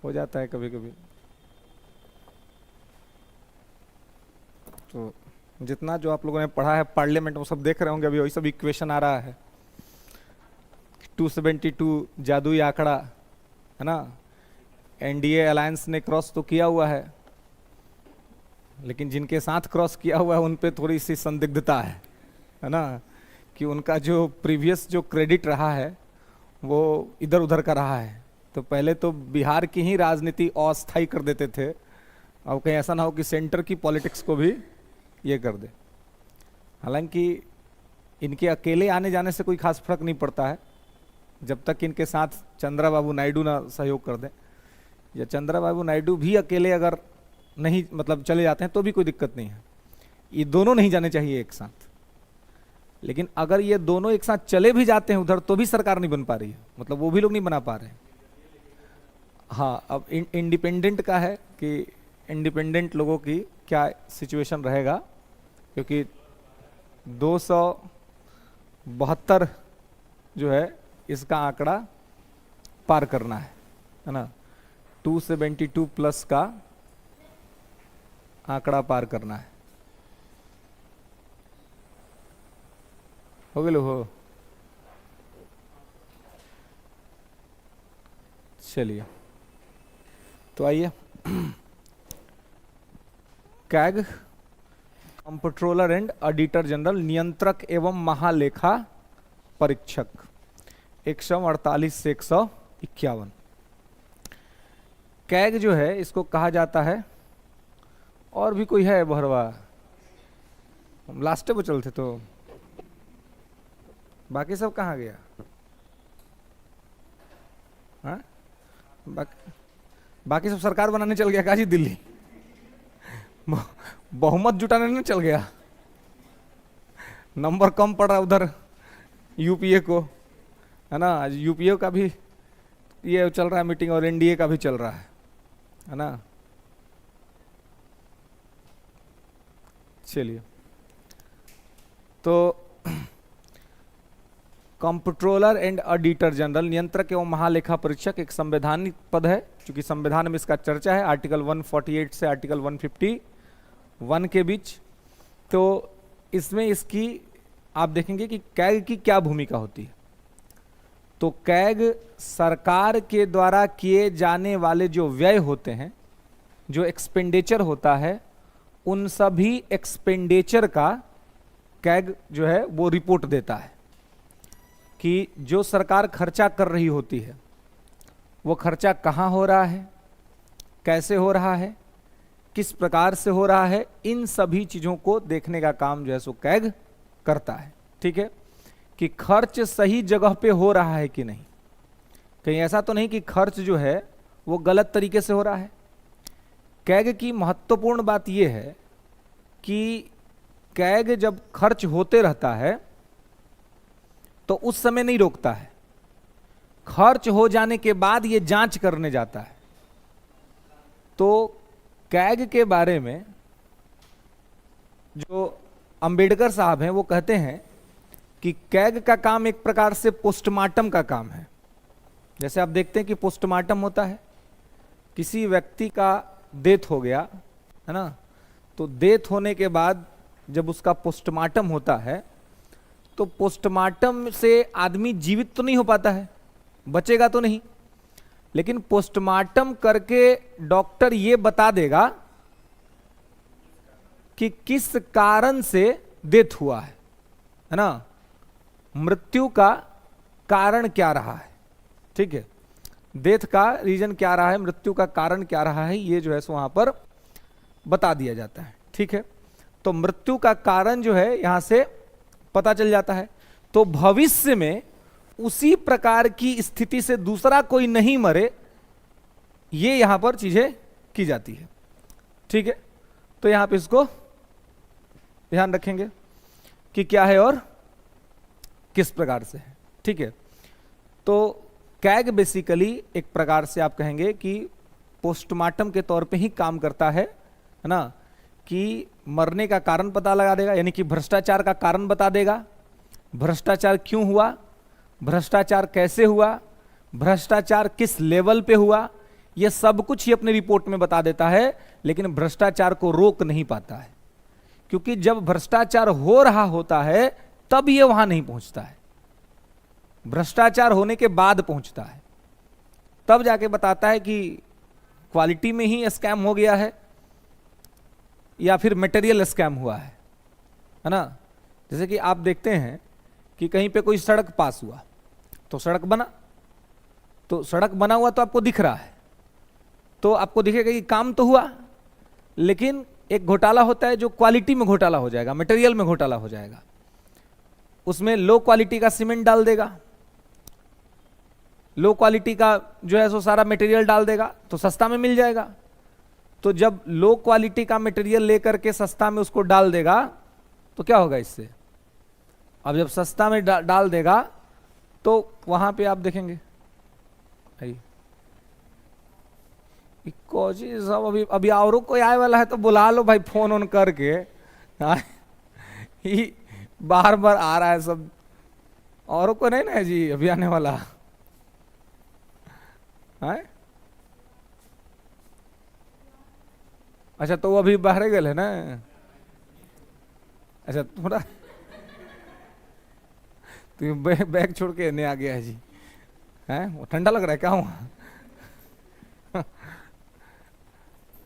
हो जाता है कभी कभी। तो जितना जो आप लोगों ने पढ़ा है पार्लियामेंट में सब देख रहे होंगे, अभी वही सब इक्वेशन आ रहा है। 272 जादुई आंकड़ा है ना, एनडीए अलायंस ने क्रॉस तो किया हुआ है, लेकिन जिनके साथ क्रॉस किया हुआ है उन पे थोड़ी सी संदिग्धता है ना, कि उनका जो प्रीवियस जो क्रेडिट रहा है वो इधर उधर का रहा है। तो पहले तो बिहार की ही राजनीति अस्थायी कर देते थे, अब कहीं ऐसा ना हो कि सेंटर की पॉलिटिक्स को भी ये कर दे। हालांकि इनके अकेले आने जाने से कोई खास फर्क नहीं पड़ता है, जब तक इनके साथ चंद्रबाबू नायडू ना सहयोग कर दें, या चंद्रबाबू नायडू भी अकेले अगर नहीं मतलब चले जाते हैं तो भी कोई दिक्कत नहीं है। ये दोनों नहीं जाने चाहिए एक साथ, लेकिन अगर ये दोनों एक साथ चले भी जाते हैं उधर तो भी सरकार नहीं बन पा रही है, मतलब वो भी लोग नहीं बना पा रहे हैं। हाँ, अब इंडिपेंडेंट का है कि इंडिपेंडेंट लोगों की क्या सिचुएशन रहेगा, क्योंकि 272 जो है इसका आंकड़ा पार करना है ना, 272 प्लस का आंकड़ा पार करना है। हो गए हो? चलिए तो आइए, CAG controller and auditor general, नियंत्रक एवं महालेखा परीक्षक, 148 से 151। कैग जो है इसको कहा जाता है, और भी कोई है भरवा, हम लास्ट पे चलते तो बाकी सब कहाँ गया? हाँ, बाकी सब सरकार बनाने चल गया काजी दिल्ली, बहुमत जुटाने नहीं चल गया, नंबर कम पड़ रहा उधर यूपीए को, है ना। यूपीए का भी ये चल रहा है मीटिंग, और एनडीए का भी चल रहा है ना। चलिए, तो कंट्रोलर एंड ऑडिटर जनरल, नियंत्रक एवं महालेखा परीक्षक, एक संवैधानिक पद है, क्योंकि संविधान में इसका चर्चा है आर्टिकल 148 से आर्टिकल 151 के बीच। तो इसमें इसकी आप देखेंगे कि कैग की क्या भूमिका होती है। तो कैग सरकार के द्वारा किए जाने वाले जो व्यय होते हैं, जो एक्सपेंडिचर होता है, उन सभी एक्सपेंडिचर का कैग जो है वो रिपोर्ट देता है कि जो सरकार खर्चा कर रही होती है वो खर्चा कहाँ हो रहा है, कैसे हो रहा है, किस प्रकार से हो रहा है, इन सभी चीज़ों को देखने का काम जो है सो कैग करता है। ठीक है, कि खर्च सही जगह पे हो रहा है कि नहीं, कहीं ऐसा तो नहीं कि खर्च जो है वो गलत तरीके से हो रहा है। कैग की महत्वपूर्ण बात यह है कि कैग जब खर्च होते रहता है तो उस समय नहीं रोकता है, खर्च हो जाने के बाद ये जांच करने जाता है। तो कैग के बारे में जो अंबेडकर साहब हैं वो कहते हैं कि कैग का काम एक प्रकार से पोस्टमार्टम का काम है। जैसे आप देखते हैं कि पोस्टमार्टम होता है, किसी व्यक्ति का डेथ हो गया है ना, तो डेथ होने के बाद जब उसका पोस्टमार्टम होता है तो पोस्टमार्टम से आदमी जीवित तो नहीं हो पाता है, बचेगा तो नहीं, लेकिन पोस्टमार्टम करके डॉक्टर ये बता देगा कि किस कारण से डेथ हुआ है ना, मृत्यु का कारण क्या रहा है। ठीक है, डेथ का रीजन क्या रहा है, मृत्यु का कारण क्या रहा है, ये जो है सो वहां पर बता दिया जाता है। ठीक है, तो मृत्यु का कारण जो है यहां से पता चल जाता है। तो भविष्य में उसी प्रकार की स्थिति से दूसरा कोई नहीं मरे, ये यहां पर चीजें की जाती है। ठीक है, तो यहां पे इसको ध्यान रखेंगे कि क्या है और किस प्रकार से है। ठीक है, तो कैग बेसिकली एक प्रकार से आप कहेंगे कि पोस्टमार्टम के तौर पे ही काम करता है ना, कि मरने का कारण पता लगा देगा, यानी कि भ्रष्टाचार का कारण बता देगा, भ्रष्टाचार क्यों हुआ, भ्रष्टाचार कैसे हुआ, भ्रष्टाचार किस लेवल पे हुआ, ये सब कुछ ही अपनी रिपोर्ट में बता देता है, लेकिन भ्रष्टाचार को रोक नहीं पाता है, क्योंकि जब भ्रष्टाचार हो रहा होता है तब ये वहां नहीं पहुंचता है, भ्रष्टाचार होने के बाद पहुंचता है, तब जाके बताता है कि क्वालिटी में ही स्कैम हो गया है या फिर मटेरियल स्कैम हुआ है ना। जैसे कि आप देखते हैं कि कहीं पे कोई सड़क पास हुआ तो सड़क बना, तो सड़क बना हुआ तो आपको दिख रहा है, तो आपको दिखेगा कि काम तो हुआ, लेकिन एक घोटाला होता है जो क्वालिटी में घोटाला हो जाएगा, मटेरियल में घोटाला हो जाएगा। उसमें लो क्वालिटी का सीमेंट डाल देगा, लो क्वालिटी का जो है सो सारा मटेरियल डाल देगा तो सस्ता में मिल जाएगा। तो जब लो क्वालिटी का मटेरियल लेकर के सस्ता में उसको डाल देगा तो क्या होगा इससे, अब जब सस्ता में डाल देगा तो वहां पे आप देखेंगे सब अभी अभी और कोई आए वाला है तो बुला लो भाई फोन ऑन करके, ही बार बार आ रहा है सब, औरों को नहीं ना जी अभी आने वाला है। अच्छा तो वो अभी बाहर गए है ना, अच्छा थोड़ा तो बैग छोड़ के नहीं आ गया है जी, हैं वो ठंडा लग रहा है क्या हुआ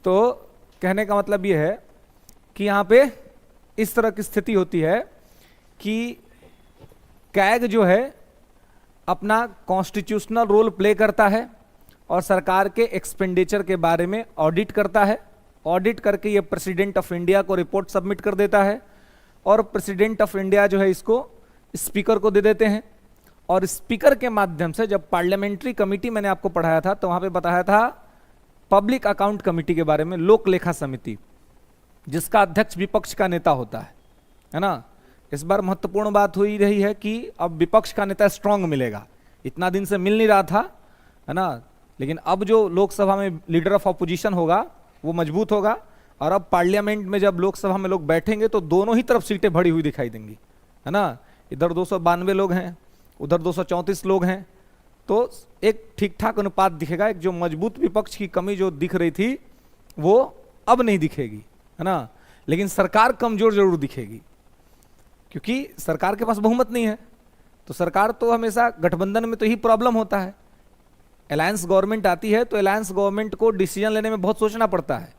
तो कहने का मतलब ये है कि यहां पे इस तरह की स्थिति होती है कि कैग जो है अपना कॉन्स्टिट्यूशनल रोल प्ले करता है और सरकार के एक्सपेंडिचर के बारे में ऑडिट करता है, ऑडिट करके ये प्रेसिडेंट ऑफ इंडिया को रिपोर्ट सबमिट कर देता है और प्रेसिडेंट ऑफ इंडिया जो है इसको स्पीकर को दे देते हैं, और स्पीकर के माध्यम से जब पार्लियामेंट्री कमेटी मैंने आपको पढ़ाया था तो वहां पे बताया था पब्लिक अकाउंट कमेटी के बारे में, लोक लेखा समिति जिसका अध्यक्ष विपक्ष का नेता होता है ना। इस बार महत्वपूर्ण बात हुई रही है कि अब विपक्ष का नेता स्ट्रांग मिलेगा, इतना दिन से मिल नहीं रहा था है ना, लेकिन अब जो लोकसभा में लीडर ऑफ अपोजिशन होगा वो मजबूत होगा, और अब पार्लियामेंट में जब लोकसभा में लोग बैठेंगे तो दोनों ही तरफ सीटें भरी हुई दिखाई देंगी है ना, इधर 292 लोग हैं उधर 234 लोग हैं, तो एक ठीक ठाक अनुपात दिखेगा। एक जो मजबूत विपक्ष की कमी जो दिख रही थी वो अब नहीं दिखेगी है ना, लेकिन सरकार कमजोर जरूर दिखेगी क्योंकि सरकार के पास बहुमत नहीं है। तो सरकार तो हमेशा गठबंधन में तो ही प्रॉब्लम होता है, अलायंस गवर्नमेंट आती है तो अलायंस गवर्नमेंट को डिसीजन लेने में बहुत सोचना पड़ता है।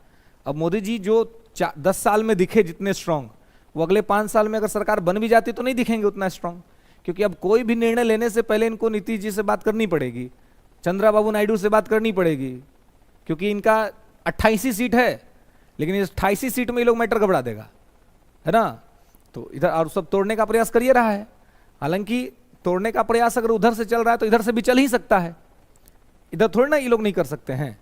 अब मोदी जी जो 10 साल में दिखे जितने स्ट्रांग, वो अगले 5 साल में अगर सरकार बन भी जाती तो नहीं दिखेंगे उतना स्ट्रांग, क्योंकि अब कोई भी निर्णय लेने से पहले इनको नीतीश जी से बात करनी पड़ेगी, चंद्रबाबू नायडू से बात करनी पड़ेगी, क्योंकि इनका 28 सीट है, लेकिन इस 28 सीट में ये लोग मैटर घबरा देगा है ना। तो इधर और सब तोड़ने का प्रयास करिए रहा है, हालांकि तोड़ने का प्रयास अगर उधर से चल रहा है तो इधर से भी चल ही सकता है, इधर थोड़ी ना ये लोग नहीं कर सकते हैं,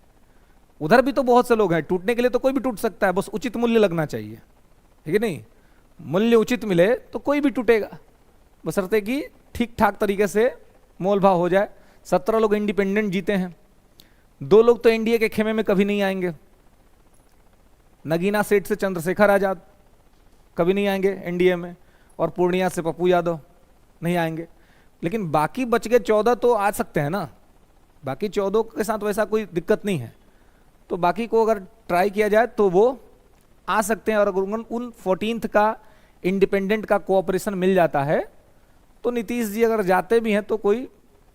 उधर भी तो बहुत से लोग हैं, टूटने के लिए तो कोई भी टूट सकता है, बस उचित मूल्य लगना चाहिए, ठीक है नहीं, मूल्य उचित मिले तो कोई भी टूटेगा, बशर्ते कि ठीक ठाक तरीके से मोल भाव हो जाए। 17 लोग इंडिपेंडेंट जीते हैं, 2 लोग तो एनडीए के खेमे में कभी नहीं आएंगे, नगीना सेठ से चंद्रशेखर आजाद कभी नहीं आएंगे एनडीए में, और पूर्णिया से पप्पू यादव नहीं आएंगे, लेकिन बाकी बच गए 14 तो आ सकते हैं ना, बाकी 14 के साथ वैसा कोई दिक्कत नहीं है, तो बाकी को अगर ट्राई किया जाए तो वो आ सकते हैं, और अगर उन 14th का इंडिपेंडेंट का कोऑपरेशन मिल जाता है तो नीतीश जी अगर जाते भी हैं तो कोई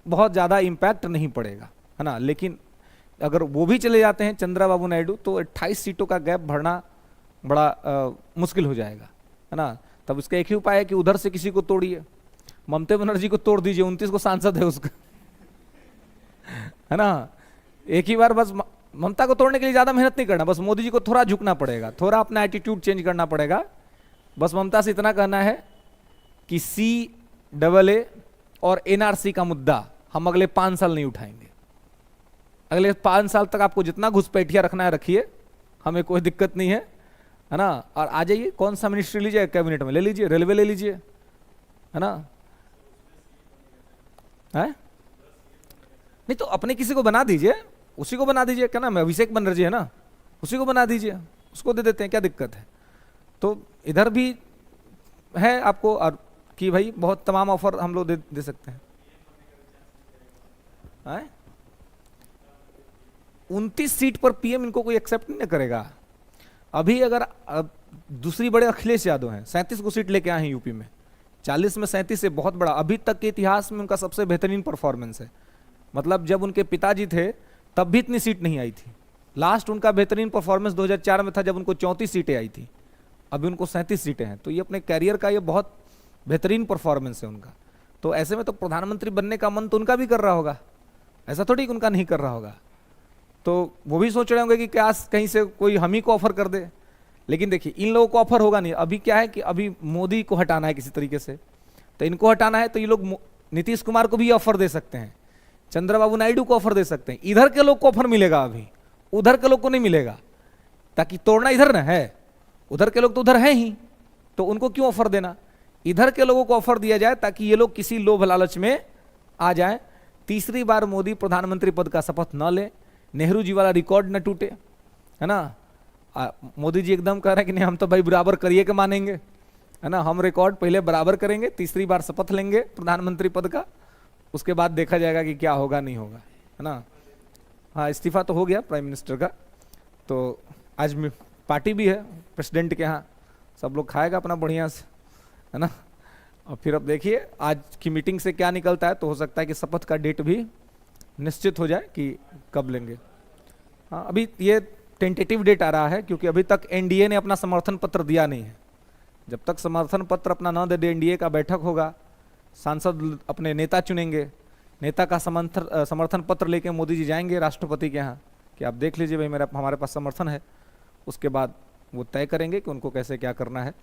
बहुत ज़्यादा इम्पैक्ट नहीं पड़ेगा है ना। लेकिन अगर वो भी चले जाते हैं चंद्रबाबू नायडू तो 28 सीटों का गैप भरना बड़ा मुश्किल हो जाएगा है ना। तब इसका एक ही उपाय है कि उधर से किसी को तोड़िए, ममता बनर्जी को तोड़ दीजिए, 29 को सांसद है उसका है ना। एक ही बार बस ममता को तोड़ने के लिए ज़्यादा मेहनत नहीं करना, बस मोदी जी को थोड़ा झुकना पड़ेगा, थोड़ा अपना एटीट्यूड चेंज करना पड़ेगा। बस ममता से इतना कहना है कि CAA और NRC का मुद्दा हम अगले 5 साल नहीं उठाएंगे, अगले 5 साल तक आपको जितना घुसपैठिया रखना है रखिए, हमें कोई दिक्कत नहीं है ना। और आ जाइए, कौन सा मिनिस्ट्री लीजिए कैबिनेट में, ले लीजिए, रेलवे ले लीजिए है ना, है नहीं तो अपने किसी को बना दीजिए, उसी को बना दीजिए, क्या नाम है, अभिषेक बनर्जी है ना, उसी को बना दीजिए, उसको दे देते हैं, क्या दिक्कत है। तो इधर भी है आपको और कि भाई बहुत तमाम ऑफर हम लोग दे सकते हैं। 29 सीट पर पीएम इनको कोई एक्सेप्ट नहीं करेगा। अभी अगर दूसरी बड़े अखिलेश यादव हैं, 37 को सीट लेके आए हैं यूपी में, 40 में 37 से बहुत बड़ा, अभी तक के इतिहास में उनका सबसे बेहतरीन परफॉर्मेंस है। मतलब जब उनके पिताजी थे तब भी इतनी सीट नहीं आई थी। लास्ट उनका बेहतरीन परफॉर्मेंस 2004 में था जब उनको 34 सीटें आई थी, अभी उनको 37 सीटें हैं। तो ये अपने कैरियर का ये बहुत बेहतरीन परफॉर्मेंस है उनका। तो ऐसे में तो प्रधानमंत्री बनने का मन तो उनका भी कर रहा होगा, ऐसा थोड़ी कि उनका नहीं कर रहा होगा। तो वो भी सोच रहे होंगे कि क्या कहीं से कोई हम ही को ऑफर कर दे। लेकिन देखिए इन लोगों को ऑफर होगा नहीं। अभी क्या है कि अभी मोदी को हटाना है किसी तरीके से, तो इनको हटाना है तो ये लोग नीतीश कुमार को भी ऑफर दे सकते हैं, चंद्रबाबू नायडू को ऑफर दे सकते हैं। इधर के लोग को ऑफर मिलेगा, अभी उधर के लोग को नहीं मिलेगा, ताकि तोड़ना इधर ना है, उधर के लोग तो उधर हैं ही, तो उनको क्यों ऑफर देना। इधर के लोगों को ऑफर दिया जाए ताकि ये लोग किसी लोभ लालच में आ जाएं, तीसरी बार मोदी प्रधानमंत्री पद का शपथ न ले, नेहरू जी वाला रिकॉर्ड न टूटे, है ना। मोदी जी एकदम कह रहे हैं कि नहीं हम तो भाई बराबर करिए के मानेंगे, है ना, हम रिकॉर्ड पहले बराबर करेंगे, तीसरी बार शपथ लेंगे प्रधानमंत्री पद का, उसके बाद देखा जाएगा कि क्या होगा नहीं होगा, है ना। हाँ, इस्तीफा तो हो गया प्राइम मिनिस्टर का। तो आज पार्टी भी है प्रेसिडेंट के यहाँ, सब लोग खाएगा अपना बढ़िया से, है ना। और फिर अब देखिए आज की मीटिंग से क्या निकलता है, तो हो सकता है कि शपथ का डेट भी निश्चित हो जाए कि कब लेंगे। हाँ, अभी ये टेंटेटिव डेट आ रहा है क्योंकि अभी तक एनडीए ने अपना समर्थन पत्र दिया नहीं है। जब तक समर्थन पत्र अपना न दे, एनडीए का बैठक होगा, सांसद अपने नेता चुनेंगे, नेता का समर्थन पत्र लेके मोदी जी जाएंगे राष्ट्रपति के यहाँ कि आप देख लीजिए भाई मेरा हमारे पास समर्थन है। उसके बाद वो तय करेंगे कि उनको कैसे क्या करना है,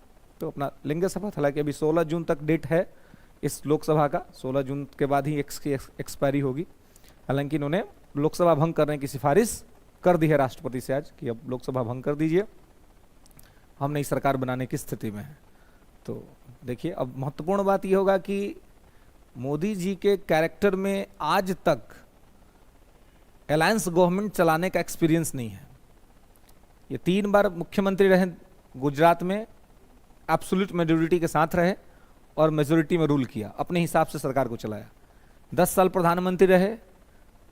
तो अपना लेंगे शपथ। हालांकि अभी 16 जून तक डेट है इस लोकसभा का, 16 जून के बाद ही इसकी एक्सपायरी होगी। हालांकि इन्होंने लोकसभा भंग करने की सिफारिश कर दी है राष्ट्रपति से आज कि अब लोकसभा भंग कर दीजिए, हम नई सरकार बनाने की स्थिति में है। तो देखिए अब महत्वपूर्ण बात यह होगा कि मोदी जी के कैरेक्टर में आज तक अलायंस गवर्नमेंट चलाने का एक्सपीरियंस नहीं है। ये 3 बार मुख्यमंत्री रहे गुजरात में, एब्सोल्यूट मेजोरिटी के साथ रहे और मेजोरिटी में रूल किया, अपने हिसाब से सरकार को चलाया। 10 साल प्रधानमंत्री रहे,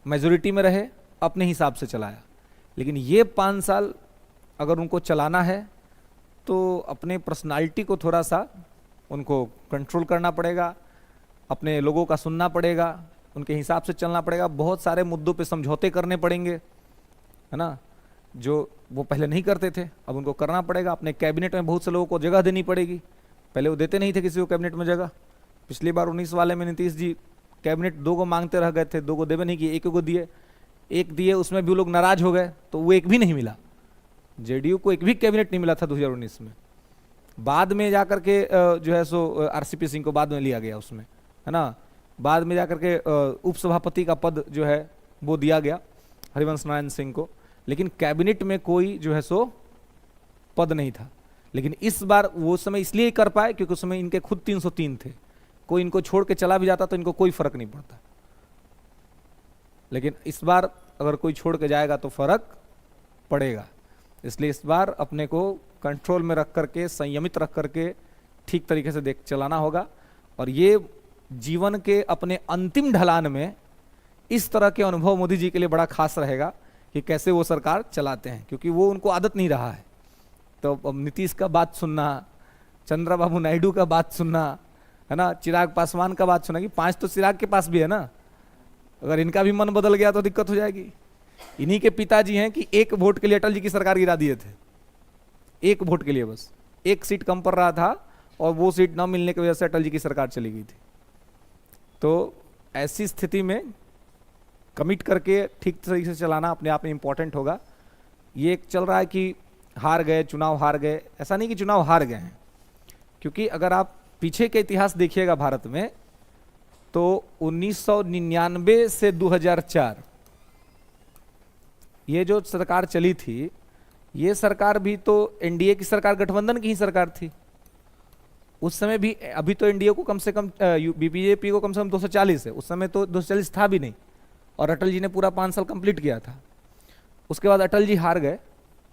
मेजोरिटी में रहे, अपने हिसाब से चलाया। लेकिन ये 5 साल अगर उनको चलाना है तो अपने पर्सनालिटी को थोड़ा सा उनको कंट्रोल करना पड़ेगा, अपने लोगों का सुनना पड़ेगा, उनके हिसाब से चलना पड़ेगा, बहुत सारे मुद्दों पे समझौते करने पड़ेंगे, है ना, जो वो पहले नहीं करते थे, अब उनको करना पड़ेगा। अपने कैबिनेट में बहुत से लोगों को जगह देनी पड़ेगी, पहले वो देते नहीं थे किसी को कैबिनेट में जगह। पिछली बार 19 वाले में नीतीश जी कैबिनेट 2 को मांगते रह गए थे, 2 को देवे नहीं किए, 1 को दिए, 1 दिए उसमें भी वो लोग नाराज हो गए, तो वो 1 भी नहीं मिला। जेडीयू को 1 भी कैबिनेट नहीं मिला था 2019 में। बाद में जाकर के जो है सो आरसीपी सिंह को बाद में लिया गया उसमें, है ना, बाद में जाकर के उपसभापति का पद जो है वो दिया गया हरिवंश नारायण सिंह को, लेकिन कैबिनेट में कोई जो है सो पद नहीं था। लेकिन इस बार वो समय इसलिए कर पाए क्योंकि उस समय इनके खुद 303 थे, कोई इनको छोड़ के चला भी जाता तो इनको कोई फर्क नहीं पड़ता। लेकिन इस बार अगर कोई छोड़ के जाएगा तो फर्क पड़ेगा, इसलिए इस बार अपने को कंट्रोल में रख करके, संयमित रख करके ठीक तरीके से देख चलाना होगा। और ये जीवन के अपने अंतिम ढलान में इस तरह के अनुभव मोदी जी के लिए बड़ा खास रहेगा कि कैसे वो सरकार चलाते हैं, क्योंकि वो उनको आदत नहीं रहा है। तो अब नीतीश का बात सुनना, चंद्रबाबू नायडू का बात सुनना, है ना, चिराग पासवान का बात सुनना, कि 5 तो चिराग के पास भी है ना, अगर इनका भी मन बदल गया तो दिक्कत हो जाएगी। इन्हीं के पिताजी हैं कि 1 वोट के लिए अटल जी की सरकार गिरा दिए थे, 1 वोट के लिए, बस 1 सीट कम पड़ रहा था और वो सीट न मिलने की वजह से अटल जी की सरकार चली गई थी। तो ऐसी स्थिति में कमिट करके ठीक तरीके से चलाना अपने आप में इंपॉर्टेंट होगा। ये एक चल रहा है कि हार गए, चुनाव हार गए, ऐसा नहीं कि चुनाव हार गए हैं, क्योंकि अगर आप पीछे के इतिहास देखिएगा भारत में तो 1999 से 2004 ये जो सरकार चली थी, ये सरकार भी तो एनडीए की सरकार, गठबंधन की ही सरकार थी उस समय भी। अभी तो एनडीए को कम से कम, बीजेपी को कम से कम 240 है, उस समय तो 240 था भी नहीं, और अटल जी ने पूरा 5 साल कंप्लीट किया था। उसके बाद अटल जी हार गए,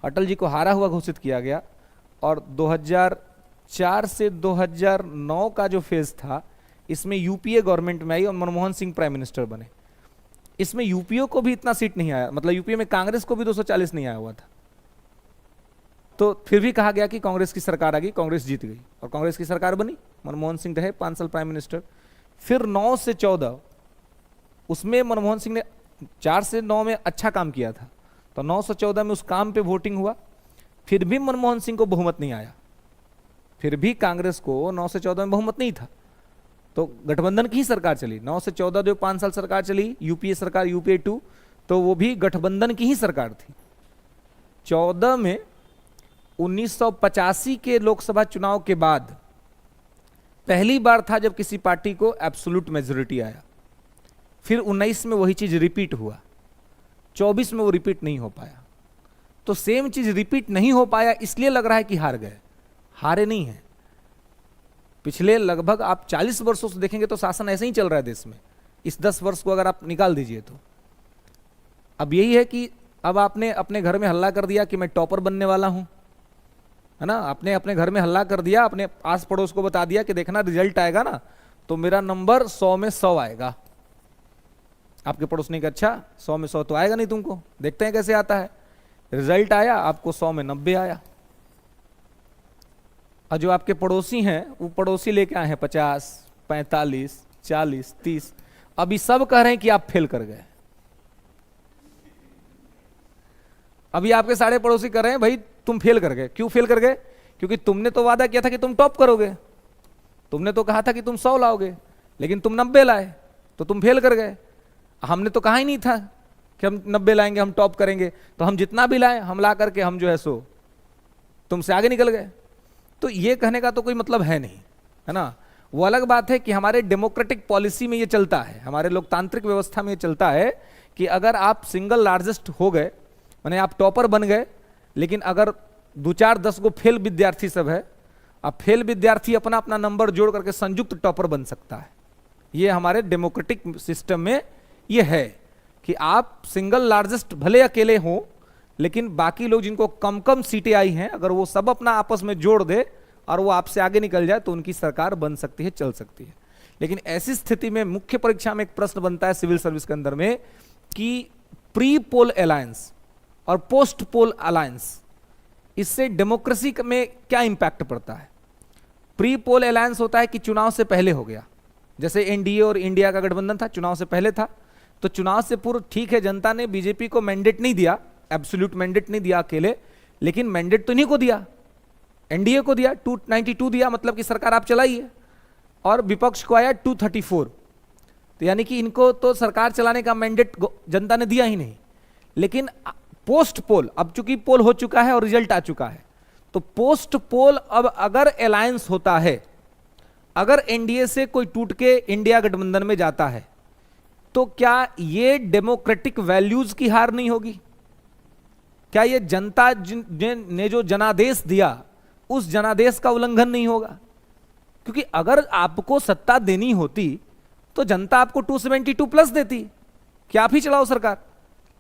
अटल जी को हारा हुआ घोषित किया गया, और 2004 से 2009 का जो फेज था इसमें यूपीए गवर्नमेंट में आई और मनमोहन सिंह प्राइम मिनिस्टर बने। इसमें यूपीओ को भी इतना सीट नहीं आया, मतलब यूपीए में कांग्रेस को भी 240 नहीं आया हुआ था। तो फिर भी कहा गया कि कांग्रेस की सरकार आ गई, कांग्रेस जीत गई और कांग्रेस की सरकार बनी, मनमोहन सिंह रहे 5 साल प्राइम मिनिस्टर। फिर 9 से 14 उसमें मनमोहन सिंह ने 4 से 9 में अच्छा काम किया था, तो 9 से 14 में उस काम पे वोटिंग हुआ, फिर भी मनमोहन सिंह को बहुमत नहीं आया, फिर भी कांग्रेस को 9 से 14 में बहुमत नहीं था, तो गठबंधन की ही सरकार चली। 9 से 14 जो 5 साल सरकार चली, यूपीए सरकार, यूपीए 2, तो वो भी गठबंधन की ही सरकार थी। 14 में 1985 के लोकसभा चुनाव के बाद पहली बार था जब किसी पार्टी को एब्सोल्यूट मेजोरिटी आया। फिर 19 में वही चीज रिपीट हुआ, 24 में वो रिपीट नहीं हो पाया। तो सेम चीज रिपीट नहीं हो पाया, इसलिए लग रहा है कि हार गए। हारे नहीं है। पिछले लगभग आप 40 वर्षों से देखेंगे तो शासन ऐसे ही चल रहा है देश में। इस 10 वर्ष को अगर आप निकाल दीजिए तो अब यही है कि अब आपने अपने घर में हल्ला कर दिया कि मैं टॉपर बनने वाला हूं, है ना। आपने अपने घर में हल्ला कर दिया, अपने आस पड़ोस को बता दिया कि देखना रिजल्ट आएगा ना तो मेरा नंबर 100 में 100 आएगा। आपके पड़ोस ने कहा अच्छा 100 में 100 तो आएगा नहीं, तुमको देखते हैं कैसे आता है। रिजल्ट आया, आपको 100 में 90 आया। और जो आपके पड़ोसी हैं वो पड़ोसी लेके आए हैं 50, 45, 40, 30। अभी सब कह रहे हैं कि आप फेल कर गए। अभी आपके सारे पड़ोसी कह रहे हैं भाई तुम फेल कर गए। क्यों फेल कर गए? क्योंकि तुमने तो वादा किया था कि तुम टॉप करोगे, तुमने तो कहा था कि तुम 100 लाओगे, लेकिन तुम 90 लाए तो तुम फेल कर गए। हमने तो कहा ही नहीं था कि हम 90 लाएंगे, हम टॉप करेंगे, तो हम जितना भी लाए हम ला करके हम जो है सो तुमसे आगे निकल गए। तो ये कहने का तो कोई मतलब है नहीं, है ना। वो अलग बात है कि हमारे डेमोक्रेटिक पॉलिसी में ये चलता है, हमारे लोकतांत्रिक व्यवस्था में ये चलता है कि अगर आप सिंगल लार्जेस्ट हो गए, माने आप टॉपर बन गए, लेकिन अगर 2, 4, 10 को फेल विद्यार्थी सब है, अब फेल विद्यार्थी अपना अपना नंबर जोड़ करके संयुक्त टॉपर बन सकता है। ये हमारे डेमोक्रेटिक सिस्टम में ये है कि आप सिंगल लार्जेस्ट भले अकेले हो, लेकिन बाकी लोग जिनको कम कम सीटें आई हैं, अगर वो सब अपना आपस में जोड़ दे और वो आपसे आगे निकल जाए तो उनकी सरकार बन सकती है, चल सकती है। लेकिन ऐसी स्थिति में मुख्य परीक्षा में एक प्रश्न बनता है सिविल सर्विस के अंदर में कि प्री पोल अलायंस और पोस्ट पोल अलायंस, इससे डेमोक्रेसी में क्या इंपैक्ट पड़ता है। प्री पोल अलायंस होता है कि चुनाव से पहले हो गया, जैसे एनडीए और इंडिया का गठबंधन था, चुनाव से पहले था, तो चुनाव से पूर्व ठीक है जनता ने बीजेपी को मैंडेट नहीं दिया, एब्सोल्यूट मैंडेट नहीं दिया अकेले, लेकिन मैंडेट तो इन्हीं को दिया, एनडीए को दिया, 292 दिया, मतलब कि सरकार आप चलाइए, और विपक्ष को आया 234। तो यानी कि इनको तो सरकार चलाने का मैंडेट जनता ने दिया ही नहीं। लेकिन पोस्ट पोल, अब चूंकि पोल हो चुका है और रिजल्ट आ चुका है, तो पोस्ट पोल अब अगर अलायंस होता है, अगर एनडीए से कोई टूट के इंडिया गठबंधन में जाता है, तो क्या ये डेमोक्रेटिक वैल्यूज की हार नहीं होगी? क्या ये जनता ने जो जनादेश दिया उस जनादेश का उल्लंघन नहीं होगा? क्योंकि अगर आपको सत्ता देनी होती तो जनता आपको 272 प्लस देती कि आप ही चलाओ सरकार,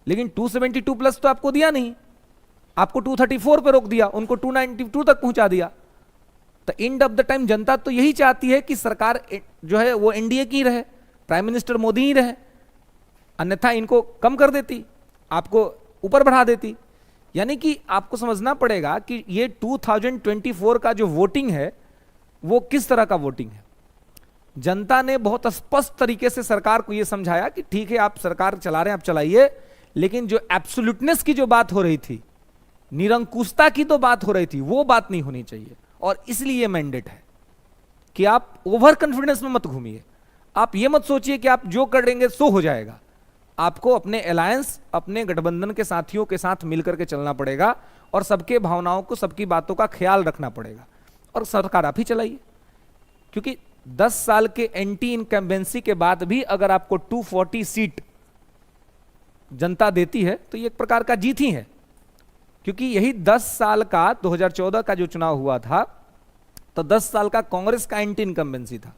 लेकिन 272 प्लस तो आपको दिया नहीं, आपको 234 पे रोक दिया, उनको 292 तक पहुंचा दिया। तो एंड ऑफ द टाइम जनता तो यही चाहती है कि सरकार जो है वो एनडीए की रहे, प्राइम मिनिस्टर मोदी ही रहे, अन्यथा इनको कम कर देती, आपको ऊपर बढ़ा देती। यानी कि आपको समझना पड़ेगा कि ये 2024 का जो वोटिंग है वो किस तरह का वोटिंग है। जनता ने बहुत स्पष्ट तरीके से सरकार को यह समझाया कि ठीक है आप सरकार चला रहे हैं, आप चलाइए, लेकिन जो एब्सोल्यूटनेस की जो बात हो रही थी, निरंकुशता की तो बात हो रही थी, वो बात नहीं होनी चाहिए। और इसलिए मैंडेट है कि आप ओवर कॉन्फिडेंस में मत घूमिए, आप ये मत सोचिए कि आप जो कर देंगे सो हो जाएगा। आपको अपने अलायंस, अपने गठबंधन के साथियों के साथ मिलकर के चलना पड़ेगा और सबके भावनाओं को, सबकी बातों का ख्याल रखना पड़ेगा, और सरकार आप ही चलाइए। क्योंकि 10 साल के एंटी इनकम्बेंसी के बाद भी अगर आपको 240 सीट जनता देती है तो ये एक प्रकार का जीत ही है। क्योंकि यही 10 साल का 2014 का जो चुनाव हुआ था, तो 10 साल का कांग्रेस का एंटी इनकम्बेंसी था।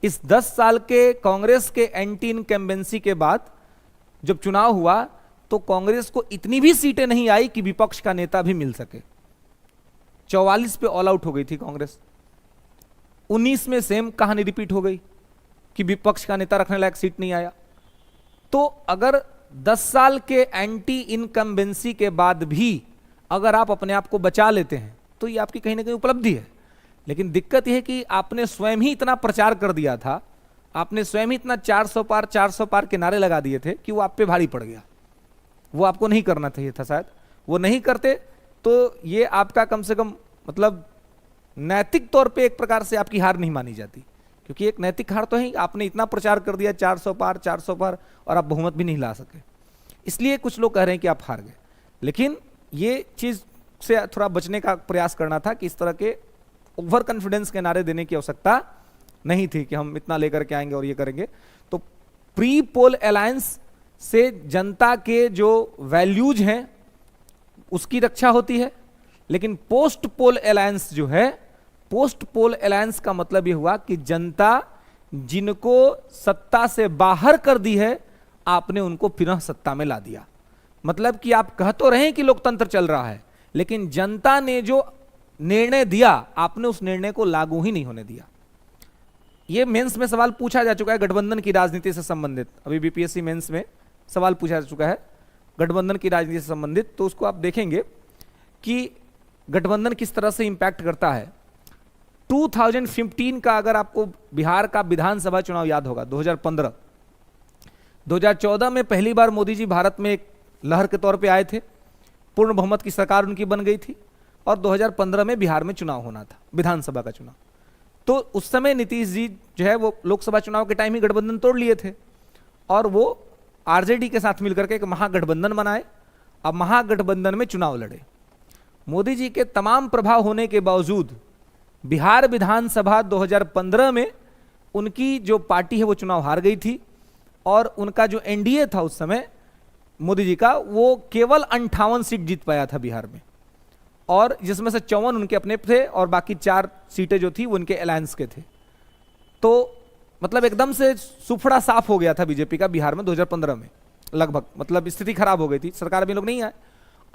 इस 10 साल के कांग्रेस के एंटी इनकम्बेंसी के बाद जब चुनाव हुआ तो कांग्रेस को इतनी भी सीटें नहीं आई कि विपक्ष का नेता भी मिल सके। 44 पे ऑल आउट हो गई थी कांग्रेस। 19 में सेम कहानी रिपीट हो गई कि विपक्ष का नेता रखने लायक सीट नहीं आया। तो अगर 10 साल के एंटी इनकम्बेंसी के बाद भी अगर आप अपने आप को बचा लेते हैं तो ये आपकी कहीं ना कहीं उपलब्धि है। लेकिन दिक्कत यह है कि आपने स्वयं ही इतना प्रचार कर दिया था, आपने स्वयं ही इतना 400 पार के नारे लगा दिए थे कि वो आप पे भारी पड़ गया। वो आपको नहीं करना चाहिए था, शायद वो नहीं करते तो ये आपका कम से कम मतलब नैतिक तौर पे एक प्रकार से आपकी हार नहीं मानी जाती, क्योंकि एक नैतिक हार तो है, आपने इतना प्रचार कर दिया 400 पार और आप बहुमत भी नहीं ला सके। इसलिए कुछ लोग कह रहे हैं कि आप हार गए। लेकिन ये चीज से थोड़ा बचने का प्रयास करना था कि इस तरह के ओवर कॉन्फिडेंस के नारे देने की आवश्यकता नहीं थी कि हम इतना लेकर के आएंगे और ये करेंगे। तो प्री पोल अलायंस से जनता के जो वैल्यूज हैं उसकी रक्षा होती है, लेकिन पोस्ट पोल अलायंस जो है, पोस्ट पोल अलायंस का मतलब यह हुआ कि जनता जिनको सत्ता से बाहर कर दी है आपने उनको पुनः सत्ता में ला दिया। मतलब कि आप कह तो रहे हैं कि लोकतंत्र चल रहा है, लेकिन जनता ने जो निर्णय दिया आपने उस निर्णय को लागू ही नहीं होने दिया। यह मेंस में सवाल पूछा जा चुका है गठबंधन की राजनीति से संबंधित, अभी बीपीएससी मेंस में सवाल पूछा जा चुका है गठबंधन की राजनीति से संबंधित। तो उसको आप देखेंगे कि गठबंधन किस तरह से इंपैक्ट करता है। 2015 का अगर आपको बिहार का विधानसभा चुनाव याद होगा, 2015, 2014 में पहली बार मोदी जी भारत में एक लहर के तौर पे आए थे, पूर्ण बहुमत की सरकार उनकी बन गई थी, और 2015 में बिहार में चुनाव होना था, विधानसभा का चुनाव। तो उस समय नीतीश जी जो है वो लोकसभा चुनाव के टाइम ही गठबंधन तोड़ लिए थे और वो आरजेडी के साथ मिलकर के एक महागठबंधन बनाए। अब महागठबंधन में चुनाव लड़े। मोदी जी के तमाम प्रभाव होने के बावजूद बिहार विधानसभा 2015 में उनकी जो पार्टी है वो चुनाव हार गई थी, और उनका जो एनडीए था उस समय मोदी जी का, वो केवल 58 सीट जीत पाया था बिहार में, और जिसमें से 54 उनके अपने थे और बाकी 4 सीटें जो थी वो उनके अलायंस के थे। तो मतलब एकदम से सुफड़ा साफ हो गया था बीजेपी का बिहार में 2015 में लगभग, मतलब स्थिति खराब हो गई थी, सरकार में लोग नहीं आए।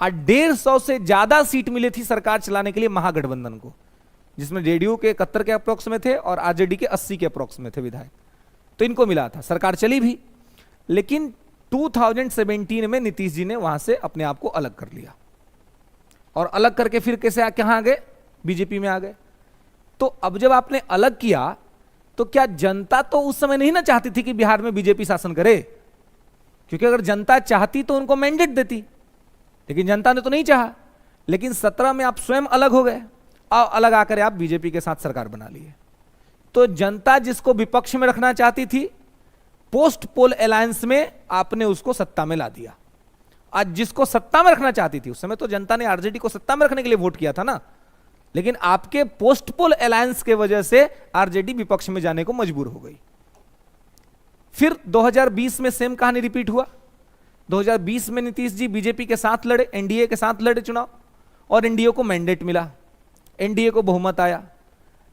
और 150 से ज्यादा सीट मिली थी सरकार चलाने के लिए महागठबंधन को, जिसमें जेडीयू के 71 के अप्रोक्स में थे और आरजेडी के 80 के अप्रोक्स में थे विधायक, तो इनको मिला था, सरकार चली भी। लेकिन 2017 में नीतीश जी ने वहां से अपने आप को अलग कर लिया, और अलग करके फिर कैसे कहां आ गए, बीजेपी में आ गए। तो अब जब आपने अलग किया तो क्या जनता तो उस समय नहीं ना चाहती थी कि बिहार में बीजेपी शासन करे, क्योंकि अगर जनता चाहती तो उनको मैंडेट देती, लेकिन जनता ने तो नहीं चाहा। लेकिन 17 में आप स्वयं अलग हो गए और अलग आकर आप बीजेपी के साथ सरकार बना लिए। तो जनता जिसको विपक्ष में रखना चाहती थी, पोस्ट पोल अलायंस में आपने उसको सत्ता में ला दिया। आज जिसको सत्ता में रखना चाहती थी, उस समय तो जनता ने आरजेडी को सत्ता में रखने के लिए वोट किया था ना, लेकिन आपके पोस्ट पोल अलायंस के वजह से आरजेडी विपक्ष में जाने को मजबूर हो गई। फिर 2020 में सेम कहानी रिपीट हुआ। 2020 में नीतीश जी बीजेपी के साथ लड़े, एनडीए के साथ लड़े चुनाव, और एनडीए को मैंडेट मिला, एनडीए को बहुमत आया।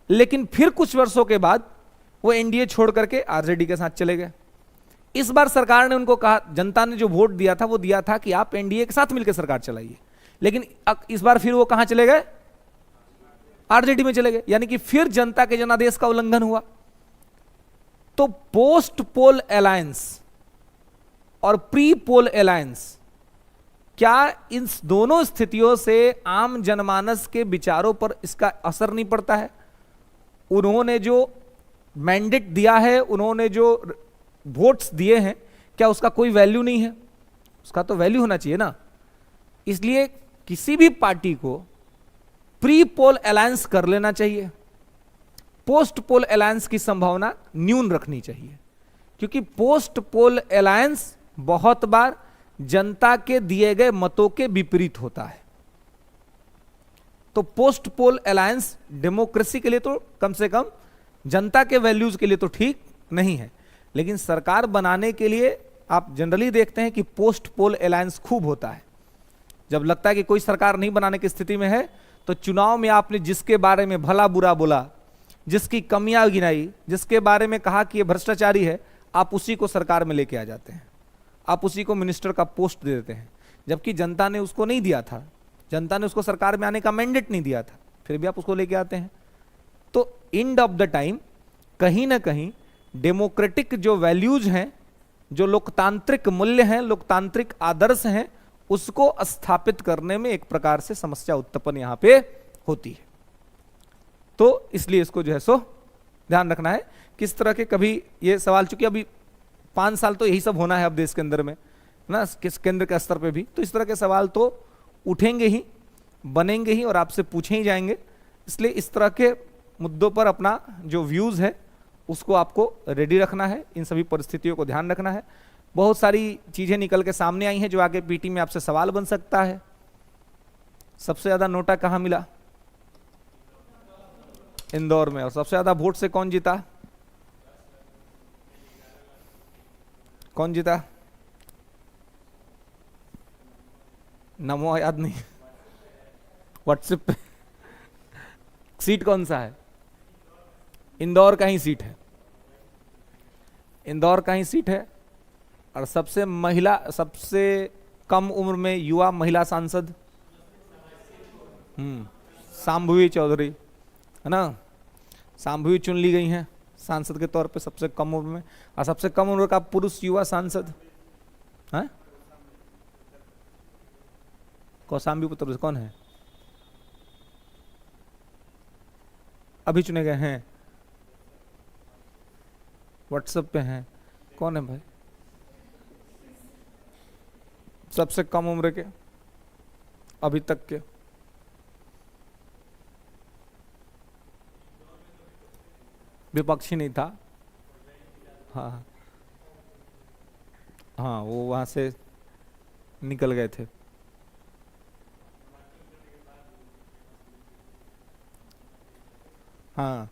लेकिन फिर कुछ वर्षों के बाद वो एनडीए छोड़ करके आरजेडी के साथ चले गए। इस बार सरकार ने उनको कहा, जनता ने जो वोट दिया था वो दिया था कि आप एनडीए के साथ मिलकर सरकार चलाइए, लेकिन इस बार फिर वो कहां चले गए, आरजेडी में चले गए। यानी कि फिर जनता के जनादेश का उल्लंघन हुआ। तो पोस्ट पोल अलायंस और प्री पोल अलायंस, क्या इन दोनों स्थितियों से आम जनमानस के विचारों पर इसका असर नहीं पड़ता है? उन्होंने जो मैंडेट दिया है, उन्होंने जो वोट्स दिए हैं, क्या उसका कोई वैल्यू नहीं है? उसका तो वैल्यू होना चाहिए ना। इसलिए किसी भी पार्टी को प्री पोल अलायंस कर लेना चाहिए, पोस्ट पोल अलायंस की संभावना न्यून रखनी चाहिए, क्योंकि पोस्ट पोल अलायंस बहुत बार जनता के दिए गए मतों के विपरीत होता है। तो पोस्ट पोल अलायंस डेमोक्रेसी के लिए तो कम से कम जनता के वैल्यूज के लिए तो ठीक नहीं है, लेकिन सरकार बनाने के लिए आप जनरली देखते हैं कि पोस्ट पोल अलायंस खूब होता है। जब लगता है कि कोई सरकार नहीं बनाने की स्थिति में है, तो चुनाव में आपने जिसके बारे में भला बुरा बोला, जिसकी कमियां गिनाई, जिसके बारे में कहा कि ये भ्रष्टाचारी है, आप उसी को सरकार में लेके आ जाते हैं, आप उसी को मिनिस्टर का पोस्ट दे देते हैं, जबकि जनता ने उसको नहीं दिया था, जनता ने उसको सरकार में आने का मैंडेट नहीं दिया था, फिर भी आप उसको लेके आते हैं। तो एंड ऑफ द टाइम कहीं ना कहीं डेमोक्रेटिक जो वैल्यूज हैं जो लोकतांत्रिक मूल्य हैं, लोकतांत्रिक आदर्श हैं, उसको स्थापित करने में एक प्रकार से समस्या उत्पन्न यहां पे होती है। तो इसलिए इसको जो है सो ध्यान रखना है। किस तरह के कभी ये सवाल, चूंकि अभी 5 साल तो यही सब होना है अब देश के अंदर में ना, किस केंद्र के स्तर पे भी, तो इस तरह के सवाल तो उठेंगे ही, बनेंगे ही और आपसे पूछे ही जाएंगे। इसलिए इस तरह के मुद्दों पर अपना जो व्यूज है उसको आपको रेडी रखना है, इन सभी परिस्थितियों को ध्यान रखना है। बहुत सारी चीजें निकल के सामने आई हैं जो आगे पीटी में आपसे सवाल बन सकता है। सबसे ज्यादा नोटा कहां मिला? इंदौर में। और सबसे ज्यादा वोट से कौन जीता? कौन जीता? नमो याद नहीं, व्हाट्सएप पे। सीट कौन सा है? इंदौर का ही सीट है, इंदौर का ही सीट है। और सबसे कम उम्र में युवा महिला सांसद शांभवी चौधरी है ना, शांभवी चुन ली गई हैं सांसद के तौर पे सबसे कम उम्र में। और सबसे कम उम्र का पुरुष युवा सांसद है कौशाम्बी पुत्र, कौन है? अभी चुने गए हैं, व्हाट्सएप पे हैं, कौन है भाई? सबसे कम उम्र के अभी तक के विपक्षी नहीं था। हाँ हाँ, वो वहां से निकल गए थे। हाँ,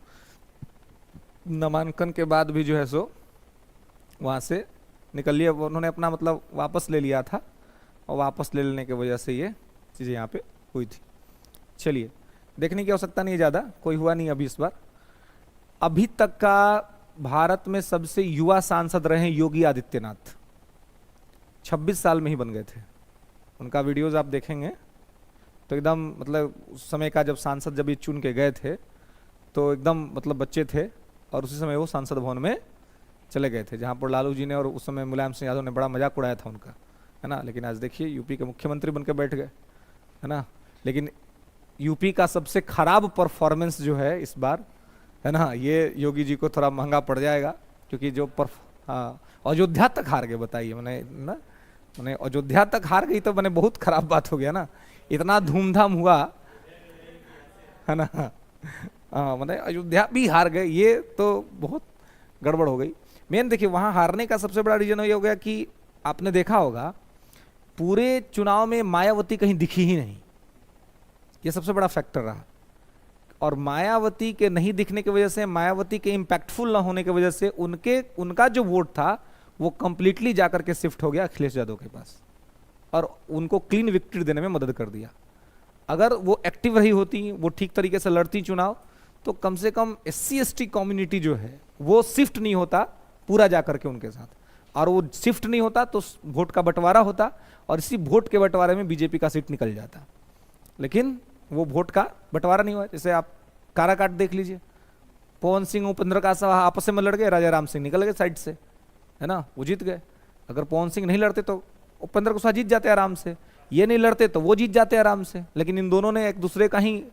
नामांकन के बाद भी जो है सो वहाँ से निकल लिया उन्होंने, अपना मतलब वापस ले लिया था, और वापस ले लेने की वजह से ये चीज़ें यहाँ पे हुई थी। चलिए, देखने की आवश्यकता नहीं है ज़्यादा, कोई हुआ नहीं अभी इस बार। अभी तक का भारत में सबसे युवा सांसद रहे योगी आदित्यनाथ, 26 साल में ही बन गए थे। उनका वीडियोज़ आप देखेंगे तो एकदम मतलब उस समय का, जब सांसद जब ये चुन के गए थे तो एकदम मतलब बच्चे थे, और उसी समय वो सांसद भवन में चले गए थे, जहाँ पर लालू जी ने और उस समय मुलायम सिंह यादव ने बड़ा मजाक उड़ाया था उनका, है ना। लेकिन आज देखिए यूपी के मुख्यमंत्री बनकर बैठ गए, है ना। लेकिन यूपी का सबसे खराब परफॉर्मेंस जो है इस बार, है ना, ये योगी जी को थोड़ा महंगा पड़ जाएगा, क्योंकि जो अयोध्या तक हार गए, बताइए। मैंने अयोध्या तक हार गई तो मैंने बहुत खराब बात हो गया ना, इतना धूमधाम हुआ, है ना। मैंने अयोध्या भी हार गए, ये तो बहुत गड़बड़ हो गई। मेन देखिए वहां हारने का सबसे बड़ा रीजन ये हो गया कि आपने देखा होगा पूरे चुनाव में मायावती कहीं दिखी ही नहीं, ये सबसे बड़ा फैक्टर रहा। और मायावती के नहीं दिखने की वजह से, मायावती के इम्पैक्टफुल ना होने की वजह से उनका जो वोट था वो कंप्लीटली जाकर के शिफ्ट हो गया अखिलेश यादव के पास, और उनको क्लीन विक्ट्री देने में मदद कर दिया। अगर वो एक्टिव रही होती, वो ठीक तरीके से लड़ती चुनाव, तो कम से कम SC ST कम्युनिटी जो है वो शिफ्ट नहीं होता पूरा जाकर के उनके साथ, और वो शिफ्ट नहीं होता तो वोट का बंटवारा होता, और इसी वोट के बंटवारे में बीजेपी का सीट निकल जाता। लेकिन वो वोट का बंटवारा नहीं हुआ। जैसे आप काराकाट देख लीजिए, पवन सिंह उपेंद्र कुशवाहा आपस में लड़ गए, राजा राम सिंह निकल गए साइड से, है ना, वो जीत गए। अगर पवन सिंह नहीं लड़ते तो उपेंद्र कुशवाहा जीत जाते आराम से, ये नहीं लड़ते तो वो जीत जाते आराम से। लेकिन इन दोनों ने एक दूसरे का ही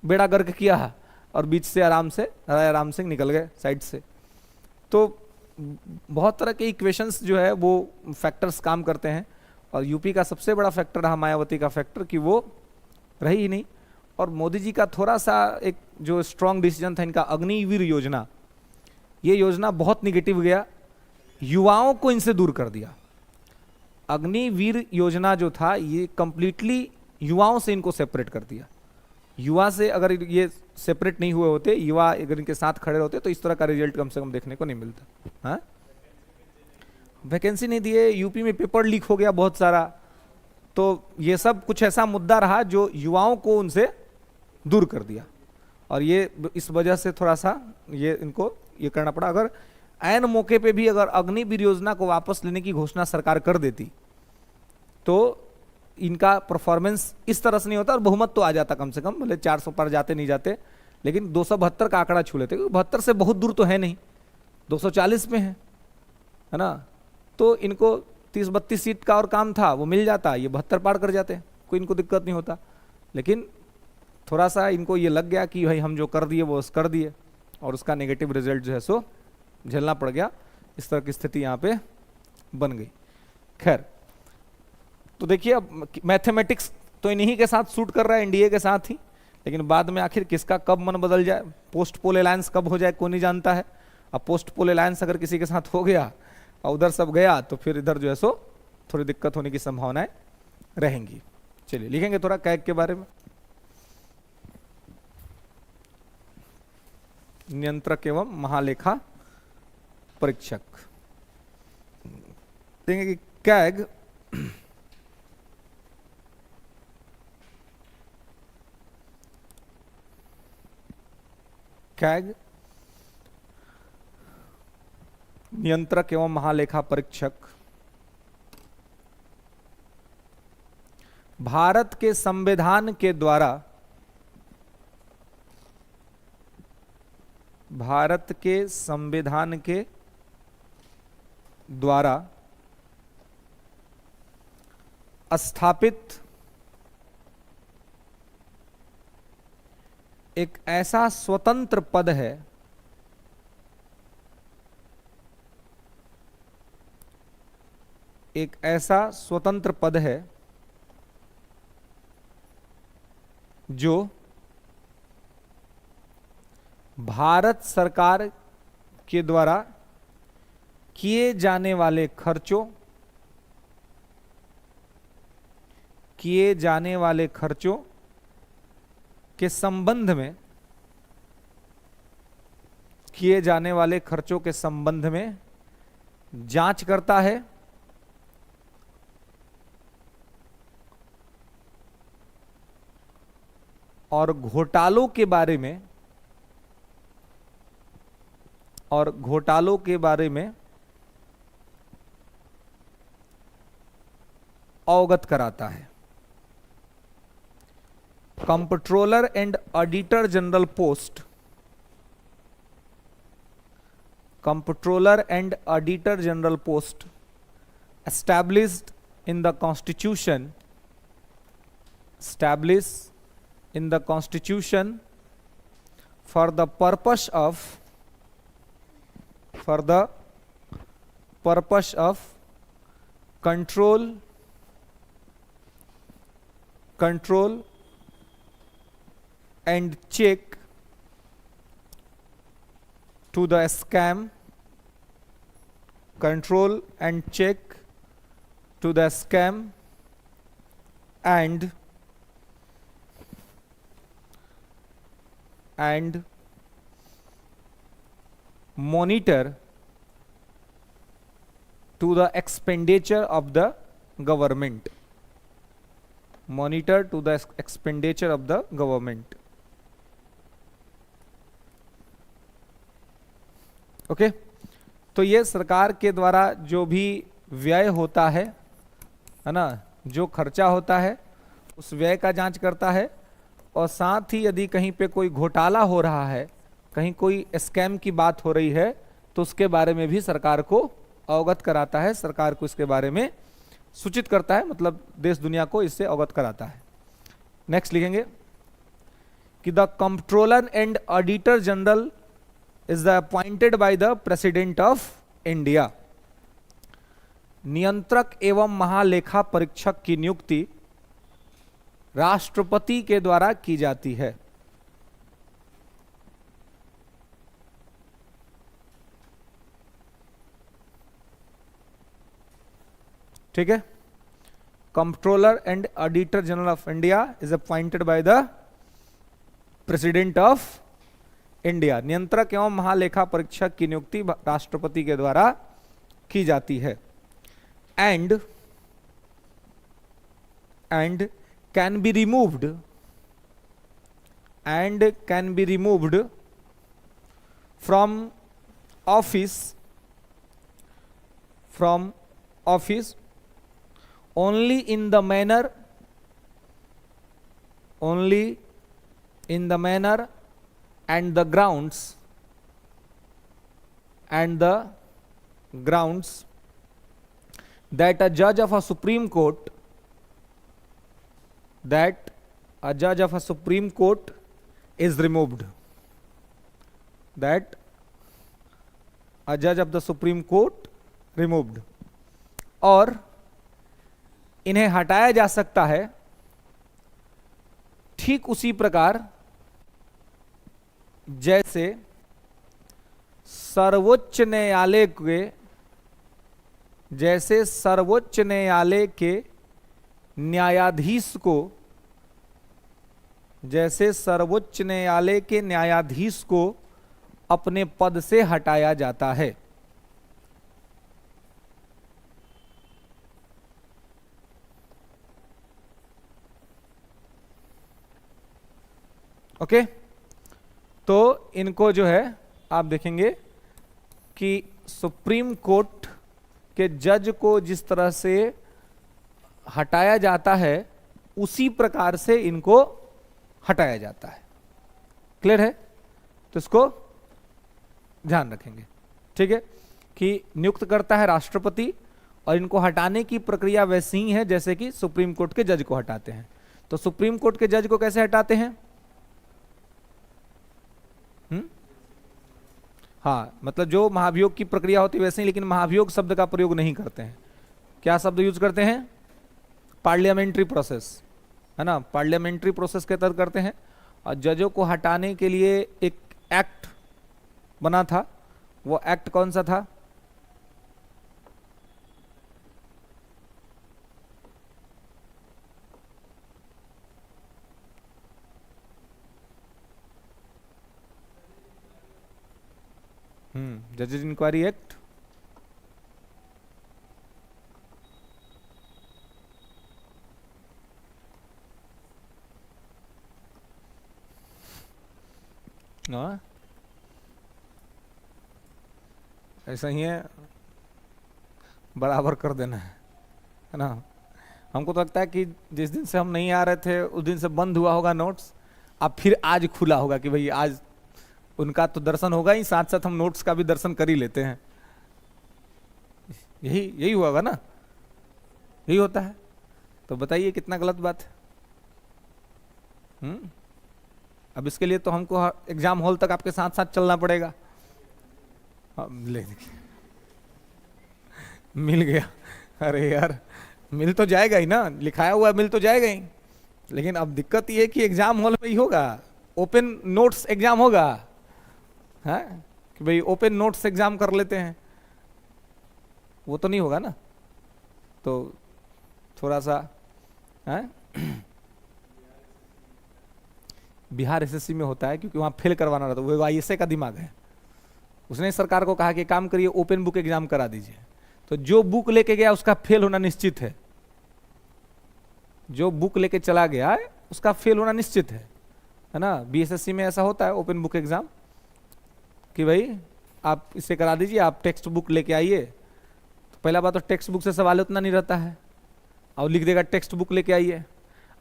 बेड़ा गर्क किया है, और बीच से आराम से राजा राम सिंह निकल गए साइड से। तो बहुत तरह के इक्वेशंस जो है वो फैक्टर्स काम करते हैं, और यूपी का सबसे बड़ा फैक्टर रहा मायावती का फैक्टर कि वो रही ही नहीं। और मोदी जी का थोड़ा सा एक जो स्ट्रॉन्ग डिसीजन था इनका, अग्निवीर योजना, ये योजना बहुत निगेटिव गया, युवाओं को इनसे दूर कर दिया। अग्निवीर योजना जो था ये कंप्लीटली युवाओं से इनको सेपरेट कर दिया। युवा से अगर ये सेपरेट नहीं हुए होते, युवा अगर इनके साथ खड़े होते, तो इस तरह का रिजल्ट कम से कम देखने को नहीं मिलता। हाँ, वैकेंसी नहीं दिए, यूपी में पेपर लीक हो गया बहुत सारा, तो ये सब कुछ ऐसा मुद्दा रहा जो युवाओं को उनसे दूर कर दिया, और ये इस वजह से थोड़ा सा ये इनको ये करना पड़ा। अगर ऐन मौके पे भी अगर अग्निवीर योजना को वापस लेने की घोषणा सरकार कर देती तो इनका परफॉर्मेंस इस तरह से नहीं होता, और बहुमत तो आ जाता कम से कम, भले 400 पर जाते नहीं जाते, लेकिन 272 का आंकड़ा छू लेते, क्योंकि 72 से बहुत दूर तो है नहीं, 240 में है ना। तो इनको 30-32 सीट का और काम था वो मिल जाता, ये 72 पार कर जाते, कोई इनको दिक्कत नहीं होता। लेकिन थोड़ा सा इनको ये लग गया कि भाई हम जो कर दिए वो कर दिए, और उसका नेगेटिव रिजल्ट जो है सो झेलना पड़ गया। इस तरह की स्थिति यहाँ पे बन गई। खैर, तो देखिए अब मैथमेटिक्स तो इन्हीं के साथ सूट कर रहा है, एनडीए के साथ ही, लेकिन बाद में आखिर किसका कब मन बदल जाए, पोस्ट पोल अलायंस कब हो जाए कोई नहीं जानता है। अब पोस्ट पोल अलायंस अगर किसी के साथ हो गया और उधर सब गया तो फिर इधर जो है सो थोड़ी दिक्कत होने की संभावनाएं रहेंगी। चलिए लिखेंगे थोड़ा कैग के बारे में। नियंत्रक एवं महालेखा परीक्षक। देखेंगे कि कैग कैग नियंत्रक एवं महालेखा परीक्षक भारत के संविधान के द्वारा स्थापित एक ऐसा स्वतंत्र पद है जो भारत सरकार के द्वारा किए जाने वाले खर्चों के संबंध में जांच करता है और घोटालों के बारे में अवगत कराता है। Comptroller and auditor general post established in the constitution for the purpose of control and check to the scam and monitor to the expenditure of the government. Okay, तो ये सरकार के द्वारा जो भी व्यय होता है ना, जो खर्चा होता है उस व्यय का जांच करता है, और साथ ही यदि कहीं पे कोई घोटाला हो रहा है, कहीं कोई स्कैम की बात हो रही है, तो उसके बारे में भी सरकार को अवगत कराता है, सरकार को इसके बारे में सूचित करता है, मतलब देश दुनिया को इससे अवगत कराता है। नेक्स्ट लिखेंगे कि the comptroller and auditor general is appointed by the president of India. नियंत्रक एवं महालेखा परीक्षक की नियुक्ति राष्ट्रपति के द्वारा की जाती है। ठीक है, comptroller and auditor general of India is appointed by the president of India. नियंत्रक एवं महालेखा परीक्षक की नियुक्ति राष्ट्रपति के द्वारा की जाती है। And can be removed from office only in the manner and the grounds that a judge of a Supreme Court, that a judge of a Supreme Court is removed, that a judge of the Supreme Court removed, और इन्हें हटाया जा सकता है ठीक उसी प्रकार जैसे सर्वोच्च न्यायालय के, जैसे सर्वोच्च न्यायालय के न्यायाधीश को, जैसे सर्वोच्च न्यायालय के न्यायाधीश को अपने पद से हटाया जाता है। ओके, तो इनको जो है आप देखेंगे कि सुप्रीम कोर्ट के जज को जिस तरह से हटाया जाता है उसी प्रकार से इनको हटाया जाता है। क्लियर है? तो इसको ध्यान रखेंगे। ठीक है कि नियुक्त करता है राष्ट्रपति और इनको हटाने की प्रक्रिया वैसी ही है जैसे कि सुप्रीम कोर्ट के जज को हटाते हैं। तो सुप्रीम कोर्ट के जज को कैसे हटाते हैं? हाँ, मतलब जो महाभियोग की प्रक्रिया होती है वैसे ही, लेकिन महाभियोग शब्द का प्रयोग नहीं करते हैं। क्या शब्द यूज करते हैं? पार्लियामेंट्री प्रोसेस, है ना, पार्लियामेंट्री प्रोसेस के तहत करते हैं। और जजों को हटाने के लिए एक एक्ट बना था, वो एक्ट कौन सा था? जजेस इंक्वायरी एक्ट। ऐसा ही है, बराबर कर देना है ना। हमको तो लगता है कि जिस दिन से हम नहीं आ रहे थे उस दिन से बंद हुआ होगा नोट्स, अब फिर आज खुला होगा कि भाई आज उनका तो दर्शन होगा ही, साथ साथ हम नोट्स का भी दर्शन कर ही लेते हैं। यही हुआ होगा ना, यही होता है। तो बताइए कितना गलत बात है। अब इसके लिए तो हमको एग्जाम हॉल तक आपके साथ साथ चलना पड़ेगा। ले देखिए, मिल गया। अरे यार, मिल तो जाएगा ही ना, लिखाया हुआ मिल तो जाएगा ही, लेकिन अब दिक्कत ये है कि एग्जाम हॉल में ही होगा, ओपन नोट्स एग्जाम होगा। है कि भाई ओपन नोट्स एग्जाम कर लेते हैं, वो तो नहीं होगा ना। तो थोड़ा सा है बिहार एसएससी में होता है, क्योंकि वहां फेल करवाना रहता है। वो आईएसए का दिमाग है, उसने सरकार को कहा कि काम करिए ओपन बुक एग्जाम करा दीजिए। तो जो बुक लेके गया उसका फेल होना निश्चित है, जो बुक लेके चला गया है उसका फेल होना निश्चित है ना। बीएसएससी में ऐसा होता है ओपन बुक एग्जाम कि भाई आप इसे करा दीजिए, आप टेक्स्ट बुक लेके आइए। तो पहला बात तो टेक्स्ट बुक से सवाल उतना नहीं रहता है, और लिख देगा टेक्स्ट बुक लेके आइए।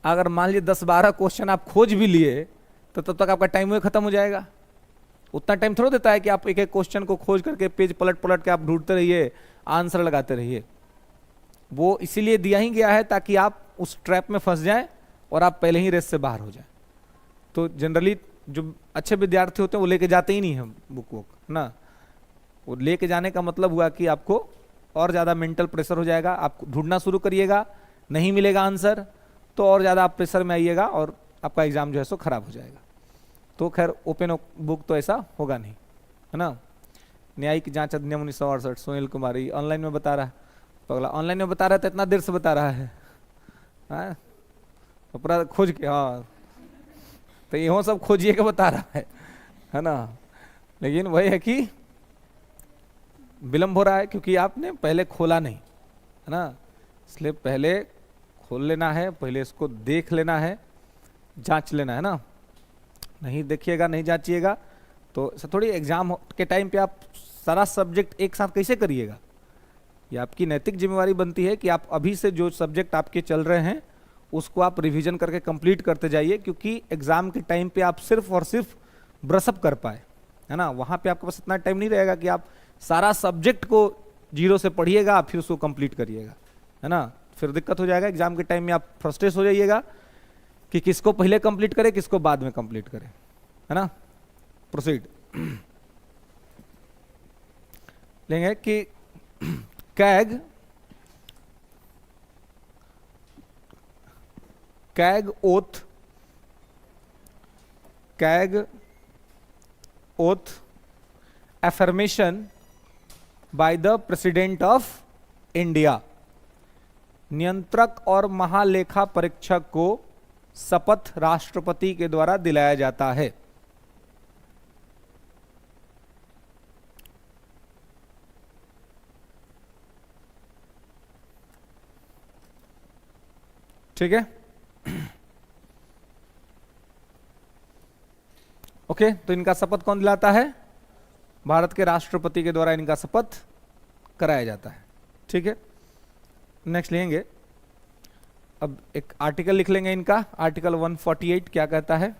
अगर मान लीजिए 10-12 क्वेश्चन आप खोज भी लिए तो तब तक आपका टाइम वही खत्म हो जाएगा। उतना टाइम थोड़ा देता है कि आप एक एक क्वेश्चन को खोज करके पेज पलट पलट के आप ढूंढते रहिए, आंसर लगाते रहिए। वो इसीलिए दिया ही गया है ताकि आप उस ट्रैप में फंस जाएं और आप पहले ही रेस से बाहर हो जाएं। तो जनरली जो अच्छे विद्यार्थी होते हैं वो लेके जाते ही नहीं हैं बुक ना। वो लेके जाने का मतलब हुआ कि आपको और ज़्यादा मेंटल प्रेशर हो जाएगा, आप ढूंढना शुरू करिएगा, नहीं मिलेगा आंसर तो और ज़्यादा आप प्रेशर में आइएगा और आपका एग्जाम जो है सो खराब हो जाएगा। तो खैर ओपन बुक तो ऐसा होगा नहीं, है ना। न्यायिक जांच अधिनियम 1968 सुनील कुमारी ऑनलाइन में बता रहा है, पगला ऑनलाइन में बता रहा है तो इतना देर से बता रहा है, तो पूरा खोज के, हाँ तो ये सब खोजिए के बता रहा है ना। लेकिन वही है कि विलंब हो रहा है क्योंकि आपने पहले खोला नहीं, है ना। इसलिए पहले खोल लेना है, पहले इसको देख लेना है, जांच लेना है ना। नहीं देखिएगा, नहीं जांचिएगा तो थोड़ी एग्जाम के टाइम पे आप सारा सब्जेक्ट एक साथ कैसे करिएगा। ये आपकी नैतिक जिम्मेवारी बनती है कि आप अभी से जो सब्जेक्ट आपके चल रहे हैं उसको आप रिवीजन करके कंप्लीट करते जाइए, क्योंकि एग्जाम के टाइम पे आप सिर्फ और सिर्फ ब्रशअप कर पाए, है ना। वहाँ पे आपके पास इतना टाइम नहीं रहेगा कि आप सारा सब्जेक्ट को जीरो से पढ़िएगा, फिर उसको कंप्लीट करिएगा, है ना। फिर दिक्कत हो जाएगा एग्जाम के टाइम में, आप फ्रस्ट्रेट हो जाइएगा कि किसको पहले कंप्लीट करें किसको बाद में कंप्लीट करें, है ना। प्रोसीड लेंगे कि CAG oath affirmation by the president of India. नियंत्रक और महालेखा परीक्षक को शपथ राष्ट्रपति के द्वारा दिलाया जाता है। ठीक है, ओके। तो इनका शपथ कौन दिलाता है? भारत के राष्ट्रपति के द्वारा इनका शपथ कराया जाता है। ठीक है, नेक्स्ट लेंगे। अब एक आर्टिकल लिख लेंगे इनका, आर्टिकल 148 क्या कहता है।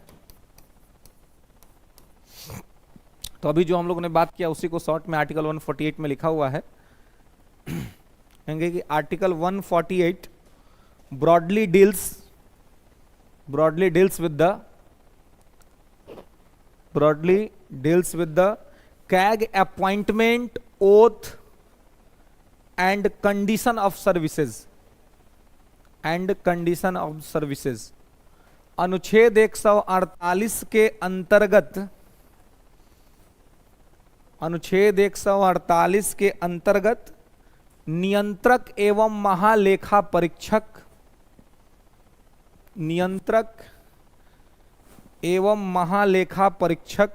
तो अभी जो हम लोगों ने बात किया उसी को शॉर्ट में आर्टिकल 148 में लिखा हुआ है। कहेंगे कि article 148 broadly deals with the CAG appointment, oath and condition of services अनुच्छेद 148 के अंतर्गत नियंत्रक एवं महालेखा परीक्षक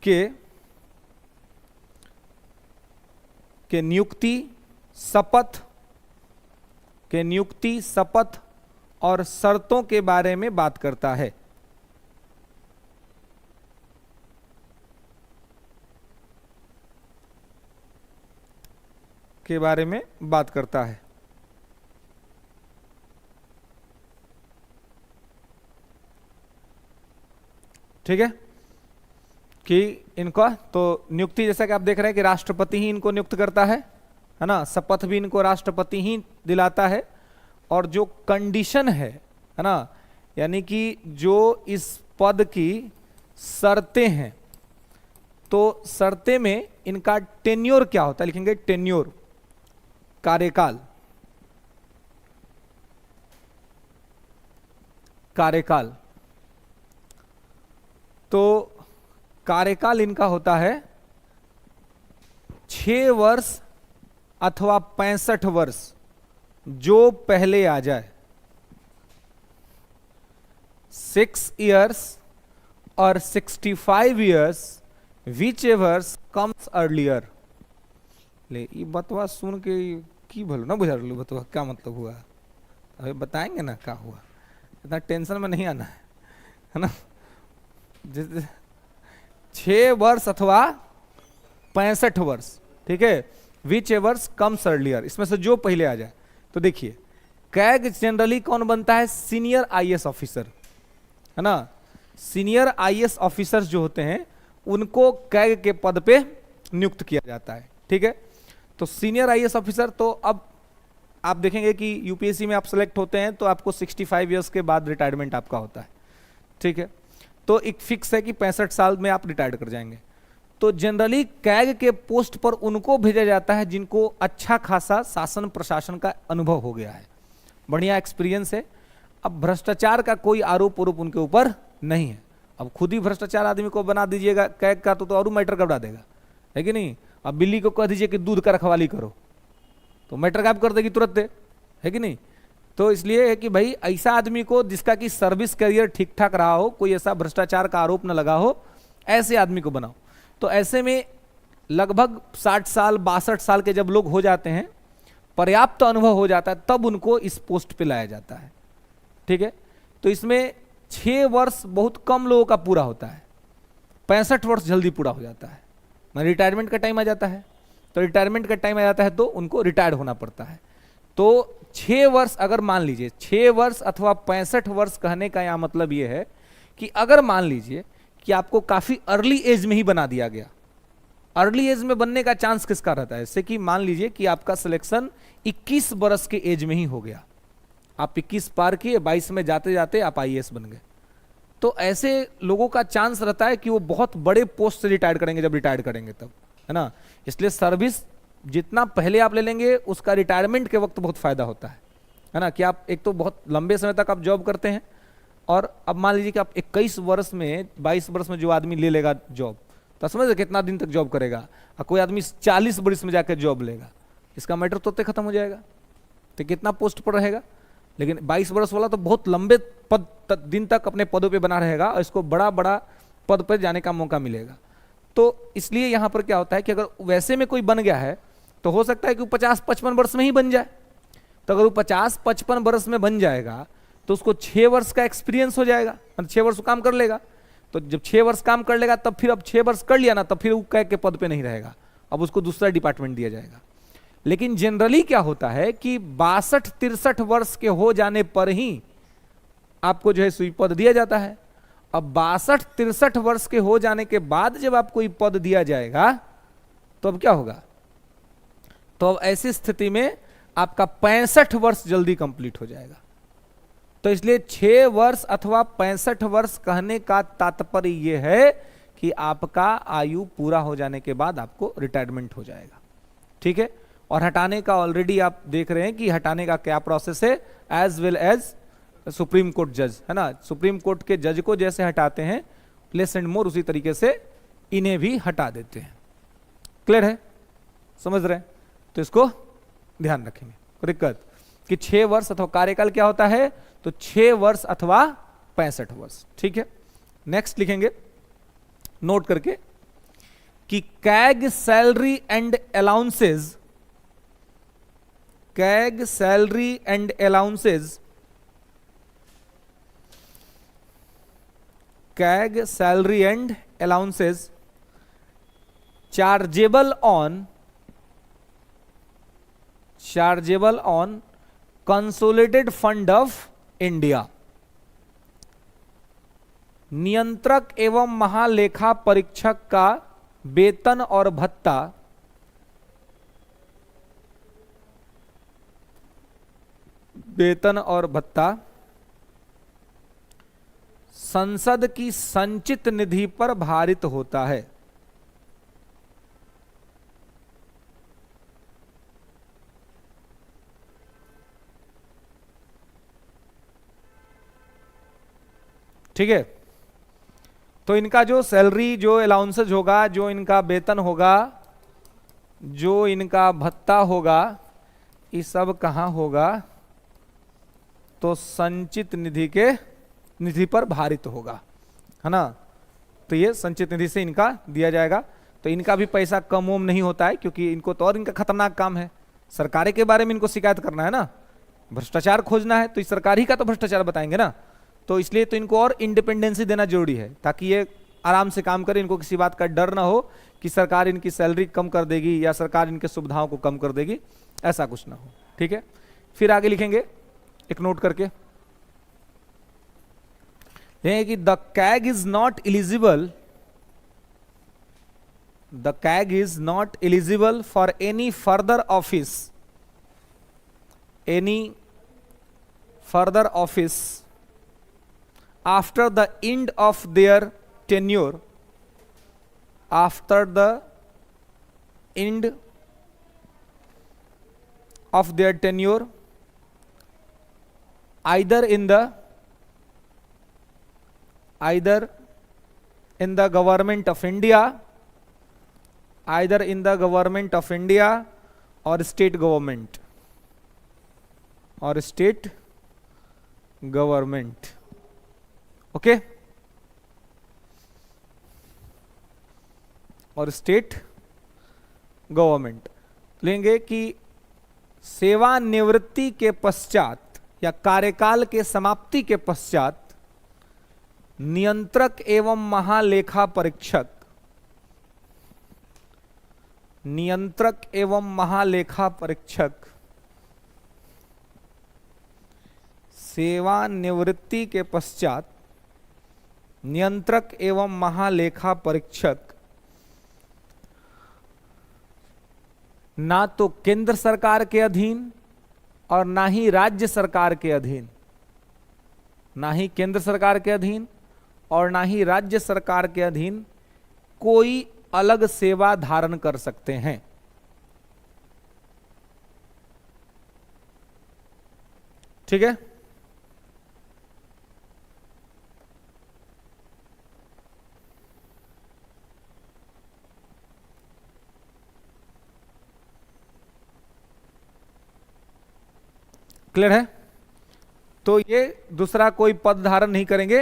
के नियुक्ति, शपथ और शर्तों के बारे में बात करता है। ठीक है, कि इनका तो नियुक्ति जैसा कि आप देख रहे हैं कि राष्ट्रपति ही इनको नियुक्त करता है ना। शपथ भी इनको राष्ट्रपति ही दिलाता है। और जो कंडीशन है ना, यानी कि जो इस पद की शर्तें हैं, तो शर्तें में इनका टेन्योर क्या होता है, लिखेंगे टेन्योर, कार्यकाल। तो कार्यकाल इनका होता है 6 वर्ष अथवा 65 वर्ष, जो पहले आ जाए। 6 years और 65 years विच एवर्स कम्स अर्लियर। ले ये बतवा सुन के की भलो ना बुझा लो, बतवा क्या मतलब हुआ, अभी बताएंगे ना क्या हुआ, इतना टेंशन में नहीं आना है ना। 6 वर्ष अथवा 65 वर्ष, ठीक है, विच एवर्स कम्स अर्लियर, इसमें से जो पहले आ जाए। तो देखिए कैग जनरली कौन बनता है, सीनियर आईएएस ऑफिसर, है ना। सीनियर आईएएस ऑफिसर्स जो होते हैं उनको कैग के पद पे नियुक्त किया जाता है। ठीक है, तो सीनियर आईएएस ऑफिसर, तो अब आप देखेंगे कि यूपीएससी में आप सेलेक्ट होते हैं तो आपको 65 इयर्स के बाद रिटायरमेंट आपका होता है। ठीक है, तो एक फिक्स है कि 65 साल में आप रिटायर कर जाएंगे। तो जनरली कैग के पोस्ट पर उनको भेजा जाता है जिनको अच्छा खासा शासन प्रशासन का अनुभव हो गया है, बढ़िया एक्सपीरियंस है। अब भ्रष्टाचार का कोई आरोप उनके ऊपर नहीं है। अब खुद ही भ्रष्टाचार आदमी को बना दीजिएगा कैग का तो और मैटर कब देगा, है कि नहीं। अब बिल्ली को कह दीजिए कि दूध का रखवाली करो तो मैटर गायब कर देगी तुरंत, है कि नहीं। तो इसलिए है कि भाई ऐसा आदमी को जिसका कि सर्विस करियर ठीक ठाक रहा हो, कोई ऐसा भ्रष्टाचार का आरोप न लगा हो, ऐसे आदमी को बनाओ। तो ऐसे में लगभग 60 साल 62 साल के जब लोग हो जाते हैं, पर्याप्त तो अनुभव हो जाता है, तब उनको इस पोस्ट पे लाया जाता है। ठीक है, तो इसमें 6 वर्ष बहुत कम लोगों का पूरा होता है, 65 वर्ष जल्दी पूरा हो जाता है। मैं रिटायरमेंट का टाइम आ जाता है, तो रिटायरमेंट का टाइम आ जाता है तो उनको रिटायर होना पड़ता है। तो 6 वर्ष अगर मान लीजिए 6 वर्ष अथवा 65 वर्ष कहने का यह मतलब यह है कि अगर मान लीजिए कि आपको काफी अर्ली एज में ही बना दिया गया, अर्ली एज में बनने का चांस किसका रहता है? जैसे कि मान लीजिए कि आपका सिलेक्शन 21 वर्ष के एज में ही हो गया, आप 21 पार किए, 22 में जाते जाते आप आईएएस बन गए, तो ऐसे लोगों का चांस रहता है कि वो बहुत बड़े पोस्ट से रिटायर करेंगे जब रिटायर करेंगे तब, है ना। इसलिए सर्विस जितना पहले आप ले लेंगे उसका रिटायरमेंट के वक्त बहुत फायदा होता है ना। कि आप एक तो बहुत लंबे समय तक आप जॉब करते हैं, और अब मान लीजिए कि आप 21 वर्ष में 22 वर्ष में जो आदमी ले लेगा जॉब, तो समझ रहे कितना दिन तक जॉब करेगा, और कोई आदमी 40 वर्ष में जाकर जॉब लेगा, इसका मैटर तो खत्म हो जाएगा, तो कितना पोस्ट पर रहेगा। लेकिन 22 वर्ष वाला तो बहुत लंबे पद दिन तक अपने पदों पे बना रहेगा, और इसको बड़ा बड़ा पद पर जाने का मौका मिलेगा। तो इसलिए यहां पर क्या होता है कि अगर वैसे में कोई बन गया है तो हो सकता है कि वो 50-55 वर्ष में ही बन जाए। तो अगर वो 50-55 वर्ष में बन जाएगा तो उसको 6 वर्ष का एक्सपीरियंस हो जाएगा, मतलब 6 वर्ष काम कर लेगा। तो जब 6 वर्ष काम कर लेगा तब फिर अब 6 वर्ष कर लिया ना, तब फिर वो कह के पद पे नहीं रहेगा, अब उसको दूसरा डिपार्टमेंट दिया जाएगा। लेकिन जनरली क्या होता है कि 62-63 वर्ष के हो जाने पर ही आपको जो है सुई पद दिया जाता है। अब 62-63 वर्ष के हो जाने के बाद जब आपको ये पद दिया जाएगा तो अब क्या होगा? तो अब ऐसी स्थिति में आपका 65 वर्ष जल्दी कंप्लीट हो जाएगा। तो इसलिए 6 वर्ष अथवा 65 वर्ष कहने का तात्पर्य यह है कि आपका आयु पूरा हो जाने के बाद आपको रिटायरमेंट हो जाएगा, ठीक है। और हटाने का ऑलरेडी आप देख रहे हैं कि हटाने का क्या प्रोसेस है, as well as supreme court जज, है ना। सुप्रीम कोर्ट के जज को जैसे हटाते हैं लेस एंड मोर, उसी तरीके से इन्हें भी हटा देते हैं। क्लियर है, समझ रहे हैं? तो इसको ध्यान रखेंगे। दिक्कत कि 6 वर्ष अथवा कार्यकाल क्या होता है, तो 6 वर्ष अथवा 65 वर्ष, ठीक है। नेक्स्ट लिखेंगे नोट करके कि CAG salary and allowances, CAG salary and allowances, CAG salary and allowances chargeable on consolidated fund of India. नियंत्रक एवं महालेखा परीक्षक का वेतन और भत्ता संसद की संचित निधि पर भारित होता है। ठीक है। तो इनका जो सैलरी, जो अलाउंसेज होगा, जो इनका वेतन होगा, जो इनका भत्ता होगा, ये सब कहां होगा? तो संचित निधि पर भारित होगा, है ना। तो ये संचित निधि से इनका दिया जाएगा। तो इनका भी पैसा कम वम नहीं होता है, क्योंकि इनको तो और इनका खतरनाक काम है, सरकार के बारे में इनको शिकायत करना है ना, भ्रष्टाचार खोजना है, तो इस सरकार ही का तो भ्रष्टाचार बताएंगे ना। तो इसलिए तो इनको और इंडिपेंडेंसी देना जरूरी है, ताकि ये आराम से काम करें, इनको किसी बात का डर ना हो कि सरकार इनकी सैलरी कम कर देगी या सरकार इनके सुविधाओं को कम कर देगी, ऐसा कुछ ना हो, ठीक है। फिर आगे लिखेंगे एक नोट करके, कि the CAG is not eligible for any further office after the end of their tenure, either in the government of India, or state government, okay, और स्टेट गवर्नमेंट। लेंगे कि सेवानिवृत्ति के पश्चात या कार्यकाल के समाप्ति के पश्चात नियंत्रक एवं महालेखा परीक्षक सेवानिवृत्ति के पश्चात नियंत्रक एवं महालेखा परीक्षक ना तो केंद्र सरकार के अधीन और ना ही राज्य सरकार के अधीन, ना ही केंद्र सरकार के अधीन और ना ही राज्य सरकार के अधीन कोई अलग सेवा धारण कर सकते हैं। ठीक है, क्लियर है। तो ये दूसरा कोई पद धारण नहीं करेंगे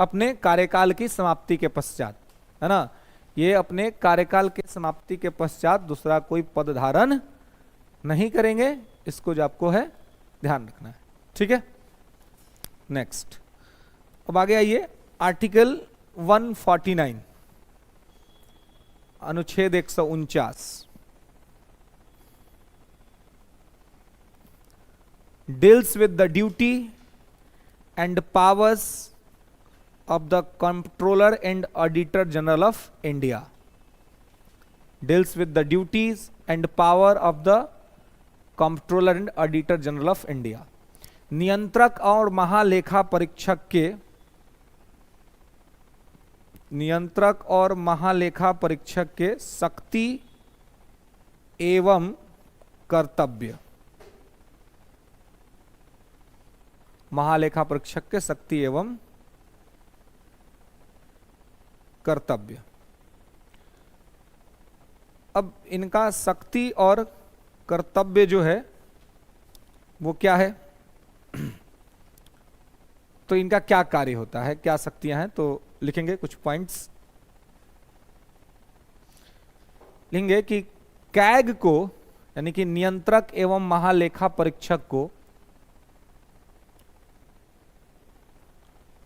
अपने कार्यकाल की समाप्ति के पश्चात, है ना। ये अपने कार्यकाल के समाप्ति के पश्चात दूसरा कोई पद धारण नहीं करेंगे, इसको जो आपको है ध्यान रखना है। ठीक है, नेक्स्ट। अब आगे आइए, आर्टिकल 149 अनुच्छेद 149 deals with the duty and powers of the Comptroller and Auditor General of India. Deals with the duties and power of the Comptroller and Auditor General of India. नियंत्रक और महालेखा परीक्षक के, नियंत्रक और महालेखा परीक्षक के शक्ति एवं कर्तव्य, महालेखा परीक्षक के शक्ति एवं कर्तव्य। अब इनका शक्ति और कर्तव्य जो है वो क्या है, तो इनका क्या कार्य होता है, क्या शक्तियां हैं, तो लिखेंगे कुछ पॉइंट्स। लिखेंगे कि कैग को, यानी कि नियंत्रक एवं महालेखा परीक्षक को,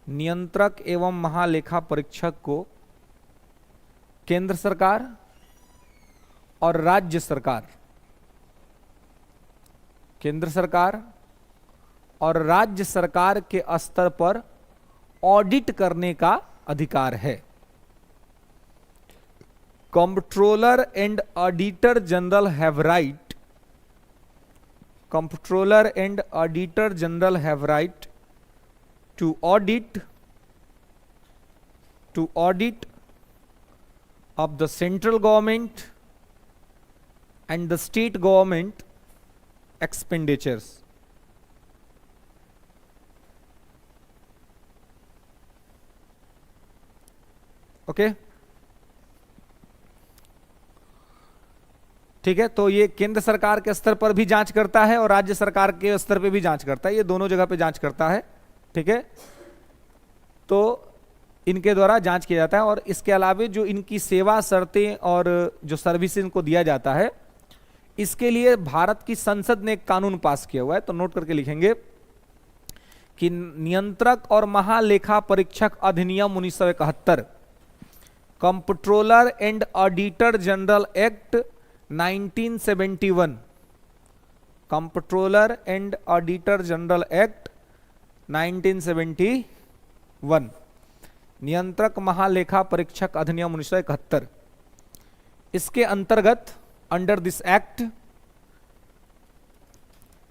नियंत्रक एवं महालेखा परीक्षक को केंद्र सरकार और राज्य सरकार, केंद्र सरकार और राज्य सरकार के स्तर पर ऑडिट करने का अधिकार है। Controller and auditor general have right, controller and auditor general have right to audit of the central government and the state government expenditures. Okay, ठीक है। तो ये केंद्र सरकार के स्तर पर भी जांच करता है और राज्य सरकार के स्तर पर भी जांच करता है, ये दोनों जगह पे जांच करता है। ठीक है, तो इनके द्वारा जांच किया जाता है। और इसके अलावा जो इनकी सेवा शर्तें और जो सर्विस इनको दिया जाता है, इसके लिए भारत की संसद ने एक कानून पास किया हुआ है, तो नोट करके लिखेंगे कि नियंत्रक और महालेखा परीक्षक अधिनियम 1971, controller and auditor general act 1971, controller and auditor general act 1971, नियंत्रक महालेखा परीक्षक अधिनियम 1971, इसके अंतर्गत अंडर दिस एक्ट,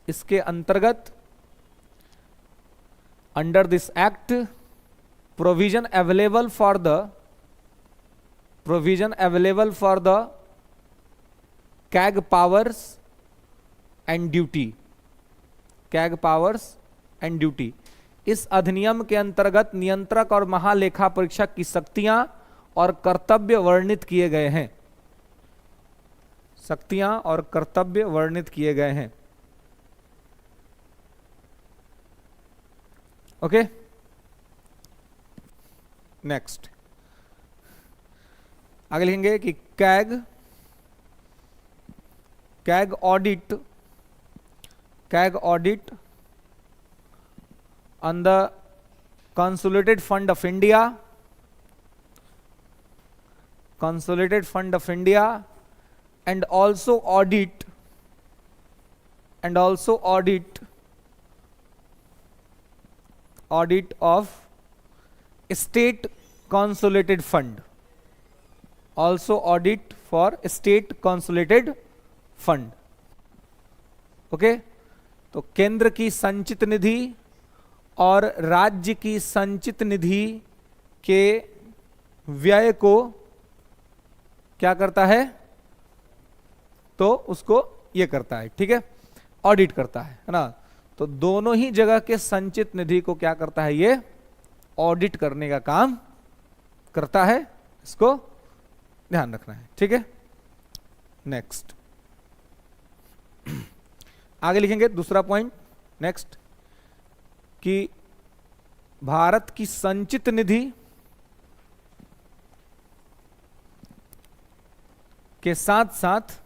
इसके अंतर्गत under this act provision available for the CAG powers and duty, CAG powers and duty, इस अधिनियम के अंतर्गत नियंत्रक और महालेखा परीक्षक की शक्तियां और कर्तव्य वर्णित किए गए हैं, शक्तियां और कर्तव्य वर्णित किए गए हैं। ओके, नेक्स्ट आगे लिखेंगे कि CAG audit on the Consolidated Fund of India, and also audit of State Consolidated Fund, also audit for State Consolidated fund. Okay, तो केंद्र की संचित निधि और राज्य की संचित निधि के व्यय को क्या करता है, तो उसको ये करता है, ठीक है, ऑडिट करता है ना। तो दोनों ही जगह के संचित निधि को क्या करता है, ये ऑडिट करने का काम करता है, इसको ध्यान रखना है, ठीक है। नेक्स्ट आगे लिखेंगे दूसरा पॉइंट, नेक्स्ट, कि भारत की संचित निधि के साथ साथ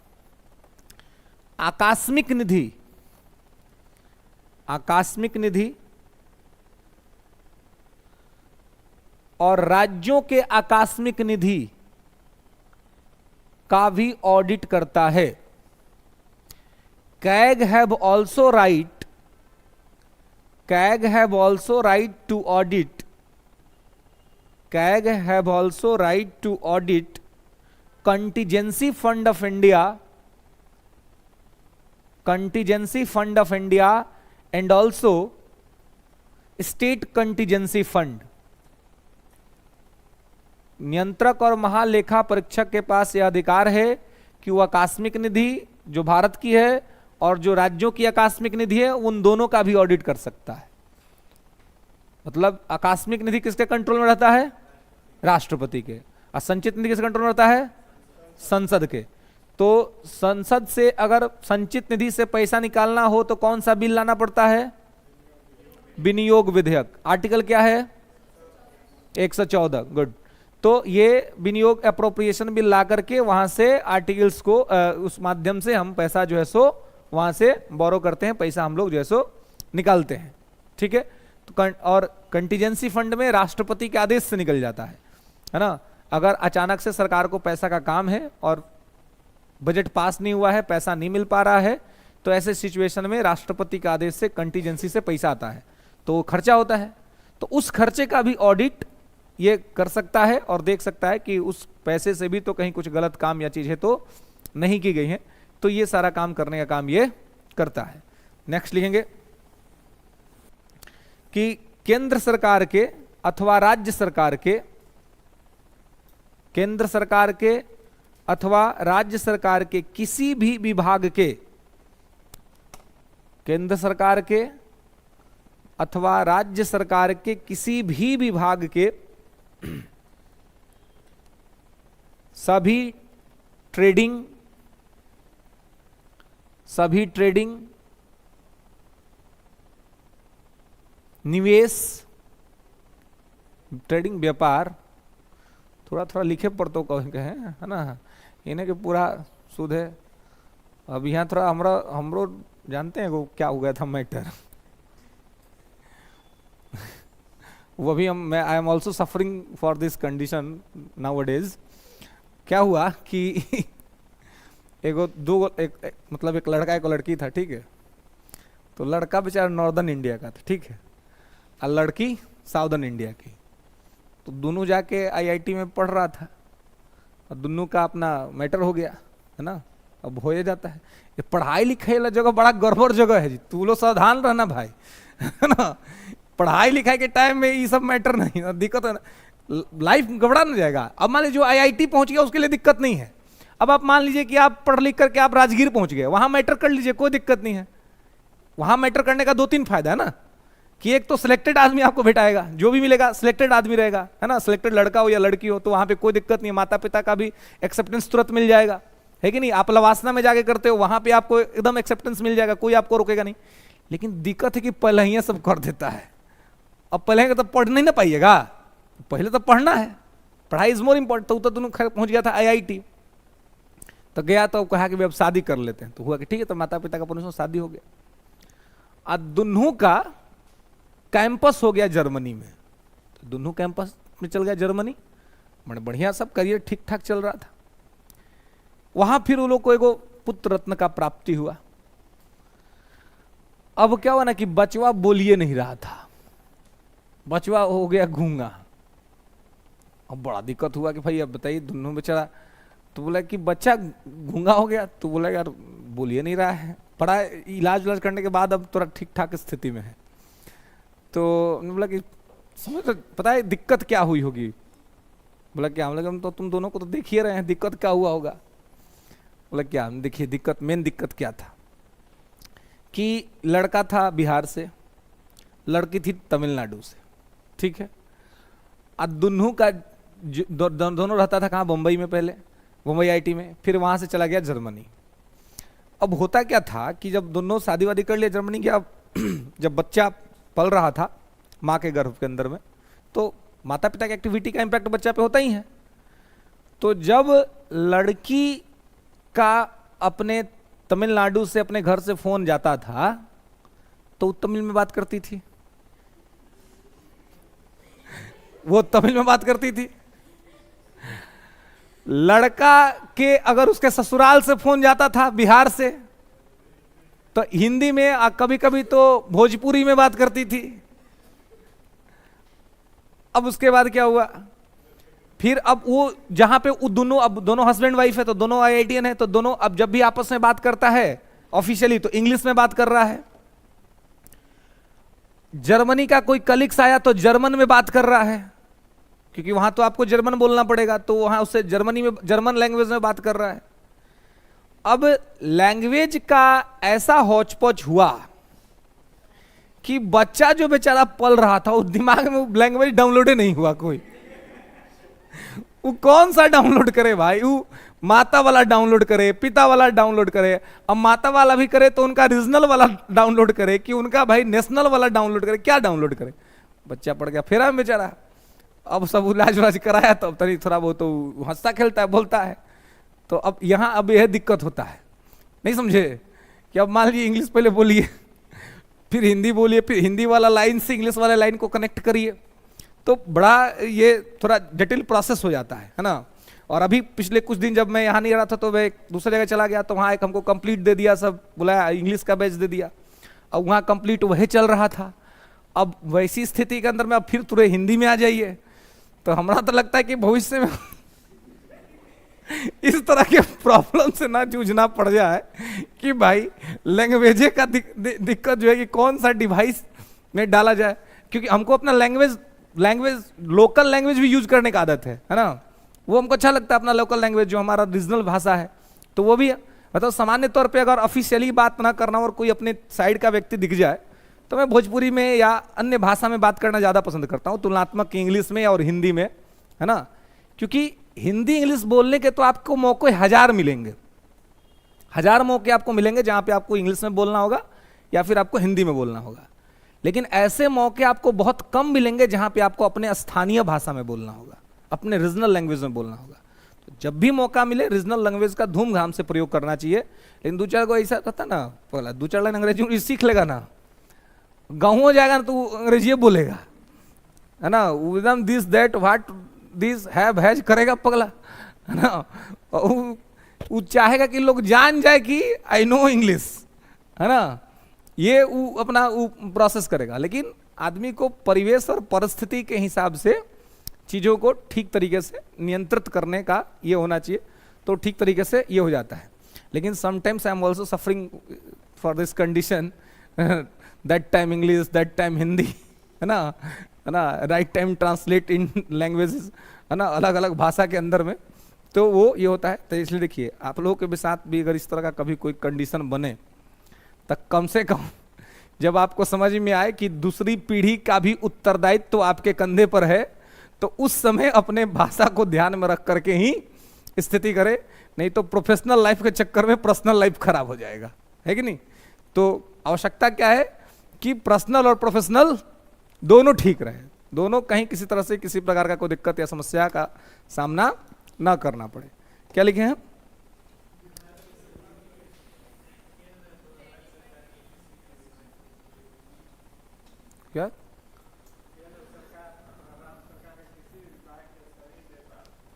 आकस्मिक निधि, आकस्मिक निधि और राज्यों के आकस्मिक निधि का भी ऑडिट करता है। CAG have also right, CAG have also right to audit, CAG have also right to audit contingency fund of India, contingency fund of India and also state contingency fund. नियंत्रक और महालेखा परीक्षक के पास यह अधिकार है कि वह आकस्मिक निधि जो भारत की है और जो राज्यों की आकस्मिक निधि है उन दोनों का भी ऑडिट कर सकता है। मतलब आकस्मिक निधि किसके कंट्रोल में रहता है, राष्ट्रपति के, और संचित निधि किसके कंट्रोल में रहता है, संसद के। तो संसद से अगर संचित निधि से पैसा निकालना हो तो कौन सा बिल लाना पड़ता है, विनियोग विधेयक। आर्टिकल क्या है, 114, गुड। तो ये विनियोग अप्रोप्रिएशन बिल ला करके वहां से आर्टिकल्स को उस माध्यम से हम पैसा जो है सो वहां से बोरो करते हैं, पैसा हम लोग जो है सो निकालते हैं, ठीक है। तो और कंटीजेंसी फंड में राष्ट्रपति के आदेश से निकल जाता है ना। अगर अचानक से सरकार को पैसा का काम है और बजट पास नहीं हुआ है, पैसा नहीं मिल पा रहा है, तो ऐसे सिचुएशन में राष्ट्रपति के आदेश से कंटीजेंसी से पैसा आता है, तो खर्चा होता है, तो उस खर्चे का भी ऑडिट ये कर सकता है और देख सकता है कि उस पैसे से भी तो कहीं कुछ गलत काम या चीजें तो नहीं की गई हैं। तो ये सारा काम करने का काम ये करता है। नेक्स्ट लिखेंगे कि केंद्र सरकार के अथवा राज्य सरकार के, केंद्र सरकार के अथवा राज्य सरकार के किसी भी विभाग के, केंद्र सरकार के अथवा राज्य सरकार के किसी भी विभाग के सभी ट्रेडिंग, सभी ट्रेडिंग, निवेश, ट्रेडिंग व्यापार, थोड़ा थोड़ा लिखे पर तो कहेंगे है ना, इन्हें के पूरा शुद्ध है। अब यहाँ थोड़ा हमरो जानते हैं वो क्या हो गया था मैटर वो भी मैं I am also suffering for this condition now days. क्या हुआ कि मतलब एक लड़का एक लड़की था, ठीक है। तो लड़का बेचारा नॉर्दर्न इंडिया का था, ठीक है, और लड़की साउदर्न इंडिया की। तो दोनों जाके आईआईटी में पढ़ रहा था और दोनों का अपना मैटर हो गया है ना। अब हो जाता है, ये पढ़ाई लिखाई वाला जगह बड़ा गड़बड़ जगह है जी, तू लोग सावधान रहना भाई है ना। पढ़ाई लिखाई के टाइम में ये सब मैटर नहीं, दिक्कत है ना, लाइफ गड़बड़ा ना जाएगा। अब मान लीजिए जो आईआईटी पहुंच गया उसके लिए दिक्कत नहीं है। अब आप मान लीजिए कि आप पढ़ लिख करके आप राजगीर पहुंच गए, वहां मैटर कर लीजिए, कोई दिक्कत नहीं है। वहां मैटर करने का 2-3 फायदा है ना, कि एक तो सिलेक्टेड आदमी आपको भेटाएगा, जो भी मिलेगा सिलेक्टेड आदमी रहेगा है ना, सिलेक्टेड लड़का हो या लड़की हो, तो वहां पे कोई दिक्कत नहीं है, माता पिता का भी एक्सेप्टेंस तुरंत मिल जाएगा, है कि नहीं। आप लवासना में जाके करते हो, वहां पे आपको एकदम एक्सेप्टेंस मिल जाएगा, कोई आपको रोकेगा नहीं। लेकिन दिक्कत है कि पहले ही सब कर देता है। अब पहले तो पढ़ नहीं ना पाइएगा, पहले तो पढ़ना है, पढ़ाई इज मोर इम्पोर्टेंट। तो दोनों पहुंच गया था आईआईटी, तो गया तो कहा कि अब शादी कर लेते हैं, तो हुआ कि ठीक है, तो माता पिता का परमिशन शादी हो गया। अब दोनों का कैंपस हो गया जर्मनी में, तो दोनों कैंपस में चल गया जर्मनी, बड़े बढ़िया सब करियर ठीक ठाक चल रहा था। वहां फिर उन लोग को एगो पुत्र रत्न का प्राप्ति हुआ। अब क्या हुआ ना कि बचवा बोलिए नहीं रहा था, बचवा हो गया गूंगा। अब बड़ा दिक्कत हुआ कि भाई अब बताइए, दोनों बेचारा तो बोला कि बच्चा गूंगा हो गया। तो बोला यार बोलिए नहीं रहा है, बड़ा इलाज उलाज करने के बाद अब थोड़ा ठीक ठाक स्थिति में है। तो बोला कि समझ पता है दिक्कत क्या हुई होगी? बोला क्या? हम लोग तो तुम दोनों को तो देख ही रहे हैं, दिक्कत क्या हुआ होगा? बोला क्या? देखिए दिक्कत, मेन दिक्कत क्या था कि लड़का था बिहार से, लड़की थी तमिलनाडु से, ठीक है। और दोनों का दोनों रहता था कहाँ? बम्बई में, पहले बम्बई आईटी में, फिर वहाँ से चला गया जर्मनी। अब होता क्या था कि जब दोनों शादी वादी कर लिया जर्मनी के, अब जब बच्चा पल रहा था माँ के गर्भ के अंदर में, तो माता पिता की एक्टिविटी का इम्पैक्ट बच्चा पे होता ही है। तो जब लड़की का अपने तमिलनाडु से अपने घर से फोन जाता था तो तमिल में बात करती थी, वो तमिल में बात करती थी। लड़का के अगर उसके ससुराल से फोन जाता था बिहार से तो हिंदी में, कभी कभी तो भोजपुरी में बात करती थी। अब उसके बाद क्या हुआ, फिर अब वो जहां पे वो दोनों, अब दोनों हस्बैंड वाइफ है तो दोनों आईआईटीएन है, तो दोनों अब जब भी आपस में बात करता है ऑफिशियली तो इंग्लिश में बात कर रहा है। जर्मनी का कोई कलीग्स आया तो जर्मन में बात कर रहा है, क्योंकि वहां तो आपको जर्मन बोलना पड़ेगा, तो वहां उससे जर्मनी में, जर्मन लैंग्वेज में बात कर रहा है। अब लैंग्वेज का ऐसा हौच-पौच हुआ कि बच्चा जो बेचारा पल रहा था उस दिमाग में लैंग्वेज डाउनलोड ही नहीं हुआ कोई। वो कौन सा डाउनलोड करे भाई? वो माता वाला डाउनलोड करे, पिता वाला डाउनलोड करे, अब माता वाला भी करे तो उनका रीजनल वाला डाउनलोड करे कि उनका भाई नेशनल वाला डाउनलोड करे, क्या डाउनलोड करे? बच्चा पड़ गया फेरा में बेचारा। अब सब इलाज उलाज कराया तो अब तरी थोड़ा बहुत तो हंसता खेलता है, बोलता है। तो अब यहाँ अब यह दिक्कत होता है, नहीं समझे? कि अब मान लीजिए इंग्लिश पहले बोलिए, फिर हिंदी बोलिए, फिर हिंदी वाला लाइन से इंग्लिश वाला लाइन को कनेक्ट करिए, तो बड़ा ये थोड़ा जटिल प्रोसेस हो जाता है ना। और अभी पिछले कुछ दिन जब मैं यहाँ नहीं रहा था तो मैं दूसरी जगह चला गया, तो वहाँ एक हमको कंप्लीट दे दिया, सब बुलाया, इंग्लिश का बैच दे दिया। अब वहाँ कंप्लीट वही चल रहा था। अब वैसी स्थिति के अंदर में अब फिर तुरंत हिंदी में आ जाइए, तो हमारा तो लगता है कि भविष्य में इस तरह के प्रॉब्लम से ना जूझना पड़ जाए कि भाई लैंग्वेज का दिक्कत जो है कि कौन सा डिवाइस में डाला जाए, क्योंकि हमको अपना लैंग्वेज लोकल लैंग्वेज भी यूज करने का आदत है ना। वो हमको अच्छा लगता है अपना लोकल लैंग्वेज जो हमारा रीजनल भाषा है, तो वो भी मतलब सामान्य तौर पे अगर ऑफिशियली बात ना करना और कोई अपने साइड का व्यक्ति दिख जाए तो मैं भोजपुरी में या अन्य भाषा में बात करना ज़्यादा पसंद करता हूँ तुलनात्मक इंग्लिश में और हिंदी में, है ना। क्योंकि हिंदी इंग्लिश बोलने के तो आपको मौके 1000 मिलेंगे, 1000 मौके आपको मिलेंगे जहाँ पे आपको इंग्लिश में बोलना होगा या फिर आपको हिंदी में बोलना होगा। लेकिन ऐसे मौके आपको बहुत कम मिलेंगे जहाँ पे आपको अपने स्थानीय भाषा में बोलना होगा, अपने रीजनल लैंग्वेज में बोलना होगा। तो जब भी मौका मिले रीजनल लैंग्वेज का धूमधाम से प्रयोग करना चाहिए। लेकिन दो चार को ऐसा कहता ना, बोला 2-4 लाइन अंग्रेजी सीख लेगा ना, गाँव हो जाएगा ना तो अंग्रेजी बोलेगा, है ना। एकदम this that what this have has करेगा पगला, है ना। वो चाहेगा कि लोग जान जाए कि आई नो इंग्लिश, है ना। ये वो अपना वो प्रोसेस करेगा। लेकिन आदमी को परिवेश और परिस्थिति के हिसाब से चीज़ों को ठीक तरीके से नियंत्रित करने का ये होना चाहिए, तो ठीक तरीके से ये हो जाता है। लेकिन sometimes I am also suffering for this condition, that time English, that time Hindi, है ना, राइट टाइम ट्रांसलेट इन लैंग्वेजेस, है ना, अलग अलग भाषा के अंदर में। तो वो ये होता है। तो इसलिए देखिए आप लोगों के साथ भी अगर इस तरह का कभी कोई कंडीशन बने तो कम से कम जब आपको समझ में आए कि दूसरी पीढ़ी का भी उत्तरदायित्व तो आपके कंधे पर है, तो उस समय अपने भाषा को ध्यान में रख करके ही स्थिति करे, नहीं तो प्रोफेशनल लाइफ के चक्कर में पर्सनल लाइफ खराब हो जाएगा, है कि नहीं। तो आवश्यकता क्या है कि पर्सनल और प्रोफेशनल दोनों ठीक रहे, दोनों कहीं किसी तरह से किसी प्रकार का कोई दिक्कत या समस्या का सामना ना करना पड़े। क्या लिखे हैं? क्या?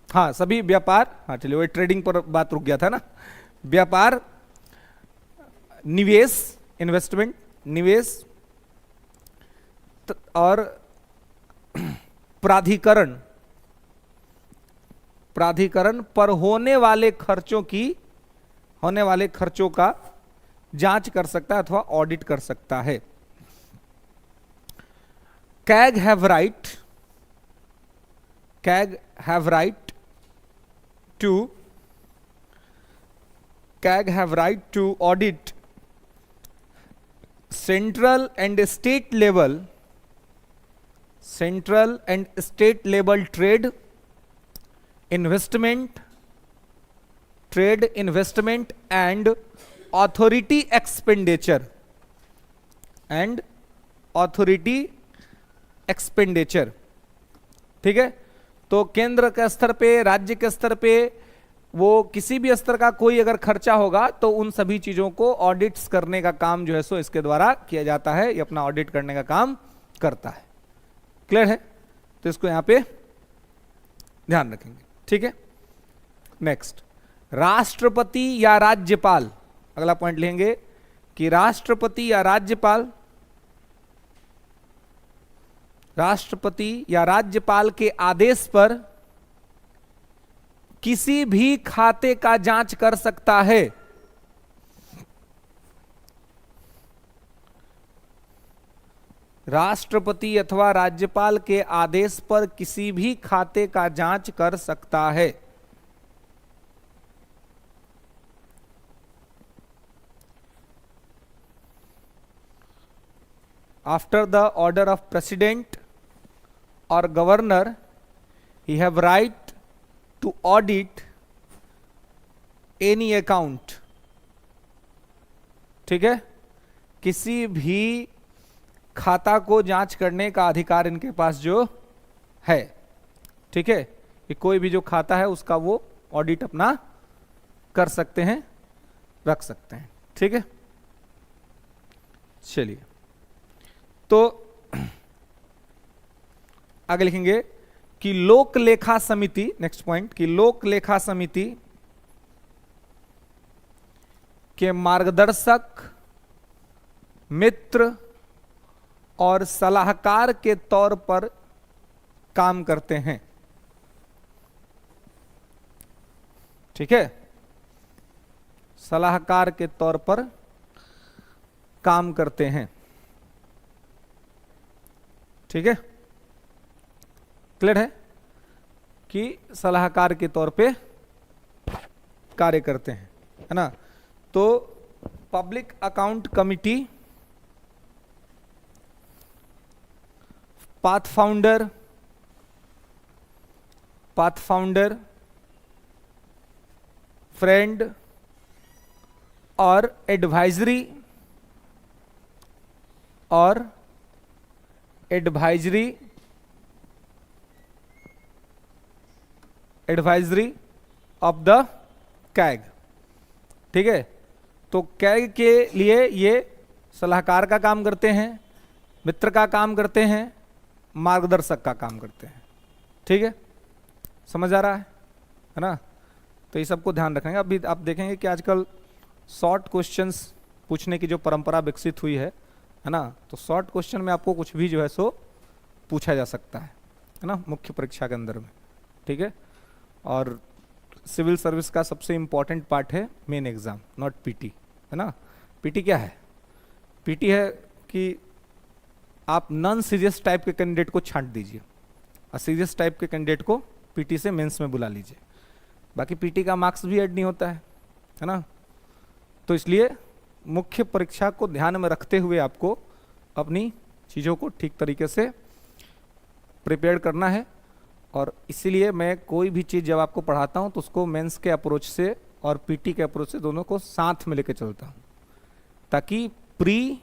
हाँ, सभी व्यापार, हाँ चलिए वही ट्रेडिंग पर बात रुक गया था ना। व्यापार, निवेश, इन्वेस्टमेंट, निवेश और प्राधिकरण, प्राधिकरण पर होने वाले खर्चों का जांच कर सकता है अथवा ऑडिट कर सकता है। CAG have right to audit central and state level trade investment and authority expenditure. ठीक है, तो केंद्र के स्तर पे, राज्य के स्तर पे, वो किसी भी स्तर का कोई अगर खर्चा होगा तो उन सभी चीजों को ऑडिट्स करने का काम जो है सो इसके द्वारा किया जाता है। ये अपना ऑडिट करने का काम करता है। क्लियर है? तो इसको यहां पे ध्यान रखेंगे। ठीक है, नेक्स्ट, राष्ट्रपति या राज्यपाल, अगला पॉइंट लेंगे कि राष्ट्रपति या राज्यपाल के आदेश पर किसी भी खाते का जांच कर सकता है। राष्ट्रपति अथवा राज्यपाल के आदेश पर किसी भी खाते का जांच कर सकता है। After the order of president or governor, he have right to audit any account। ठीक है, किसी भी खाता को जांच करने का अधिकार इनके पास जो है। ठीक है, कि कोई भी जो खाता है उसका वो ऑडिट अपना कर सकते हैं, रख सकते हैं। ठीक है, चलिए, तो आगे लिखेंगे कि लोक लेखा समिति, नेक्स्ट पॉइंट, कि लोक लेखा समिति के मार्गदर्शक, मित्र और सलाहकार के तौर पर काम करते हैं। ठीक है, सलाहकार के तौर पर काम करते हैं। ठीक है, क्लियर है कि सलाहकार के तौर पे कार्य करते हैं, है ना। तो पब्लिक अकाउंट कमिटी, पाथफाउंडर, फ्रेंड और एडवाइजरी ऑफ द कैग। ठीक है, तो कैग के लिए ये सलाहकार का काम करते हैं, मित्र का काम करते हैं, मार्गदर्शक का काम करते हैं। ठीक है, समझ आ रहा है ना। तो ये सबको ध्यान रखेंगे। अभी आप देखेंगे कि आजकल शॉर्ट क्वेश्चंस पूछने की जो परंपरा विकसित हुई है ना, तो शॉर्ट क्वेश्चन में आपको कुछ भी जो है सो पूछा जा सकता है ना, मुख्य परीक्षा के अंदर में। ठीक है, और सिविल सर्विस का सबसे इंपॉर्टेंट पार्ट है मेन एग्जाम, नॉट पीटी, है ना। पीटी क्या है? पीटी है कि आप नॉन सीरियस टाइप के कैंडिडेट को छांट दीजिए और सीरियस टाइप के कैंडिडेट को पीटी से मेंस में बुला लीजिए। बाकी पीटी का मार्क्स भी ऐड नहीं होता है ना। तो इसलिए मुख्य परीक्षा को ध्यान में रखते हुए आपको अपनी चीज़ों को ठीक तरीके से प्रिपेयर करना है। और इसीलिए मैं कोई भी चीज़ जब आपको पढ़ाता हूँ तो उसको मेंस के अप्रोच से और पीटी के अप्रोच से दोनों को साथ में लेकर चलता हूँ, ताकि प्री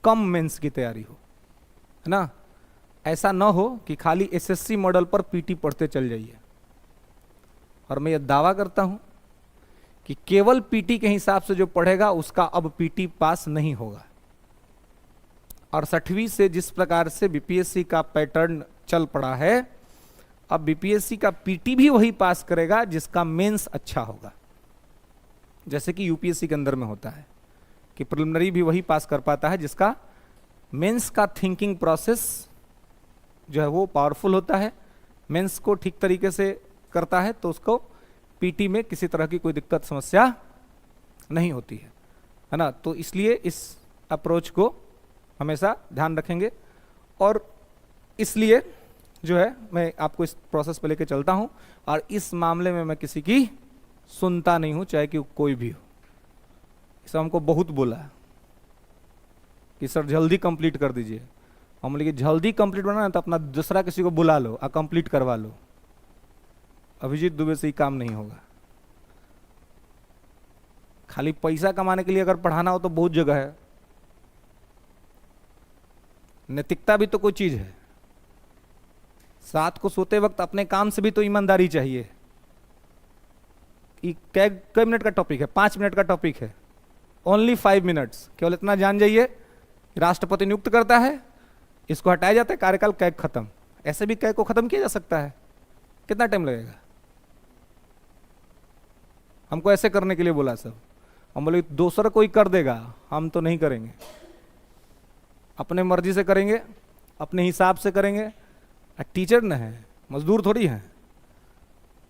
कम मेंस की तैयारी हो, है ना। ऐसा ना हो कि खाली एसएससी मॉडल पर पीटी पढ़ते चल जाइए। और मैं ये दावा करता हूँ कि केवल पीटी के हिसाब से जो पढ़ेगा उसका अब पीटी पास नहीं होगा। और 6वीं से जिस प्रकार से बीपीएससी का पैटर्न चल पड़ा है, अब बीपीएससी का पीटी भी वही पास करेगा जिसका मेंस अच्छा होगा। जैसे कि यूपीएससी के अंदर में होता है कि प्रिलिमिनरी भी वही पास कर पाता है जिसका मेंस का थिंकिंग प्रोसेस जो है वो पावरफुल होता है, मेंस को ठीक तरीके से करता है तो उसको पीटी में किसी तरह की कोई दिक्कत समस्या नहीं होती है ना। तो इसलिए इस अप्रोच को हमेशा ध्यान रखेंगे, और इसलिए जो है मैं आपको इस प्रोसेस पे लेके चलता हूं, और इस मामले में मैं किसी की सुनता नहीं हूं, चाहे कि कोई भी हो। इसे हमको बहुत बोला कि सर जल्दी कंप्लीट कर दीजिए, हम बोले कि जल्दी कंप्लीट बनाना है तो अपना दूसरा किसी को बुला लो और कंप्लीट करवा लो। अभिजीत दुबे से ही काम नहीं होगा। खाली पैसा कमाने के लिए अगर पढ़ाना हो तो बहुत जगह है। नैतिकता भी तो कोई चीज है। रात को सोते वक्त अपने काम से भी तो ईमानदारी चाहिए। कई मिनट का टॉपिक है? 5 मिनट का टॉपिक है, ओनली 5 मिनट्स। केवल इतना जान जाइए, राष्ट्रपति नियुक्त करता है, इसको हटाया जाता है, कार्यकाल कैग खत्म। ऐसे भी कैग को खत्म किया जा सकता है। कितना टाइम लगेगा? हमको ऐसे करने के लिए बोला सब, हम बोले दूसरा कोई कर देगा, हम तो नहीं करेंगे, अपने मर्जी से करेंगे, अपने हिसाब से करेंगे। टीचर न है, मजदूर थोड़ी है